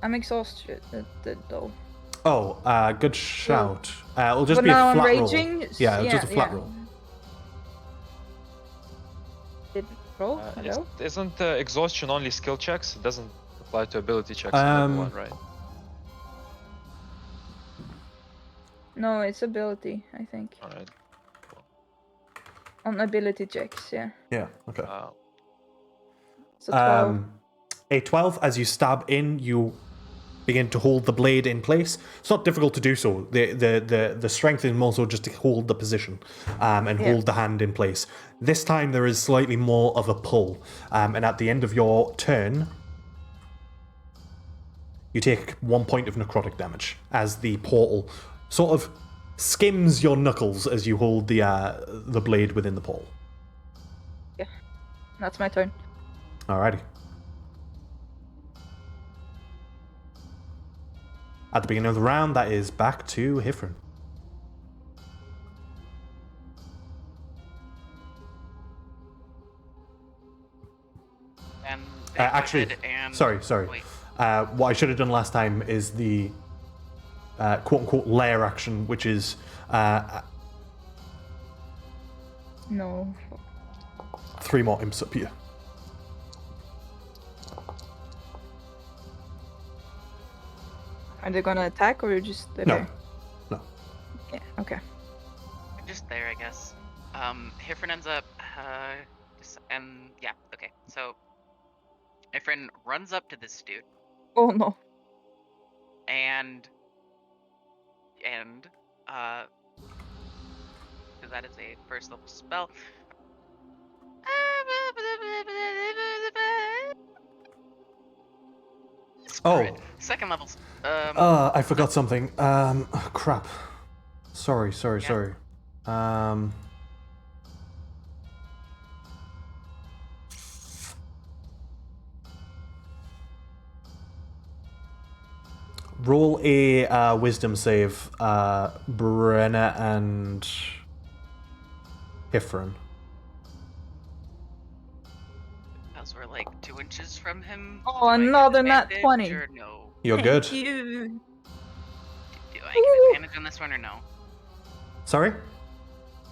I'm exhausted though. Oh, good shout. It'll just But be a now I'm flat raging. roll. Yeah, just a flat roll. Did roll? Hello? Isn't exhaustion only skill checks? It doesn't apply to ability checks in level 1, right? No, it's ability. I think Alright. on ability checks. Yeah. Yeah. Okay. So 12. A 12, as you stab in, you begin to hold the blade in place. It's not difficult to do so. The strength is more so just to hold the position and hold the hand in place. This time there is slightly more of a pull. And at the end of your turn, you take 1 point of necrotic damage as the portal sort of skims your knuckles as you hold the blade within the portal. Yeah. That's my turn. Alrighty. At the beginning of the round, that is back to Hifrin. And Actually, and... sorry. Wait. What I should have done last time is the quote-unquote lair action, which is No. 3 more imps up here. Are they gonna attack or just they're No. there? No. Yeah. Okay. Just there, I guess. Hifrin ends up, and yeah, okay. So, Hifrin runs up to this dude Oh no. and because that is a first level spell. Screw Oh. it. Second levels. I forgot something. Crap. Sorry. Roll a wisdom save, Brenna and Hifrin. As we're like 2 inches from him. Oh, do I get another nat advantage 20. Or no? You're Thank good. you. Do I get advantage on this one or no? Sorry?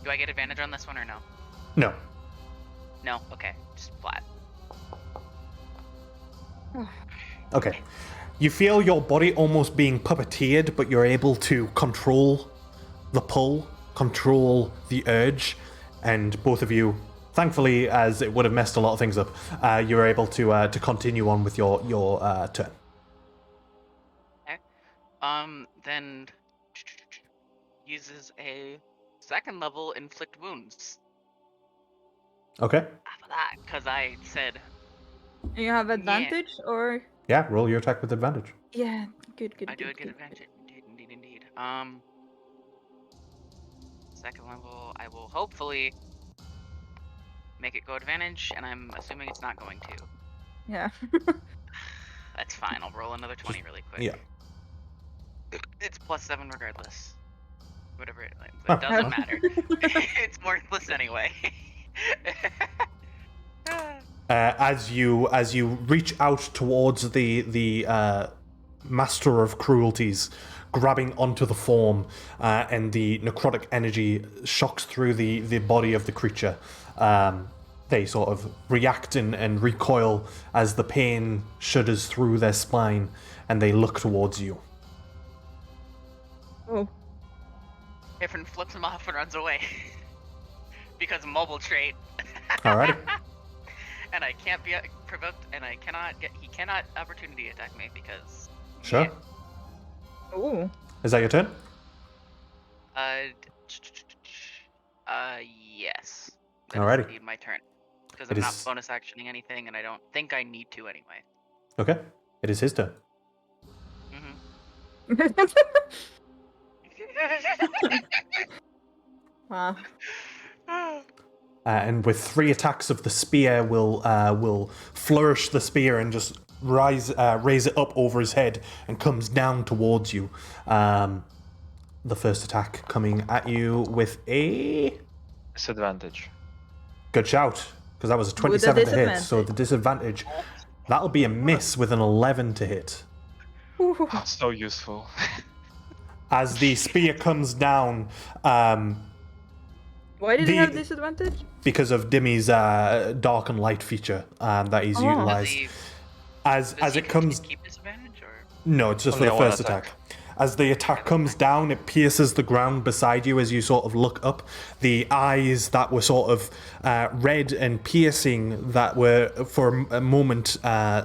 Do I get advantage on this one or no? No. No? Okay. Just flat. Okay. You feel your body almost being puppeteered, but you're able to control the pull, control the urge, and both of you, thankfully, as it would have messed a lot of things up, you're able to continue on with your turn. Okay. Then uses a second level inflict wounds. Okay. After that, because I said You have advantage or? Yeah, roll your attack with advantage. Yeah, good. I do get advantage. Indeed. Second level, I will hopefully make it go advantage, and I'm assuming it's not going to. Yeah. That's fine. I'll roll another 20 really quick. Yeah. It's +7 regardless. Whatever it Huh. doesn't matter. It's worthless anyway. As you reach out towards the master of cruelties, grabbing onto the form, and the necrotic energy shocks through the body of the creature, they sort of react and recoil as the pain shudders through their spine, and they look towards you. Oh. Ifrin flips him off and runs away. Because mobile trait. Alrighty. And I can't be provoked, and he cannot opportunity attack me because. Sure. Yeah. Ooh. Is that your turn? Yes. That is Alrighty. indeed my turn. Because It I'm not is- bonus actioning anything, and I don't think I need to anyway. Okay. It is his turn. Wow. And with 3 attacks of the spear, will flourish the spear and just raise it up over his head and comes down towards you. The first attack coming at you with a Disadvantage. good shout, because that was a 27 to hit. So the disadvantage, that'll be a miss with an 11 to hit. Ooh. So useful. As the spear comes down, Why did he The- have disadvantage? because of Dimmy's dark and light feature that he's Oh. utilized. As it comes, Keep disadvantage or? no, it's just for Only the one first attack. attack. As the attack comes down, it pierces the ground beside you as you sort of look up. The eyes that were sort of red and piercing, that were for a moment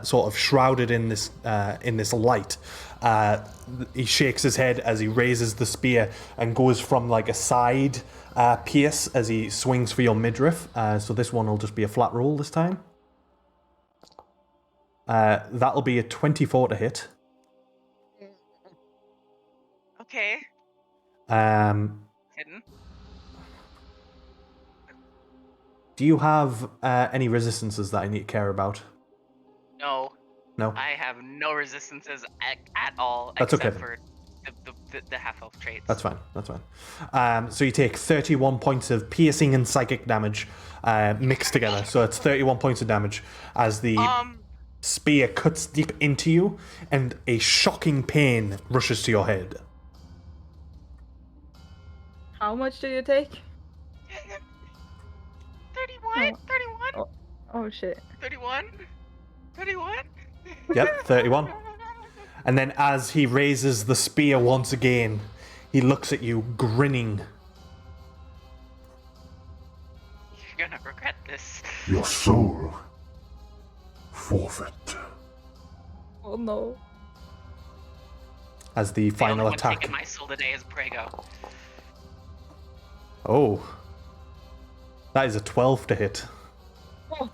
sort of shrouded in this light. He shakes his head as he raises the spear and goes from like a side pierce as he swings for your midriff. So this one will just be a flat roll this time. That'll be a 24 to hit. Okay. Hidden. Do you have any resistances that I need to care about? No. No? I have no resistances at all. That's okay except then. for the half-elf traits. That's fine. So you take 31 points of piercing and psychic damage mixed together. So it's 31 points of damage as the spear cuts deep into you and a shocking pain rushes to your head. How much do you take? 31? 31? Oh shit. 31? 31? Yep, 31. And then as he raises the spear once again, he looks at you grinning. You're gonna regret this. Your soul forfeit. Oh no. As the The only final one attack taking my soul today is Prego. Oh. That is a 12 to hit. Oh,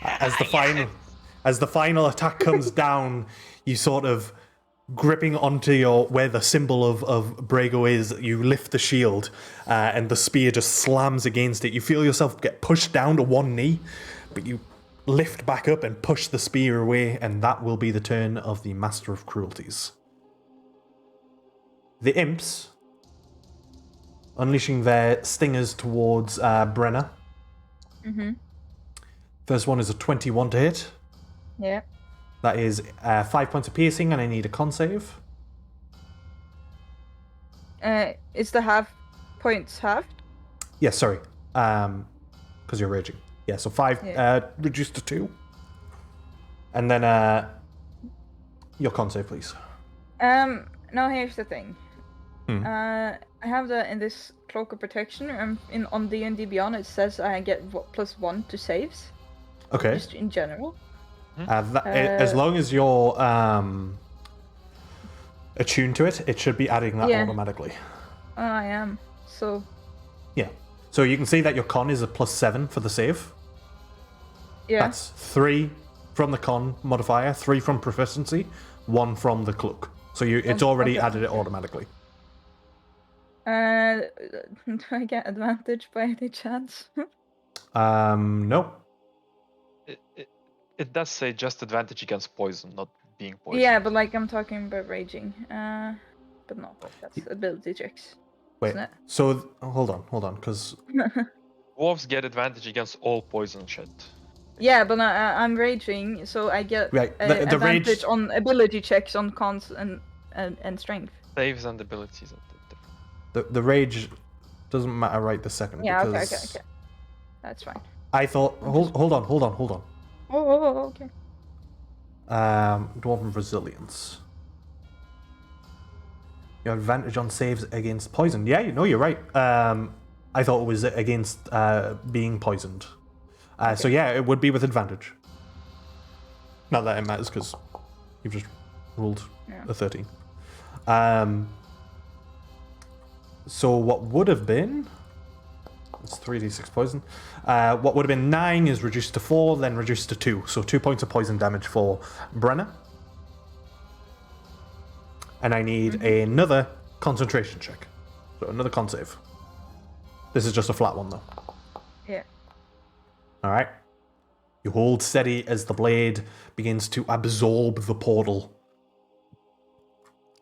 As the final attack comes down, you sort of gripping onto where the symbol of Brago is, you lift the shield, and the spear just slams against it. You feel yourself get pushed down to one knee, but you lift back up and push the spear away, and that will be the turn of the Master of Cruelties. The imps, unleashing their stingers towards Brenna. Mm-hmm. First one is a 21 to hit. Yeah. That is 5 points of piercing, and I need a con save. Is the half points halved? Yes, sorry. Because you're raging. Yeah, so 5 reduced to 2. And then your con save, please. Now here's the thing. Hmm. I have in this cloak of protection. On D&D Beyond, it says I get +1 to saves. Okay. Just in general. As long as you're attuned to it, it should be adding that automatically. I am. So. Yeah. So you can see that your con is a +7 for the save. Yeah. That's 3 from the con modifier, 3 from proficiency, 1 from the cloak. So it's already added it automatically. Do I get advantage by any chance? No. It does say just advantage against poison, not being poisoned. Yeah, but like I'm talking about raging. But no, that's ability checks. Wait. Isn't it? So hold on, because Dwarves get advantage against all poison shit. Yeah, but I'm raging, so I get Right, the advantage rage- on ability checks on cons and strength. Saves and abilities are different. the rage doesn't matter right this second. Yeah, because okay. That's fine. I thought. Hold on. Oh, okay. Dwarven resilience. You have advantage on saves against poison. Yeah, you're right. I thought it was against being poisoned. So yeah, it would be with advantage. Not that it matters because you've just rolled a 13. So what would have been? It's 3d6 poison. What would have been 9 is reduced to 4, then reduced to 2. So 2 points of poison damage for Brenna. And I need another concentration check. So another con save. This is just a flat one though. Yeah. Alright. You hold steady as the blade begins to absorb the portal.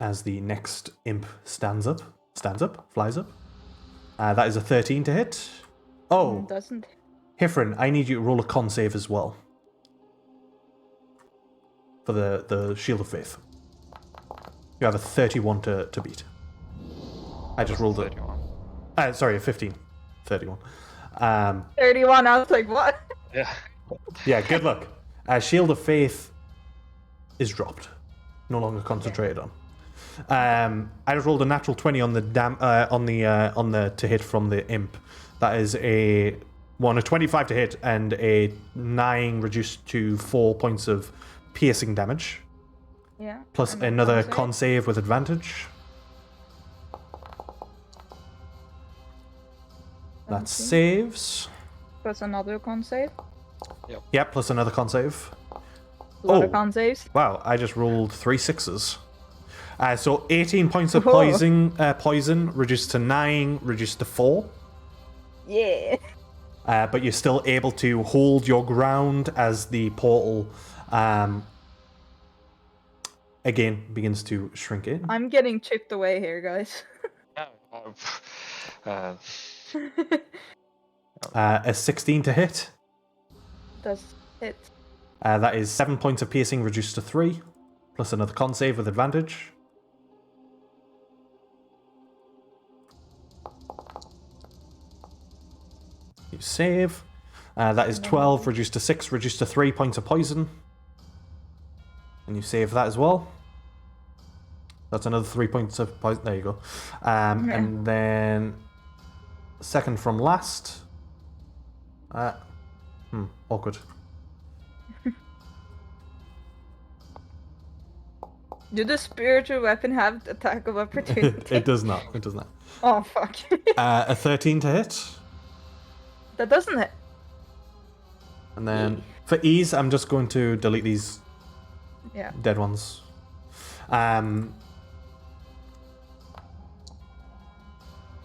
As the next imp flies up. That is a 13 to hit. Oh, Doesn't. Hifrin, I need you to roll a con save as well. For the Shield of Faith. You have a 31 to beat. I just rolled it. 31. Sorry, a 15. 31. 31, I was like, what? Yeah. Yeah, good luck. Shield of Faith is dropped. No longer concentrated on. I just rolled a natural 20 on the to hit from the imp. That is a 25 to hit and a 9 reduced to 4 points of piercing damage. Yeah. Plus and another con con save with advantage. That saves. Plus another con save. Yep, plus another con save. A lot of con saves. Wow, I just rolled 3 6s. So 18 points of Whoa. poison reduced to 9, reduced to 4. Yeah. But you're still able to hold your ground as the portal again begins to shrink in. I'm getting chipped away here, guys. A 16 to hit. Does hit. That is 7 points of piercing reduced to 3, plus another con save with advantage. You save. That is 12 reduced to 6, reduced to 3 points of poison. And you save that as well. That's another 3 points of poison. There you go. And then second from last. Awkward. Do the spiritual weapon have attack of opportunity? It does not. It does not. Oh fuck. A 13 to hit. That doesn't hit. And then for ease, I'm just going to delete these Yeah. dead ones.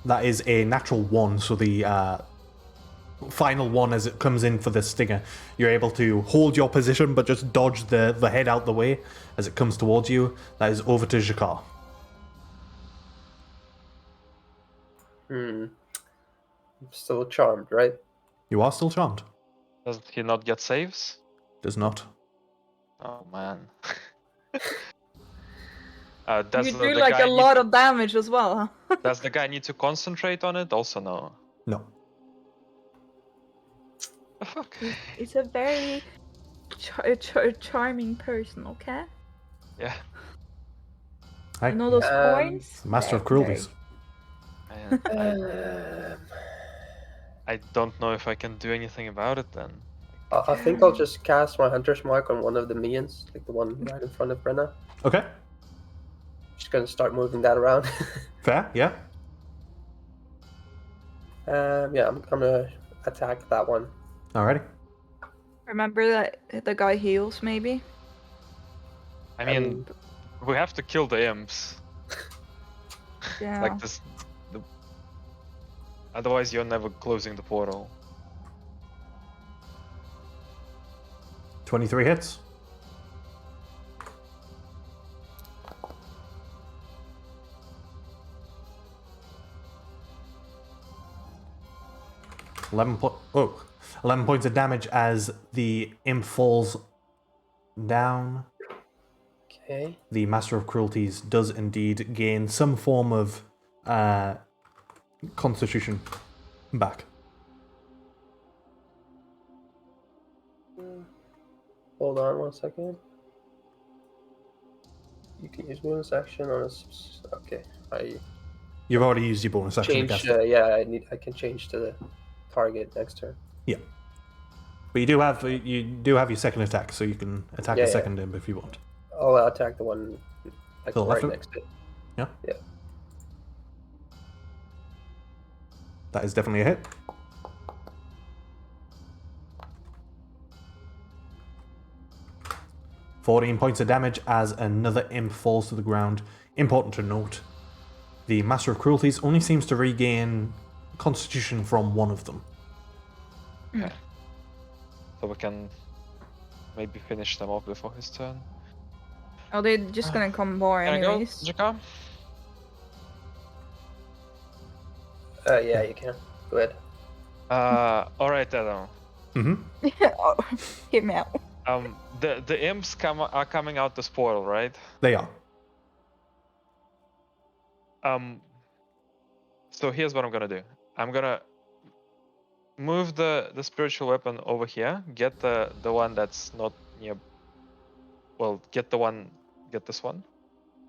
That is a natural 1, so the final one as it comes in for the stinger, you're able to hold your position but just dodge the head out the way as it comes towards you. That is over to Jakar. I'm still charmed, right? You are still charmed. Does he not get saves? Does not. Oh man. You Does do the like guy a need lot to- of damage as well, huh? Does the guy need to concentrate on it? Also, no. No. The fuck? He's a very charming person, okay? Yeah. Hi. You know those coins? Master of They're Cruelties. I don't know if I can do anything about it then. I think I'll just cast my Hunter's Mark on one of the minions, like the one right in front of Brenna. Okay. Just gonna start moving that around. Fair, yeah. Yeah, I'm gonna attack that one. Alrighty. Remember that the guy heals, maybe? I mean, we have to kill the imps. Yeah. Like this. Otherwise, you're never closing the portal. 23 hits. $11 points of damage as the imp falls down. Okay. The Master of Cruelties does indeed gain some form of constitution back. Hold on 1 second. You can use bonus action on a. Okay, I You've already used your bonus action to change. cast it. Yeah, I can change to the target next turn. Yeah. But you do have your second attack, so you can attack Yeah, a yeah. second imp if you want. I'll attack the one like To the left right of it? next to it. Yeah? Yeah. That is definitely a hit. $14 points of damage as another imp falls to the ground. Important to note, the Master of Cruelties only seems to regain Constitution from one of them. So we can maybe finish them off before his turn. Oh, they're just gonna come more Can I go, anyways. Jakar? Yeah, you can. Go ahead. Alright, Adam. Mm-hmm. Oh, hear me out. The imps are coming out this portal, right? They are. So here's what I'm gonna do. I'm gonna move the spiritual weapon over here. Get the one that's not near. Well, get this one,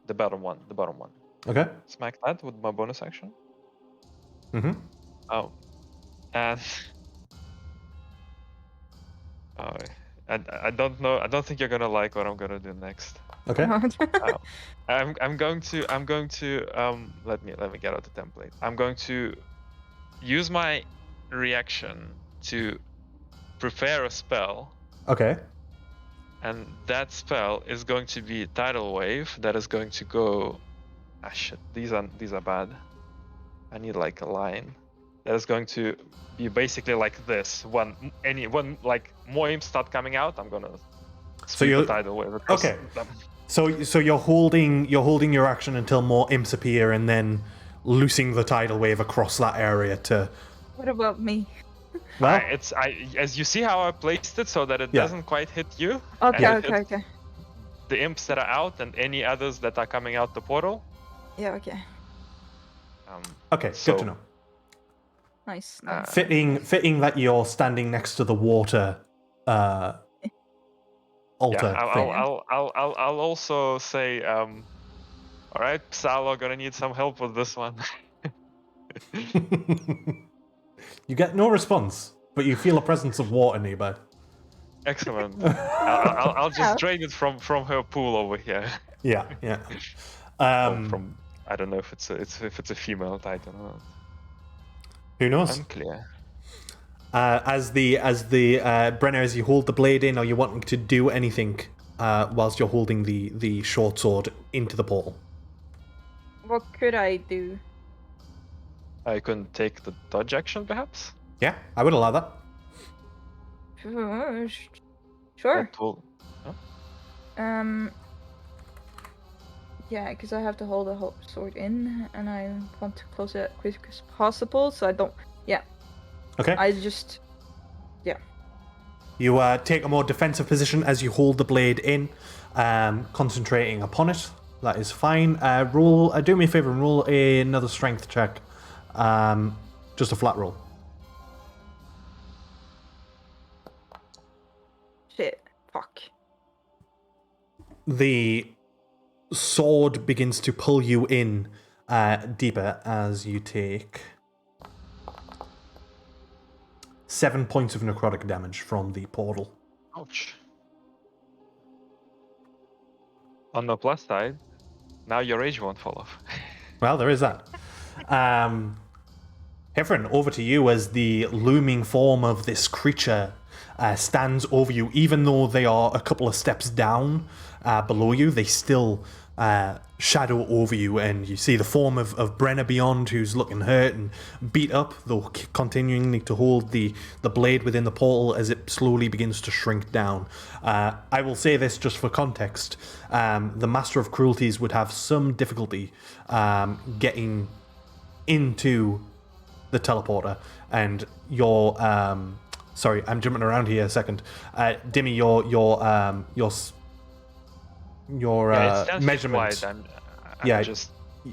the bottom one. Okay. Smack that with my bonus action. Mm-hmm. And I don't know. I don't think you're gonna like what I'm gonna do next. Okay. I'm going to let me get out the template. I'm going to use my reaction to prepare a spell, Okay. and that spell is going to be tidal wave that is going to go. Ah shit, these are bad. I need like a line that is going to be basically like this. When like more imps start coming out, I'm gonna sweep you're- the tidal wave across okay. them. So you're holding your action until more imps appear, and then loosing the tidal wave across that area to. What about me? Well, As you see how I placed it so that it Yeah. doesn't quite hit you. Okay, and it okay, hits okay. The imps that are out and any others that are coming out the portal. Yeah, okay. okay. so- Good to know. Nice. Uh, nice. Fitting that you're standing next to the water altar Yeah, thing. I'll also say, all right, Psalo, gonna need some help with this one. You get no response, but you feel a presence of water nearby. Excellent. I'll just Yeah. drain it from her pool over here. Yeah, yeah. From I don't know if it's a female Titan or not. Who knows? Unclear. As the Brenner, as you hold the blade in, are you wanting to do anything whilst you're holding the short sword into the portal? What could I do? I couldn't take the dodge action, perhaps. Yeah, I would allow that. Sure. That will. Yeah, because I have to hold the sword in, and I want to close it as quick as possible, so I don't. Yeah. Okay. I just. Yeah. You take a more defensive position as you hold the blade in, concentrating upon it. That is fine. Roll. Do me a favor and roll another strength check. Just a flat roll. Shit. Fuck. The sword begins to pull you in deeper as you take 7 points of necrotic damage from the portal. Ouch. On the plus side, now your rage won't fall off. Well, there is that. Heffron, over to you as the looming form of this creature stands over you. Even though they are a couple of steps down below you, they still shadow over you, and you see the form of Brenner beyond, who's looking hurt and beat up, though continuing to hold the blade within the portal as it slowly begins to shrink down. I will say this just for context. The Master of Cruelties would have some difficulty getting into the teleporter, and your sorry, I'm jumping around here a second. Dimmy, your measurement. I'm just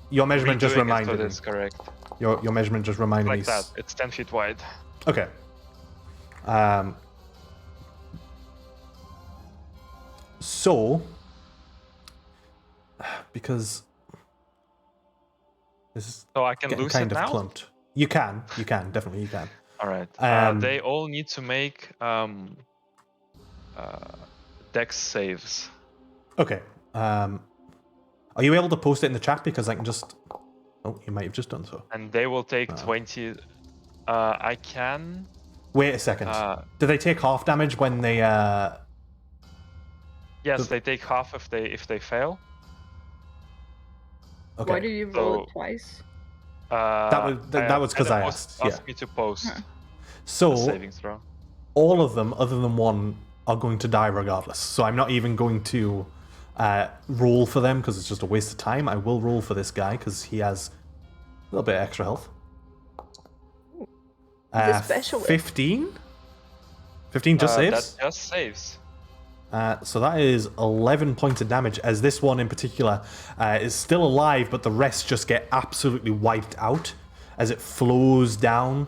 your measurement just reminded me. That's correct. Your measurement just reminded me. Like that. It's 10 feet wide. Okay. So, because this is So I can getting lose kind it of now? clumped. You can, definitely you can. All right. Um, They all need to make dex saves. Okay. Are you able to post it in the chat, because I can just... Oh, you might have just done so. And they will take 20. I can. Wait a second. Do they take half damage when they... Yes, they take half if they fail. Okay. Why did you roll So- it twice? That was because I asked. Yeah. Asked me to post a So, saving throw. all of them, other than one, are going to die regardless. So I'm not even going to roll for them, because it's just a waste of time. I will roll for this guy, because he has a little bit of extra health. He's a specialist. 15? 15 just saves? That just saves. So that is 11 points of damage, as this one in particular is still alive, but the rest just get absolutely wiped out as it flows down,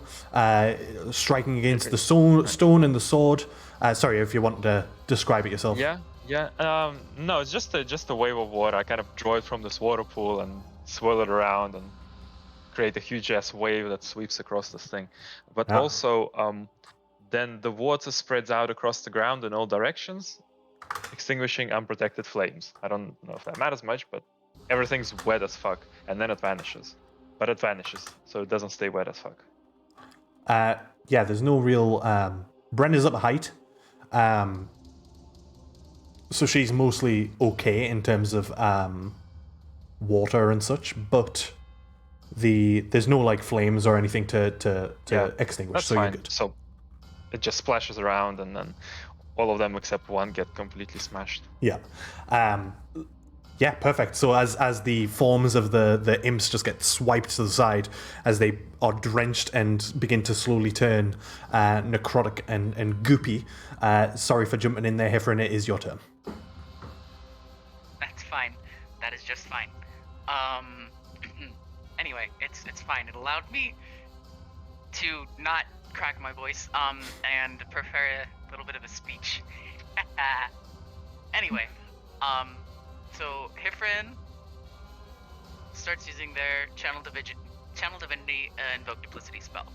striking against the stone and the sword. Sorry, if you want to describe it yourself. Yeah. No, it's just a wave of water. I kind of draw it from this water pool and swirl it around and create a huge ass wave that sweeps across this thing. But also, then the water spreads out across the ground in all directions, extinguishing unprotected flames. I don't know if that matters much, but everything's wet as fuck, and then it vanishes. But it vanishes, so it doesn't stay wet as fuck. Yeah, there's no real... Brenna's up a height. So she's mostly okay in terms of water and such, but there's no like flames or anything to extinguish, That's so fine. you're good. So it just splashes around, and then all of them except one get completely smashed. Yeah. Yeah, perfect. So as the forms of the imps just get swiped to the side, as they are drenched and begin to slowly turn necrotic and goopy. Sorry for jumping in there, Heffron, it is your turn. That's fine. That is just fine. Anyway, it's fine. It allowed me to not crack my voice, and prefer a little bit of a speech. Anyway, so Hifrin starts using their Channel Divinity Invoke Duplicity spell.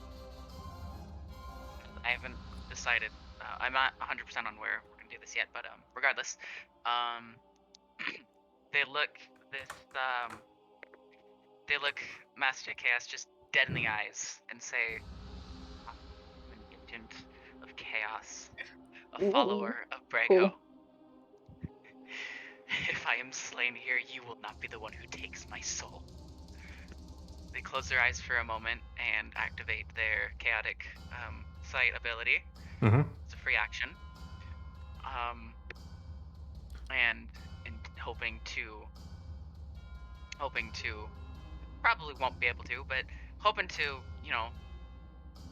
I haven't decided. I'm not 100% on where we're gonna do this yet, but regardless, they look Master Chaos just dead in the eyes and say, "I'm an agent of chaos, a follower of Brago. Cool. If I am slain here, you will not be the one who takes my soul." They close their eyes for a moment and activate their chaotic sight ability. Mm-hmm. It's a free action. And hoping to probably won't be able to, but hoping to,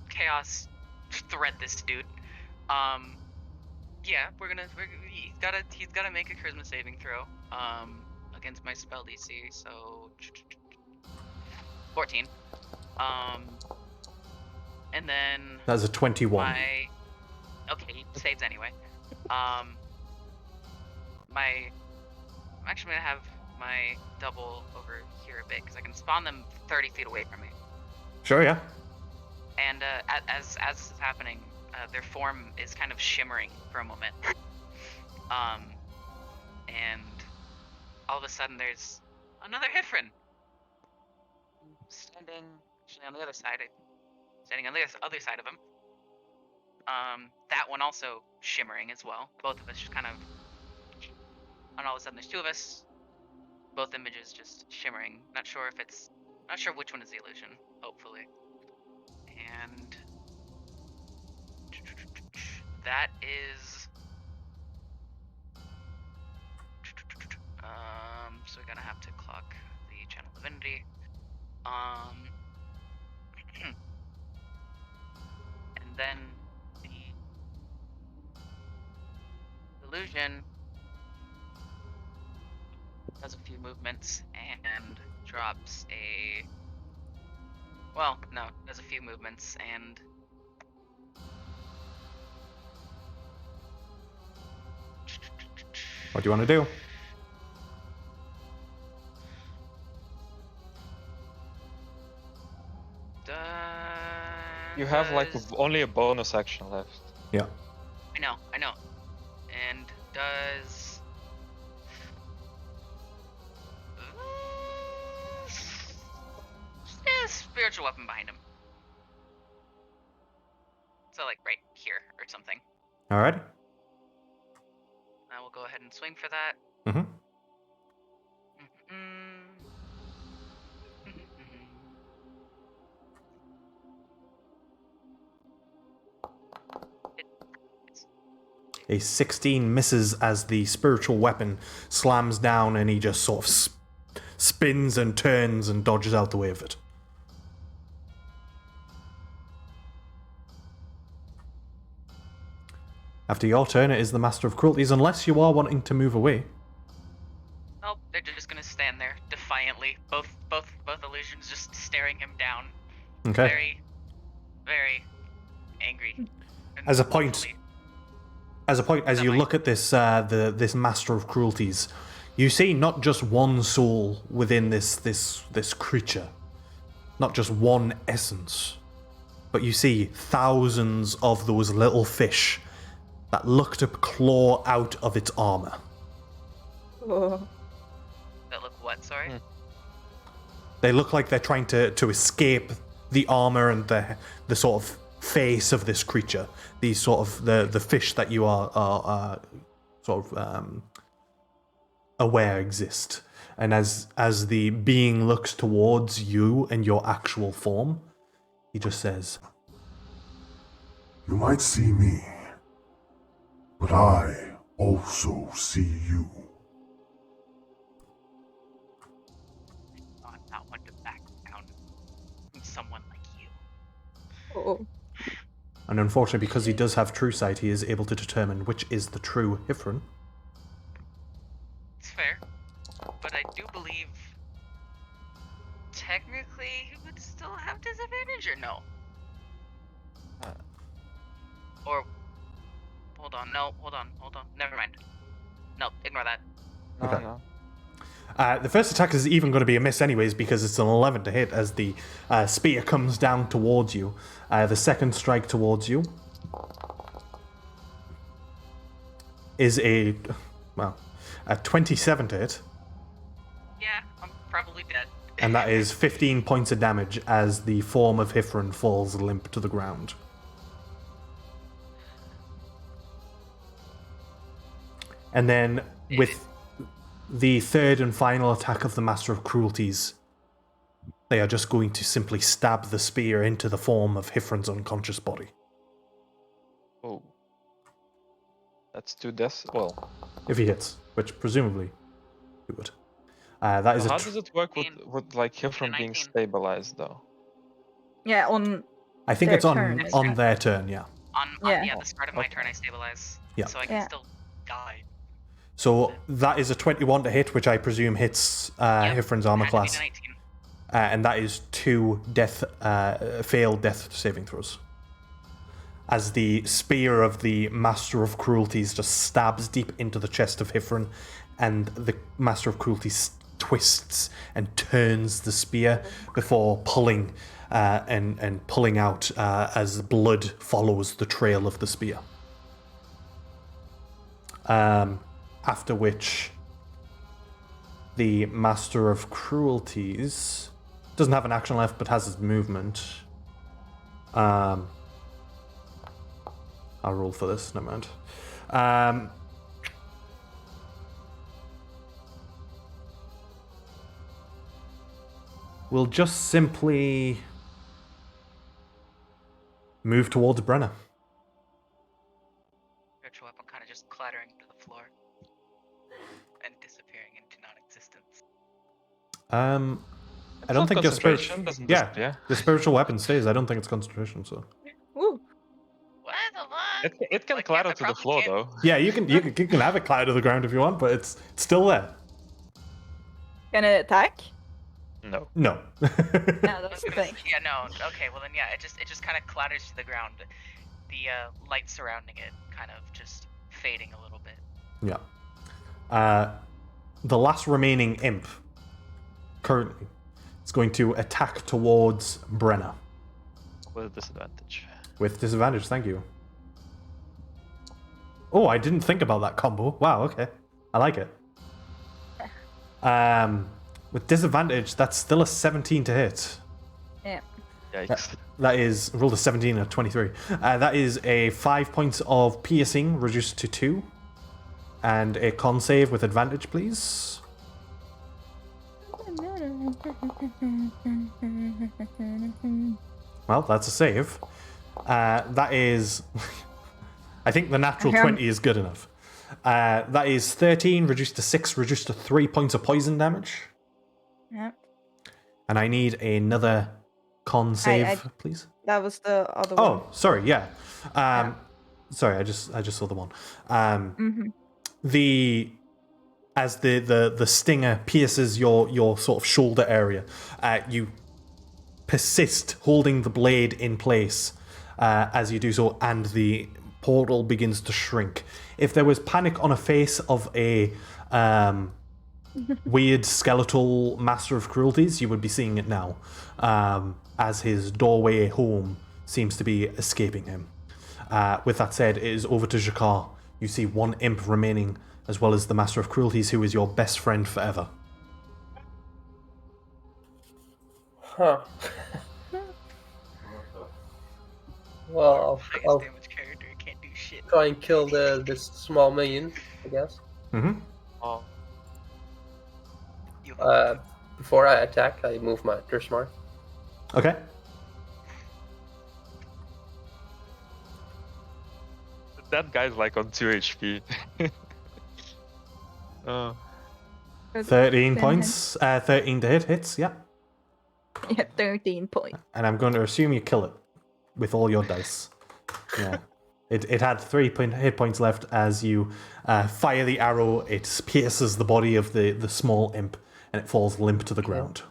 chaos thread this dude. Yeah, he's gotta make a charisma saving throw against my spell DC, so 14. And then That's a 21. okay, he saves anyway. I'm actually gonna have my double over here a bit because I can spawn them 30 feet away from me. Sure, yeah. And as this is happening, their form is kind of shimmering for a moment. And all of a sudden there's another Hifrin standing actually on the other side. Standing on the other side of him. That one also shimmering as well. Both of us just kind of, and all of a sudden there's two of us. Both images just shimmering. Not sure which one is the illusion. Hopefully. And that is so we're gonna have to clock the channel divinity. And then the illusion does a few movements and drops a does a few movements and What do you want to do? You have like does- only a bonus action left. Yeah. I know. And does spiritual weapon behind him. So like right here or something. Alright. I will go ahead and swing for that. Mm-hmm. A 16 misses as the spiritual weapon slams down and he just sort of spins and turns and dodges out the way of it. After your turn, it is the Master of Cruelties, unless you are wanting to move away. Nope, they're just gonna stand there defiantly. Both illusions just staring him down. Okay. Very, very angry. And As a point, hopefully- as you look at this, this Master of Cruelties, you see not just one soul within this creature, not just one essence, but you see thousands of those little fish that look to claw out of its armor. Oh. That look what? Sorry. They look like they're trying to escape the armor and the sort of face of this creature. These sort of the fish that you are sort of aware exist. And as the being looks towards you and your actual form, he just says, You might see me, but I also see you. I'm not one to back down from someone like you. Oh. and unfortunately, because he does have true sight, he is able to determine which is the true Hifrin. It's fair, but I do believe technically he would still have disadvantage, or no? Or hold on, never mind. No, ignore that. No, Okay. no. The first attack is even going to be a miss anyways because it's an 11 to hit as the spear comes down towards you. The second strike towards you is a 27 to hit. And that is 15 points of damage as the form of Hifron falls limp to the ground. And then with the third and final attack of the Master of Cruelties, they are just going to simply stab the spear into the form of Hifron's unconscious body. Oh. That's 2 deaths. Well, If he hits, which presumably he would. That is how a does it work with like Hifron being 19. stabilized though? Yeah, on I think their it's on turn, on their turn, yeah. On Yeah. the start of my Okay. turn, I stabilize. Yeah. So I can Yeah. still die. So that is a 21 to hit, which I presume hits Hifron's armor Had to be class. the 19. And that is 2 failed death saving throws. As the spear of the Master of Cruelties just stabs deep into the chest of Hifron, and the Master of Cruelties twists and turns the spear before pulling and pulling out as blood follows the trail of the spear. After which, the Master of Cruelties doesn't have an action left, but has his movement. I'll roll for this. Never mind. We'll just simply move towards Brenna. Spiritual weapon kind of just clattering to the floor and disappearing into non-existence. I don't think your concentration doesn't yeah, disappear. the spiritual weapon stays. I don't think it's concentration. So Woo. What the fuck? It can Like, clatter I to the probably floor can't- though. yeah, you can have it cloud to the ground if you want, but it's still there. Can it attack? No. No. Yeah, that's the thing. Yeah, no. Okay, well then, yeah, it just kind of clatters to the ground. The light surrounding it kind of just fading a little bit. Yeah. The last remaining imp currently is going to attack towards Brenna With a disadvantage. with disadvantage. Thank you. Oh, I didn't think about that combo. Wow. Okay, I like it. With disadvantage, that's still a 17 to hit. Yeah. Yikes. That is rolled a 17 and a 23. That is a 5 points of piercing reduced to 2, and a con save with advantage, please. Well, that's a save. That is, I think the natural 20 is good enough. That is 13 reduced to 6, reduced to 3 points of poison damage. Yeah. And I need another con save, please. That was the other one. Oh, sorry, yeah. Sorry, I just saw the one. As the stinger pierces your sort of shoulder area, you persist holding the blade in place as you do so, and the portal begins to shrink. If there was panic on a face of a weird skeletal Master of Cruelties, you would be seeing it now, as his doorway home seems to be escaping him. With that said, it is over to Jakar. You see one imp remaining, as well as the Master of Cruelties, who is your best friend forever. Huh. Well, I'll Damage character can't do shit. try and kill this small minion, I guess. Mm-hmm. Oh. You Before I attack, I move my Thirst Mark. Okay. That guy's like on 2 HP. 13 points. 13 to hit hits, yeah. Yeah, 13 points. And I'm going to assume you kill it with all your dice. Yeah. It had 3 hit points left as you fire the arrow. It pierces the body of the small imp, and it falls limp to the ground.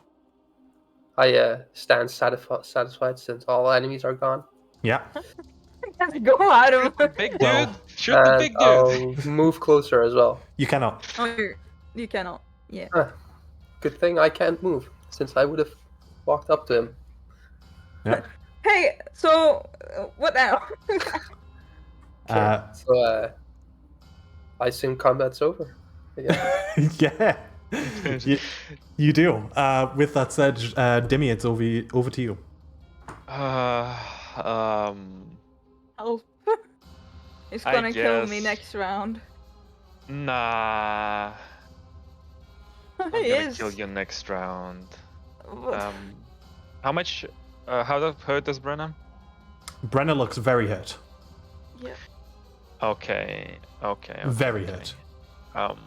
I stand satisfied since all enemies are gone. Yeah. Go out of Big dude! Well, Shoot the And big dude! I'll move closer as well. You cannot. Oh, you cannot. Yeah. Good thing I can't move, since I would have walked up to him. Yeah. Hey, so what now? So I assume combat's over. I guess. Yeah. You do. With that said, Dimmy, it's over to you. Oh. He's I gonna kill me guess- next round. Nah. I'm He gonna is. kill you next round. What? How much? How hurt does Brenna? Brenna looks very hurt. Yeah. Okay. Very okay. hurt.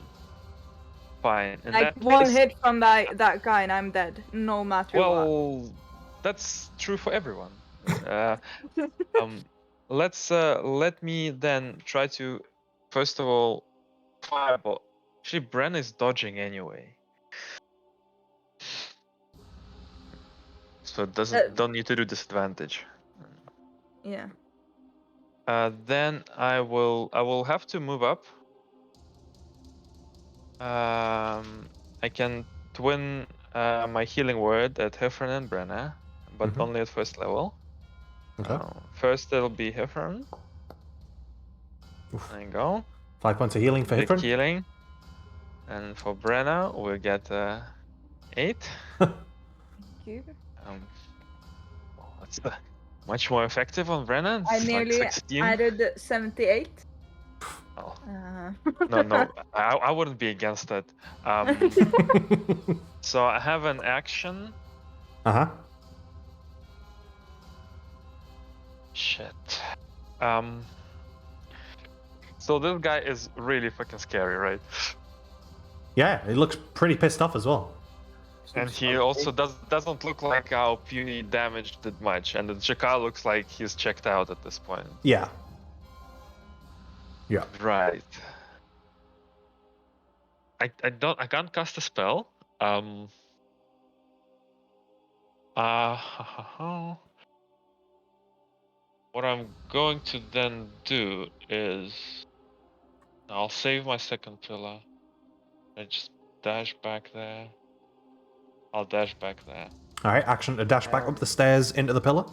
Fine. In Like that one case- hit from that guy and I'm dead, no matter what. Well, that's true for everyone. Let me then try to, first of all, fireball. Actually, Bren is dodging anyway, so it don't need to do disadvantage. Yeah. Then I will have to move up. I can twin my healing word at Heffern and Brenna, but Mhm. only at first level. Okay. First it'll be Heffern. There you go. 5 points of healing for Big Hifrin. healing. And for Brenna, we'll get 8. Thank you. That's much more effective on Brenna. I It's like nearly 16. added 78. Oh, Uh, no, I wouldn't be against that. So I have an action. Uh-huh. Shit. So this guy is really fucking scary, right? Yeah, it looks pretty pissed off as well. And he also doesn't look like our puny damage did much, and the Jakar looks like he's checked out at this point. Yeah. Yeah. Right. I can't cast a spell. What I'm going to then do is I'll save my second pillar. I just dash back there. I'll dash back there. All right, action to dash back up the stairs into the pillar.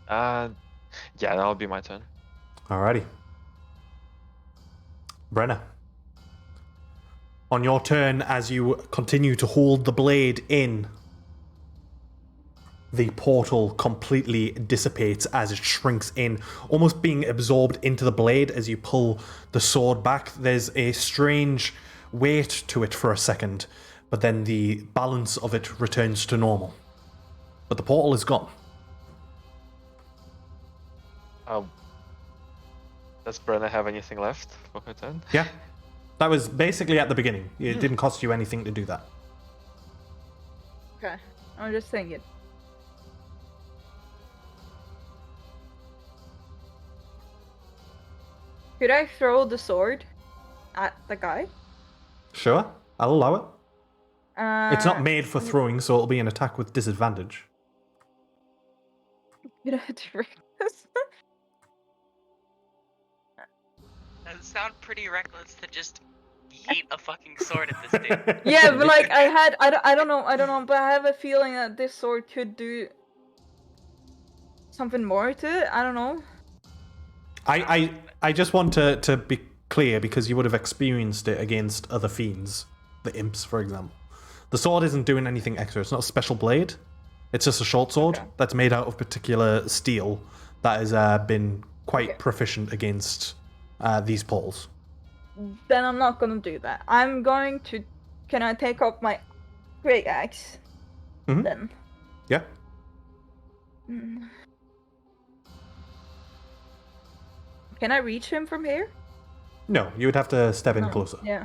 Yeah, that'll be my turn. Alrighty. Brenna. On your turn, as you continue to hold the blade in, the portal completely dissipates as it shrinks in, almost being absorbed into the blade as you pull the sword back. There's a strange weight to it for a second, but then the balance of it returns to normal. But the portal is gone. Does Brenna have anything left for her turn? Yeah. That was basically at the beginning. It didn't cost you anything to do that. okay. I'm just thinking. Could I throw the sword at the guy? Sure, I'll allow it. It's not Uh, made for throwing, so it'll be an attack with disadvantage. Could I do this? Does it sound pretty reckless to just yeet a fucking sword at this dude? Yeah, but like I don't know, but I have a feeling that this sword could do something more to it. I don't know. I just want to be clear, because you would have experienced it against other fiends, the imps, for example. The sword isn't doing anything extra. It's not a special blade. It's just a short sword that's made out of particular steel that has been quite proficient against these poles. Then I'm not gonna do that. I'm going to. Can I take up my great axe? Mhm. Then. Yeah. Mm. Can I reach him from here? No, you would have to step in No. closer. Yeah.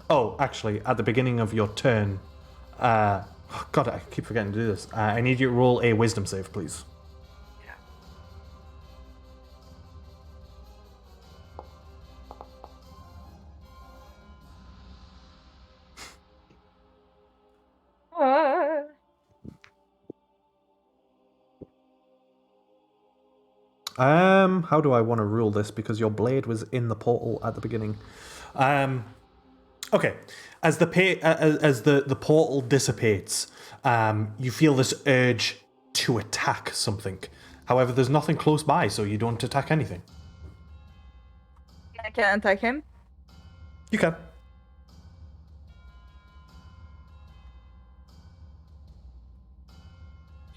Oh, actually, at the beginning of your turn, God, I keep forgetting to do this. I need you to roll a wisdom save, please. How do I want to rule this? Because your blade was in the portal at the beginning. Okay, as the portal dissipates, you feel this urge to attack something. However, there's nothing close by, so you don't attack anything. I can't attack him. You can.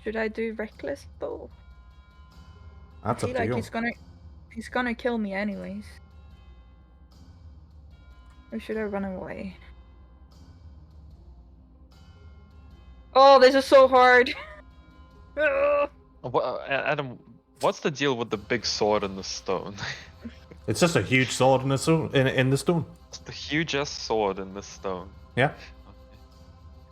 Should I do reckless though? That's I up feel to like you. he's gonna kill me anyways. Or should I run away? Oh, this is so hard. Ugh. Adam, what's the deal with the big sword in the stone? It's just a huge sword in the stone. In the stone. It's the hugest sword in the stone. Yeah. Okay.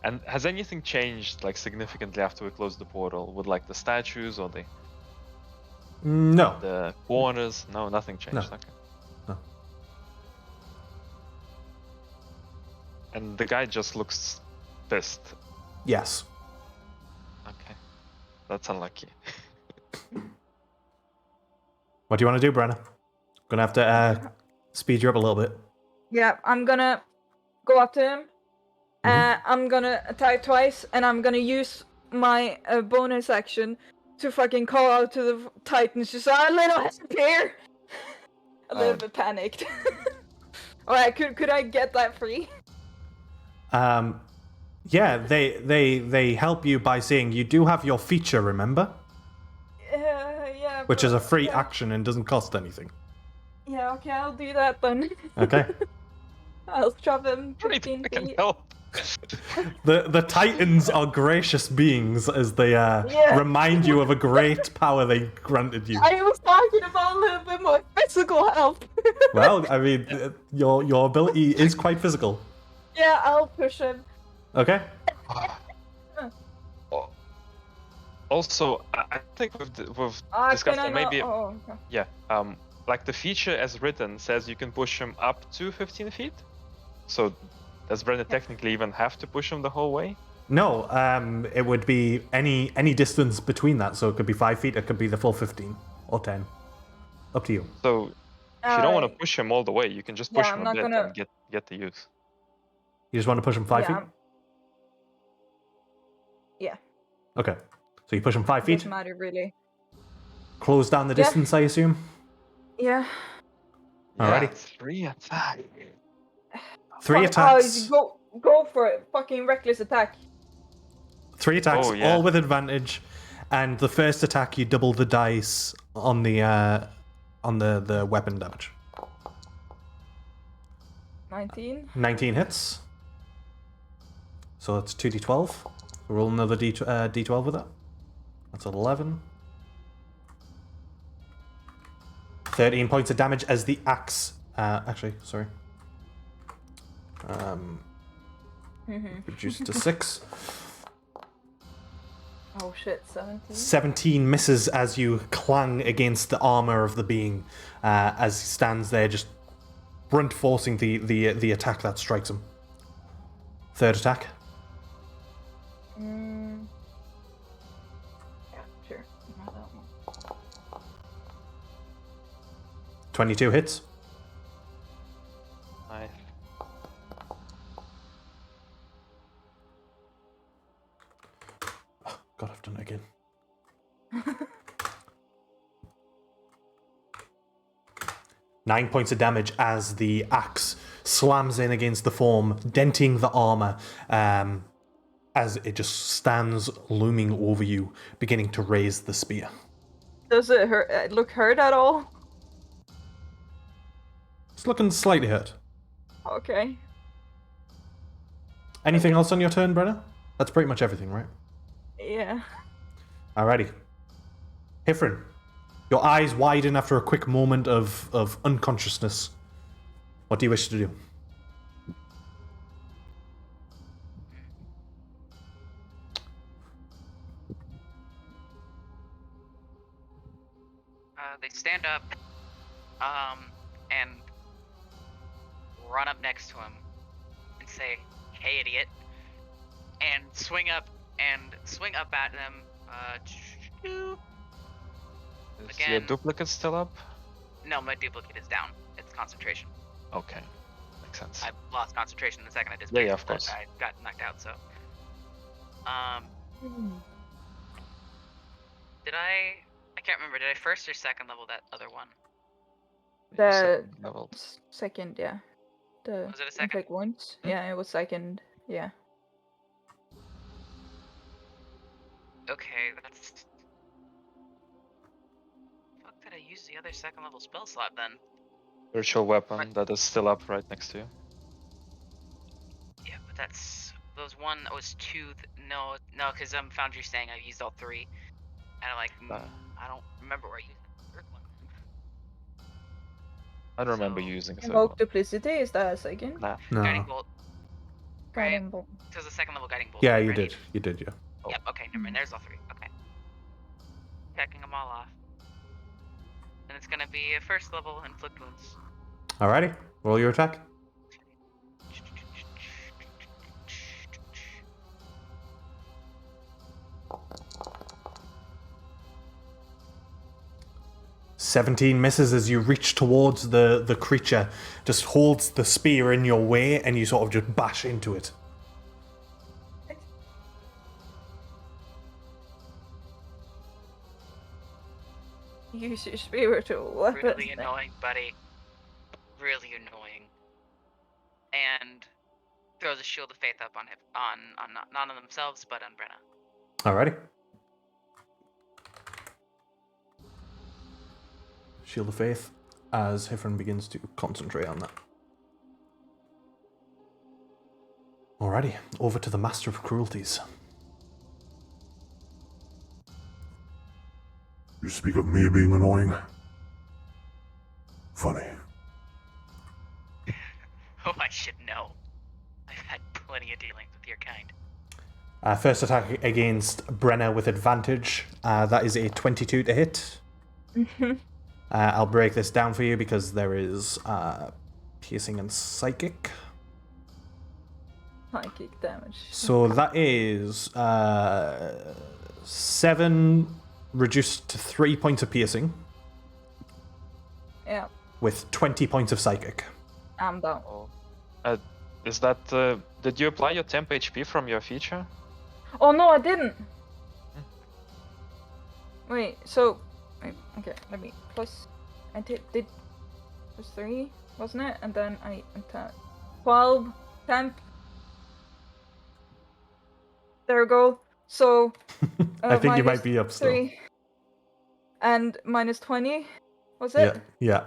And has anything changed like significantly after we closed the portal? With like the statues or No. the corners? No, nothing changed. No. Okay. No. And the guy just looks pissed. Yes. Okay. That's unlucky. What do you want to do, Brenna? Gonna have to speed you up a little bit. Yeah, I'm gonna go up to him. I'm gonna attack twice, and I'm gonna use my bonus action to fucking call out to the Titans. Just a little hesitate. A little bit panicked. Alright, could I get that free? Yeah, they help you by saying you do have your feature, remember? Yeah. Which is a free yeah. action and doesn't cost anything. Yeah, okay, I'll do that then. Okay. I'll shove him I 15 can feet. help. The Titans are gracious beings as they remind you of a great power they granted you. I was talking about a little bit more physical help. Well, I mean, your ability is quite physical. Yeah, I'll push him. Okay. Also, I think we've discussed Can I that maybe. not? Oh, okay. Yeah. Like the feature as written says you can push him up to 15 feet. So does Brendan technically even have to push him the whole way? No, it would be any distance between that. So it could be 5 feet, it could be the full 15 or 10. Up to you. So if you don't want to push him all the way, you can just push Yeah, him I'm a not bit gonna- and get the use. You just want to push him 5 Yeah, feet? Yeah. Okay. So you push him 5 feet, Doesn't matter really. close down the Yeah. distance, I assume? Yeah. Alrighty. Yeah, 3 attack. 3 Fuck, attacks. Go for it. Fucking reckless attack. 3 attacks, Oh, yeah. all with advantage. And the first attack, you double the dice on the weapon damage. 19. 19 hits. So that's 2d12. Roll another d12 with that. That's 11. 13 points of damage as the axe. Sorry. Reduced to 6. Oh shit, 17. 17 misses as you clang against the armor of the being, as he stands there, just brunt forcing the attack that strikes him. Third attack. Yeah, sure. Not that one. 22 hits. Nice. God, I've done it again. Nine points of damage as the axe slams in against the form, denting the armor, as it just stands looming over you, beginning to raise the spear. Does it hurt? Look hurt at all? It's looking slightly hurt. Okay. Anything else on your turn, Brenna? That's pretty much everything, right? Yeah. Alrighty. Hifrin, your eyes widen after a quick moment of unconsciousness. What do you wish to do? They stand up, and run up next to him and say, "Hey, idiot!" and swing up at them. Is Again. your duplicate still up? No, my duplicate is down. It's concentration. Okay. Makes sense. I lost concentration the second I disappeared. Yeah, of course. I got knocked out, so. Did I can't remember. Did I first or second level that other one? Maybe The second level. second, yeah. The Was it a second? inflict wounds. Yeah, it was second. Yeah. Okay, that's. Fuck, did I use the other second level spell slot then? Virtual weapon Right. that is still up right next to you. Yeah, but that's. Those one was two. No, because Foundry's saying I've used all three. And I'm like, I don't remember where I used the third one. I don't remember So- using a third Invoke one. duplicity, is that a second? Nah. Guiding No. bolt. Right? Guiding bolt. Because the second level guiding bolt. Yeah, right, you ready? did. You did, yeah. Oh. Yep. Okay. Never mind. There's all three. Okay. Checking them all off. And it's gonna be a first level inflict wounds. Alrighty, roll your attack. "17 misses as you reach towards the creature, just holds the spear in your way, and you sort of just bash into it. Use your spiritual weapon. Really annoying, buddy. Really annoying. And throws a shield of faith up on him, on not on themselves, but on Brenna. Alrighty. Shield of Faith, as Hifron begins to concentrate on that. Alrighty, over to the Master of Cruelties. You speak of me being annoying? Funny. Oh, I should know. I've had plenty of dealings with your kind. First attack against Brenna with advantage. That is a 22 to hit. I'll break this down for you because there is piercing and psychic. Psychic damage. So that is 7 reduced to 3 points of piercing Yeah, with 20 points of psychic. I'm down. Oh. Is that did you apply your temp HP from your feature? Oh no, I didn't. Wait, so okay, let me plus. I did plus 3, wasn't it? And then I 12 temp. There we go. So I think you minus might be up still. 3 and minus 20. Was it? Yeah.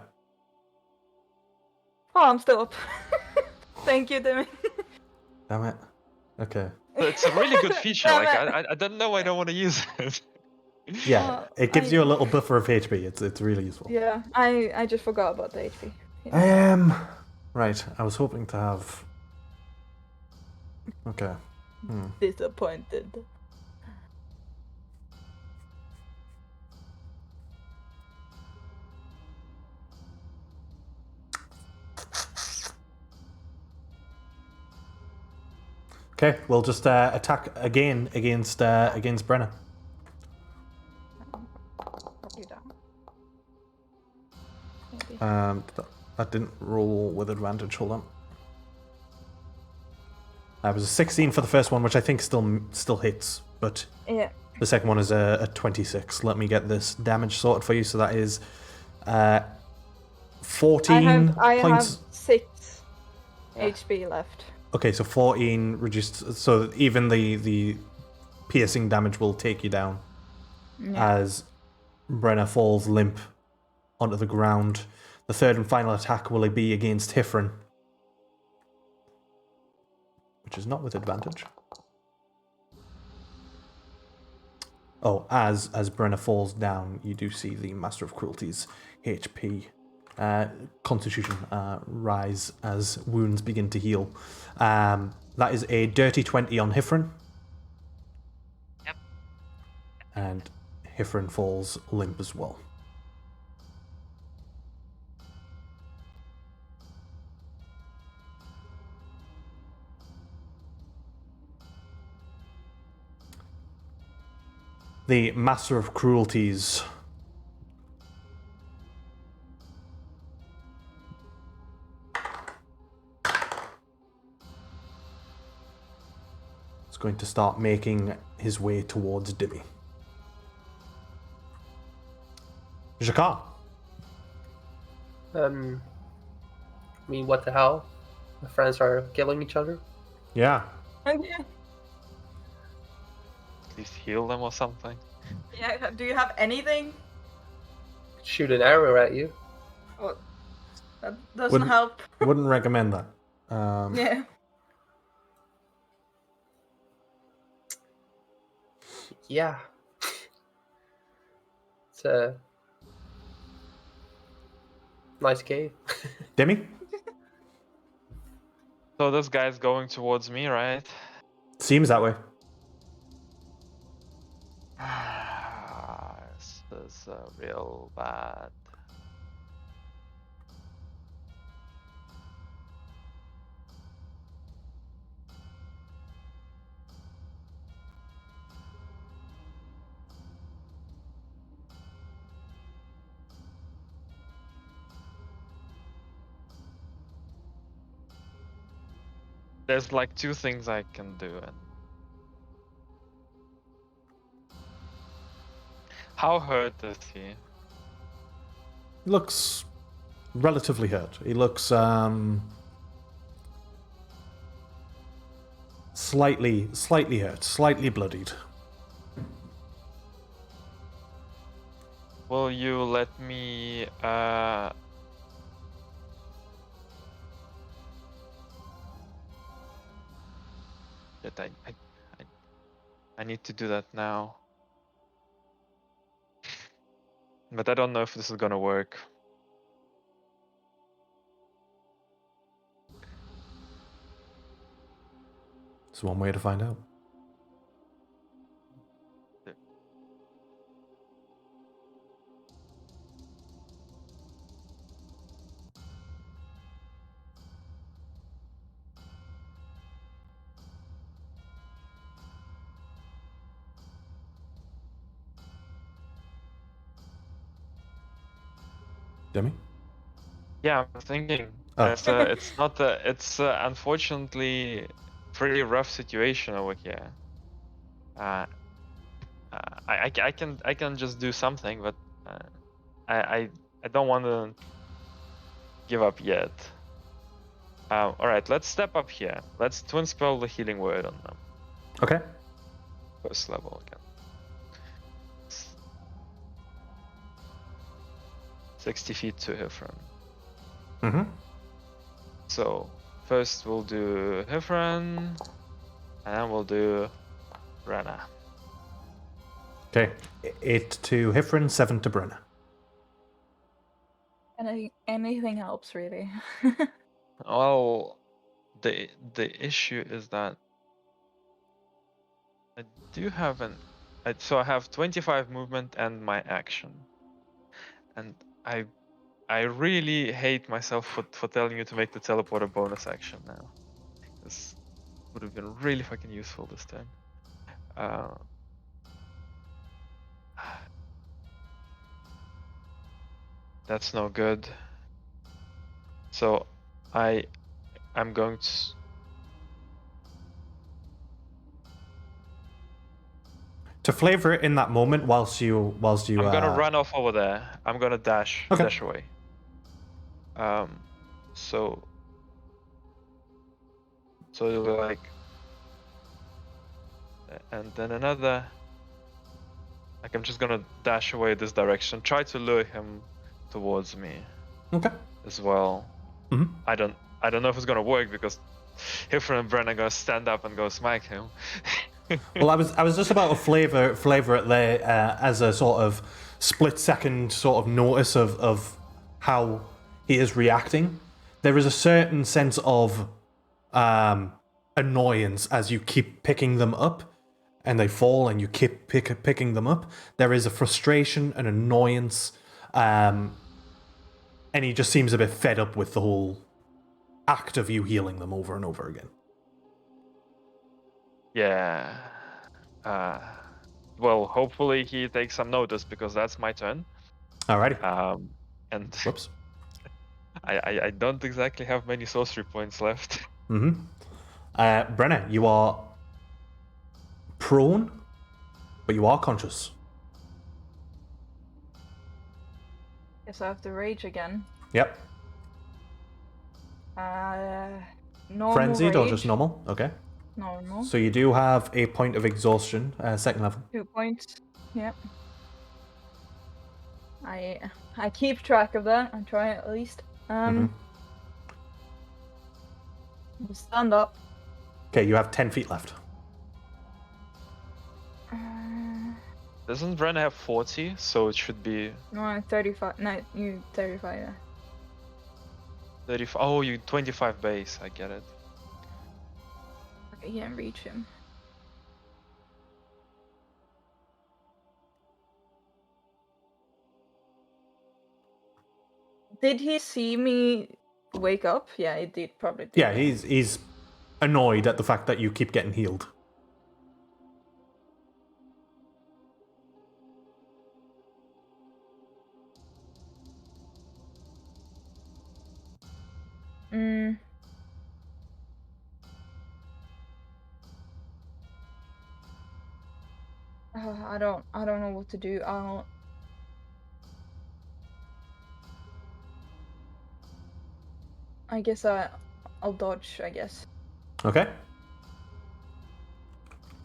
Oh, I'm still up. Thank you, Demi. Damn it. Okay. It's a really good feature. Damn Like it. I don't know. I don't want to use it. Yeah, it gives you a little buffer of HP. It's really useful. Yeah, I just forgot about the HP. Right. I was hoping to have. Okay. Disappointed. Okay, we'll just attack again against Brenna. Probably down. Maybe. That didn't roll with advantage. Hold on. That was a 16 for the first one, which I think still hits, but Yeah. the second one is a 26. Let me get this damage sorted for you. So that is 14 I have points. 6 HP left. Okay, so 14 reduced. So even the piercing damage will take you down as Brenna falls limp onto the ground. The third and final attack will be against Hifron, which is not with advantage. Oh, as Brenna falls down, you do see the Master of Cruelty's HP, Constitution rise as wounds begin to heal. That is a dirty 20 on Hifron. Yep. And Hifron falls limp as well. The Master of Cruelties is going to start making his way towards Dimmy. Jakar. I mean, what the hell? My friends are killing each other. Yeah. Okay. At least heal them or something. Yeah, do you have anything? Shoot an arrow at you. Well, that doesn't Wouldn't- help. Wouldn't recommend that. Yeah. Yeah. It's a nice cave. Demi? So this guy's going towards me, right? Seems that way. This is real bad. There's like two things I can do. And how hurt is he? He looks relatively hurt. He looks slightly hurt, slightly bloodied. Will you let me that I need to do that now. But I don't know if this is gonna work. It's one way to find out. Demi? Yeah, I'm thinking. Oh. It's not. It's unfortunately pretty rough situation over here. I can just do something, but I don't want to give up yet. All right, let's step up here. Let's twin spell the healing word on them. Okay. First level again. 60 feet to Hifron. Mm-hmm. So first we'll do Hifron, and then we'll do Brenna. Okay. 8 to Hifrin, 7 to Brenna. Anything helps, really. Well, the issue is that I do have so I have 25 movement and my action, and I really hate myself for telling you to make the teleporter bonus action now. This would have been really fucking useful this time. That's no good. So I'm going to. To flavor it in that moment, whilst you. I'm gonna run off over there. I'm gonna dash away. So it'll be like, and then another. Like I'm just gonna dash away this direction. Try to lure him towards me. Okay. As well. Mm-hmm. I don't know if it's gonna work because Hifron and Bren are gonna stand up and go smack him. Well, I was just about to flavor it there as a sort of split second sort of notice of how he is reacting. There is a certain sense of annoyance as you keep picking them up, and they fall, and you keep picking them up. There is a frustration, an annoyance, and he just seems a bit fed up with the whole act of you healing them over and over again. Yeah. Well, hopefully he takes some notice because that's my turn. Alrighty. And Whoops. I don't exactly have many sorcery points left. Mm-hmm. Brenna, you are prone, but you are conscious. Guess I have to rage again. Yep. Normal Frenzied or rage. just normal? Okay. Normal. So you do have a point of exhaustion, second level. 2 points. Yep. I keep track of that. I try at least. We'll stand up. Okay, you have 10 feet left. Doesn't Bren have 40? So it should be No, 35. No, you 35. Yeah. 35. Oh, you 25 base. I get it. Okay, can't reach him. Did he see me wake up? Yeah, he did. Probably did. Yeah, he's annoyed at the fact that you keep getting healed. I don't know what to do. I guess I'll dodge, I guess. Okay.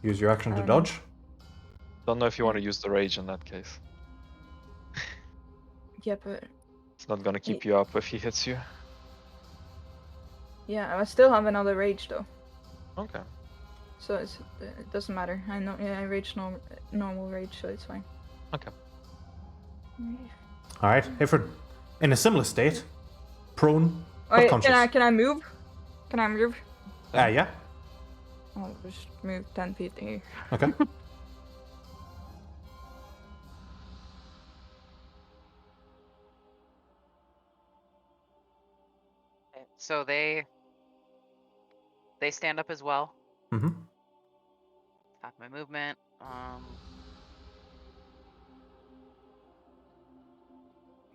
Use your action to dodge. Don't know if you want to use the rage in that case. Yeah, but It's not gonna keep you up if he hits you. yeah, I still have another rage though. Okay. So it doesn't matter. I know. Yeah, I rage normal rage, so it's fine. Okay. All right, Hifrid, in a similar state, prone, Wait, unconscious. can I move? Can I move? Yeah. I'll just move 10 feet here. Okay. So they stand up as well. Mm-hmm. Half my movement.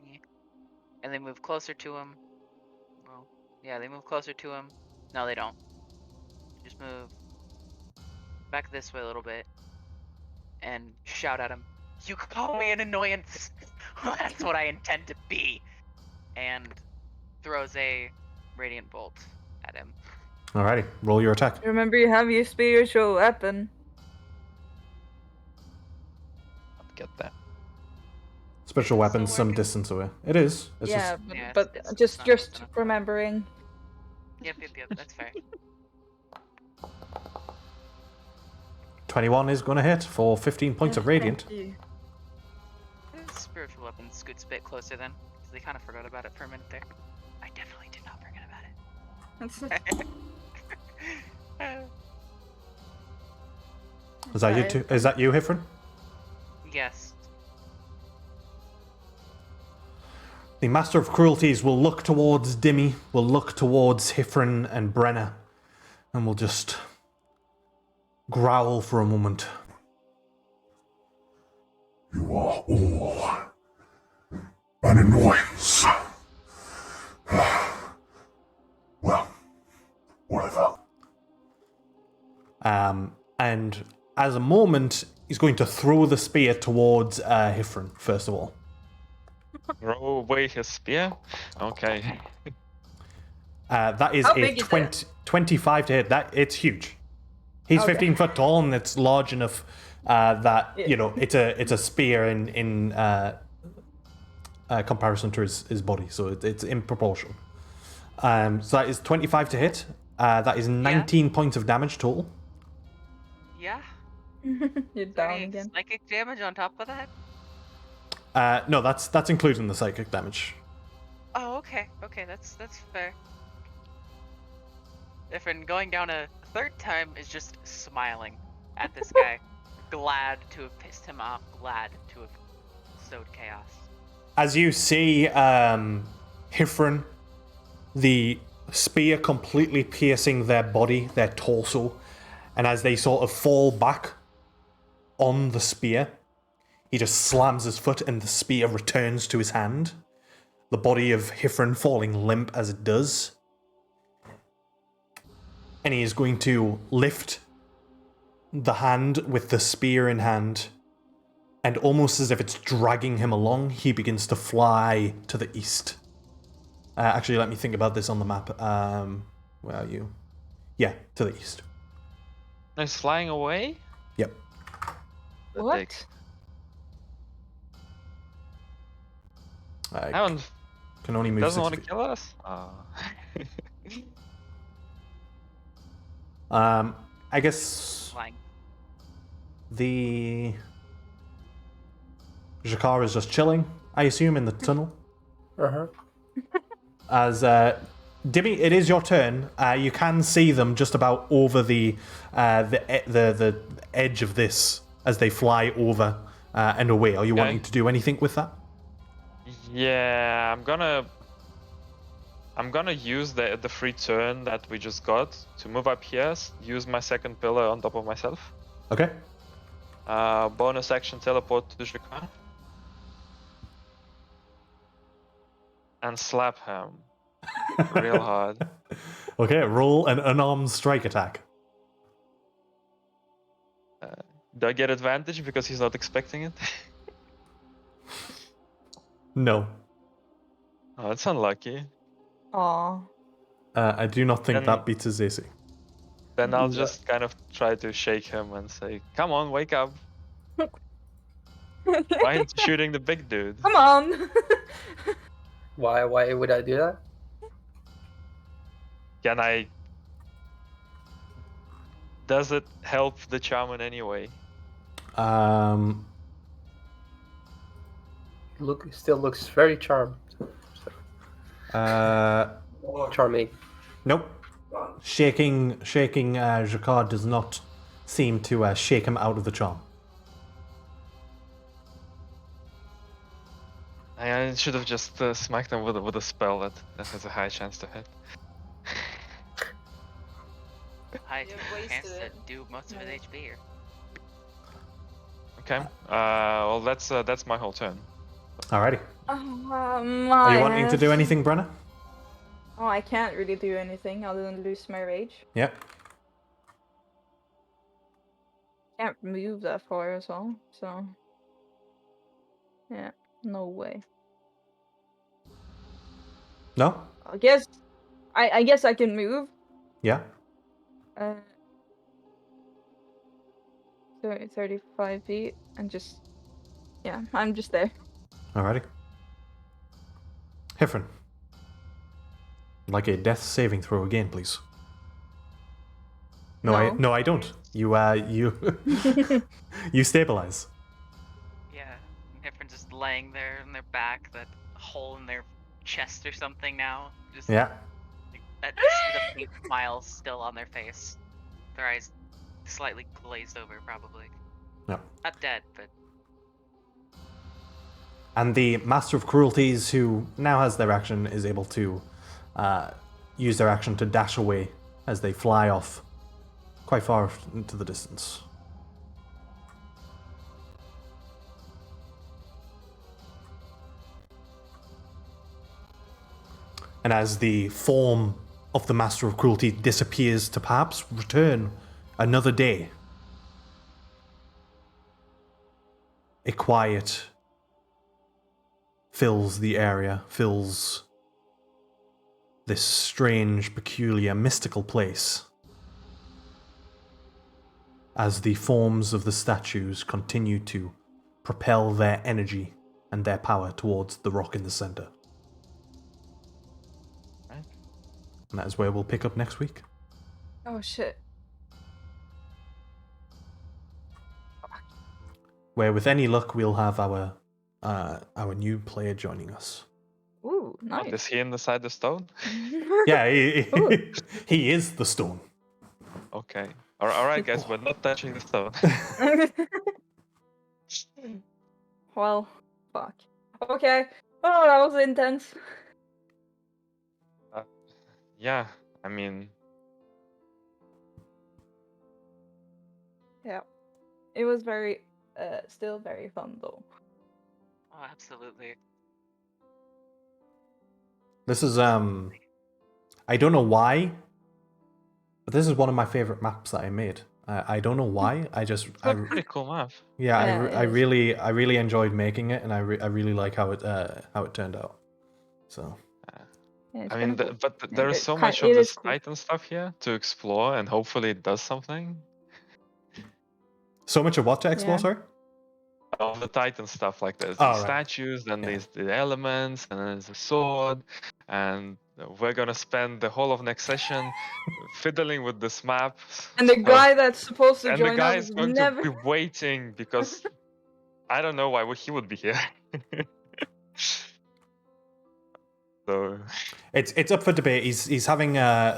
Yeah. And they move closer to him. Well, yeah, they move closer to him. No, they don't. Just move back this way a little bit and shout at him. You call me an annoyance. That's what I intend to be. And throws a radiant bolt at him. Alrighty, roll your attack. Remember, you have your spiritual weapon. I'll get that. Special weapon still some working? distance away. It is. It's Yeah, just... Yeah, but it's just not close enough. remembering. Yep, that's fair. 21 is going to hit for 15 points of radiant. Thank you. Spiritual weapon scoots a bit closer then, because they kind of forgot about it for a minute there. I definitely did not forget about it. Is that you too? Is that you, Hifrin? Yes. The Master of Cruelties will look towards Dimmy, will look towards Hifrin and Brenna, and will just growl for a moment. You are all an annoyance. Well, whatever. And as a moment, he's going to throw the spear towards Hifrin, first of all. Throw away his spear? Okay. That is How a big is it? 25 to hit. It's huge. He's Okay. 15 foot tall, and it's large enough that you know it's a spear in comparison to his body, so it's in proportion. So that is 25 to hit. That is 19 points of damage total. Yeah? You're down Any again. psychic damage on top of that? No, that's including the psychic damage. Oh, okay. Okay, that's fair. Ifrin going down a third time is just smiling at this guy. Glad to have pissed him off. Glad to have sowed chaos. As you see Hifrin, the spear completely piercing their body, their torso, and as they sort of fall back on the spear, he just slams his foot and the spear returns to his hand. The body of Hifrin falling limp as it does. And he is going to lift the hand with the spear in hand And almost as if it's dragging him along, he begins to fly to the east. Actually, let me think about this on the map. Where are you? Yeah, to the east. He's flying away? Yep. The What? dick. I Haven't can only move doesn't 6 want to feet. kill us? I guess Flying. the Jakar is just chilling, I assume, in the tunnel. Uh-huh. As Dimmy, it is your turn. You can see them just about over the edge of this as they fly over and away. Are you Okay. wanting to do anything with that? Yeah, I'm gonna use the free turn that we just got to move up here. Use my second pillar on top of myself. Okay. Bonus action teleport to Jakar. And slap him real hard. Okay, roll an unarmed strike attack. Do I get advantage because he's not expecting it? No. Oh, it's unlucky. Aw. I do not think Then- that beats his AC. Then I'll Yeah. just kind of try to shake him and say, "Come on, wake up! Why aren't you shooting the big dude?" Come on. Why would I do that? Can I? Does it help the charm in any way? Still looks very charmed. Charming. Nope. Shaking Jacquard does not seem to shake him out of the charm. I should have just smacked him with a spell that has a high chance to hit. High You've chance to wasted it. do most of his HP here. Okay. Well, that's my whole turn. Alrighty. My Are you wanting to do ass. anything, Brenna? Oh, I can't really do anything other than lose my rage. Yep. Can't move that far as well, so yeah, no way. No? I guess I can move. Yeah. 35 feet and just yeah, I'm just there. Alrighty. Hifrin. Like a death saving throw again, please. No, No. I don't. You you stabilize. Yeah, everyone's just laying there on their back, that hole in their chest or something now. Just Yeah. like, that the fake smile still on their face. Their eyes slightly glazed over, probably. Yeah. Not dead, but And the Master of Cruelties, who now has their action, is able to use their action to dash away as they fly off quite far into the distance. And as the form of the Master of Cruelty disappears to perhaps return another day, a quiet fills the area, fills this strange, peculiar, mystical place as the forms of the statues continue to propel their energy and their power towards the rock in the center. Right. And that is where we'll pick up next week, Oh shit. where with any luck we'll have our new player joining us. Ooh, What, nice. is he inside the stone? Yeah, Ooh. he is the stone. Okay. Alright, guys, we're not touching the stone. Well, fuck. Okay. Oh, that was intense. Yeah, I mean, Yeah. It was very, still very fun though. oh, absolutely. This is I don't know why, but this is one of my favorite maps that I made. I don't know why. Pretty cool map. Yeah, Yeah, it I is. really enjoyed making it, and I really like how it turned out. So Yeah, it's I mean, kinda cool. but there is so It much of is this cool. Titan stuff here to explore, and hopefully it does something. much of what to explore, Yeah. sorry? All the Titan stuff, like there's Oh, these right. statues, then Yeah. there's the elements, and then there's a sword, and we're gonna spend the whole of next session fiddling with this map. And the So- guy that's supposed to and the join guy us is is going never. to be waiting because I don't know why he would be here. So It's up for debate. He's having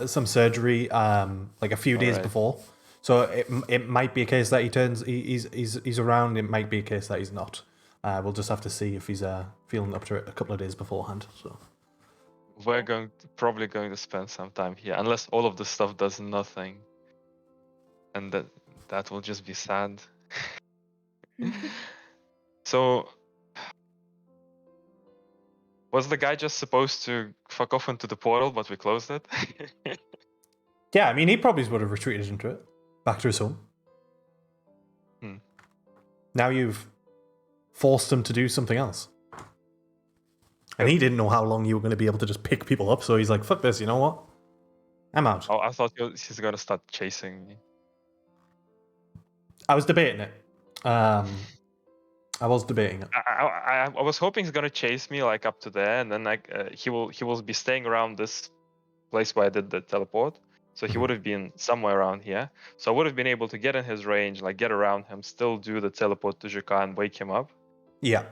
some surgery like a few days Alright. before, so it might be a case that he's around. It might be a case that he's not. We'll just have to see if he's feeling up to it a couple of days beforehand. So we're probably going to spend some time here, unless all of this stuff does nothing, and that will just be sad. So, was the guy just supposed to fuck off into the portal, but we closed it? yeah, I mean, he probably would have retreated into it, back to his home. Hmm. Now you've forced him to do something else, and he didn't know how long you were going to be able to just pick people up. So he's like, "Fuck this! You know what? I'm out." Oh, I thought he's gonna start chasing me. I was debating it. I was debating it. I was hoping he's gonna chase me like up to there, and then like he will be staying around this place where I did the teleport. So he Mhm. would have been somewhere around here. So I would have been able to get in his range, like get around him, still do the teleport to Jaka and wake him up. Yeah.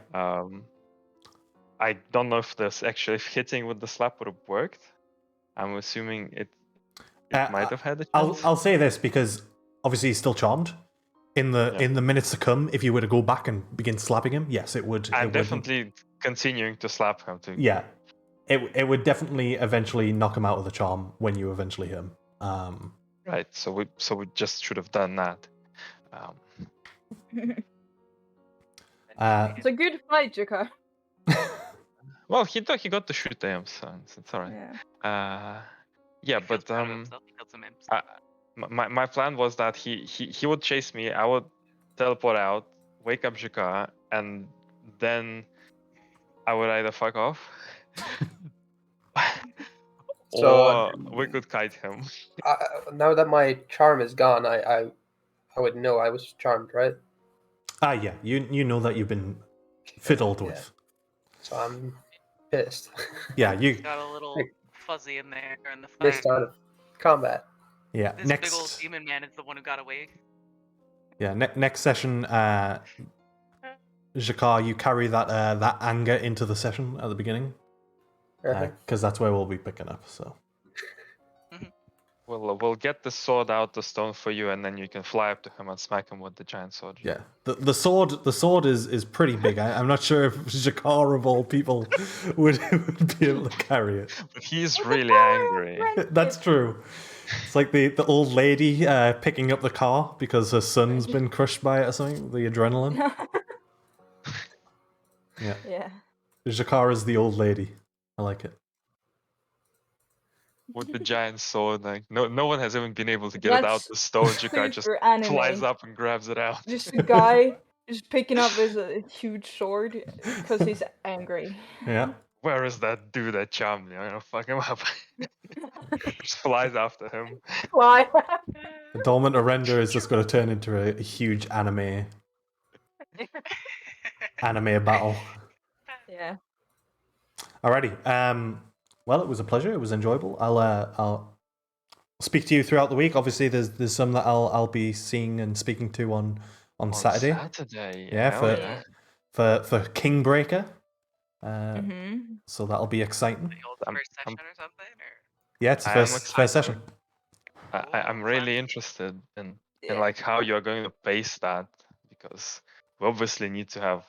I don't know if this actually if hitting with the slap would have worked. I'm assuming it might have had a chance. I'll say this because obviously he's still charmed. In the minutes to come, if you were to go back and begin slapping him, yes, it would. I'm it definitely continuing to slap him too. Yeah, it would definitely eventually knock him out of the charm when you eventually hit him. Right. So we just should have done that. It's a good fight, Jaka. Well, he got to shoot the imps, so it's alright. Yeah. Yeah, He feels but proud of himself, he killed some imps. my plan was that he would chase me. I would teleport out, wake up Jaka, and then I would either fuck off, So, or we could kite him. now that my charm is gone, I would know I was charmed, right? Yeah, you know that you've been fiddled Yeah. with. So I'm pissed. Yeah, you. Got a little fuzzy in there in the fight. Missed out of combat. Yeah, This big old demon man is the one who got away. Yeah, next session, Jakar, you carry that anger into the session at the beginning, because that's where we'll be picking up. So We'll get the sword out the stone for you, and then you can fly up to him and smack him with the giant sword. yeah, the sword is pretty big. I'm not sure if Jakar of all people would be able to carry it. But he's really angry. That's true. It's like the old lady picking up the car because her son's been crushed by it or something. The adrenaline. Yeah. Yeah. Jakar is the old lady. I like it. With the giant sword, like no one has even been able to get it out the stone. Jakar just super anime. flies up and grabs it out. Just a guy just picking up his huge sword because he's angry. Yeah. Where is that dude that charmed me? I'm gonna fuck him up. Just flies after him. Why? The Dormant Orenda is just going to turn into a huge anime battle. Yeah. Alrighty. Well, it was a pleasure. It was enjoyable. I'll speak to you throughout the week. Obviously, there's some that I'll be seeing and speaking to on Saturday. Saturday, Yeah, for Kingbreaker. Mm-hmm. So that'll be exciting. The old first session or something? Or? Yeah, it's the first session. I'm really interested in like how you're going to pace that, because we obviously need to have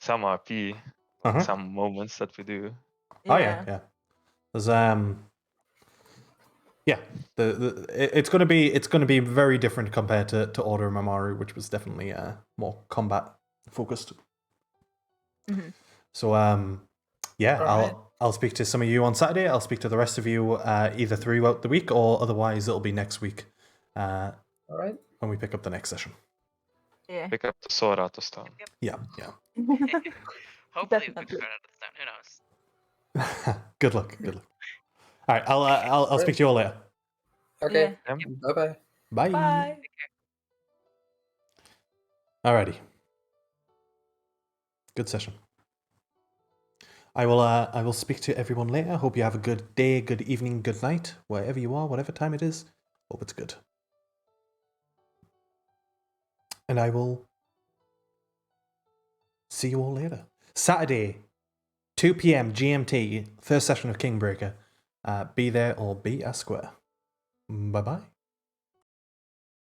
some RP, some moments that we do. Oh yeah. There's yeah, it's gonna be very different compared to Order of Mamoru, which was definitely more combat focused. Mm-hmm. So yeah, I'll speak to some of you on Saturday. I'll speak to the rest of you either throughout the week or otherwise it'll be next week. All right. when we pick up the next session. Yeah. Pick up the sword out of stone. Yeah. Hopefully, we Definitely. can run out of stone. Who knows? Good luck. Good luck. All right. I'll speak to you all later. Okay. Yeah. Bye-bye. Bye. Bye. Alrighty. Good session. I will speak to everyone later. Hope you have a good day, good evening, good night, wherever you are, whatever time it is. Hope it's good. And I will see you all later. Saturday, 2 p.m. GMT, first session of Kingbreaker. Be there or be a square. Bye-bye.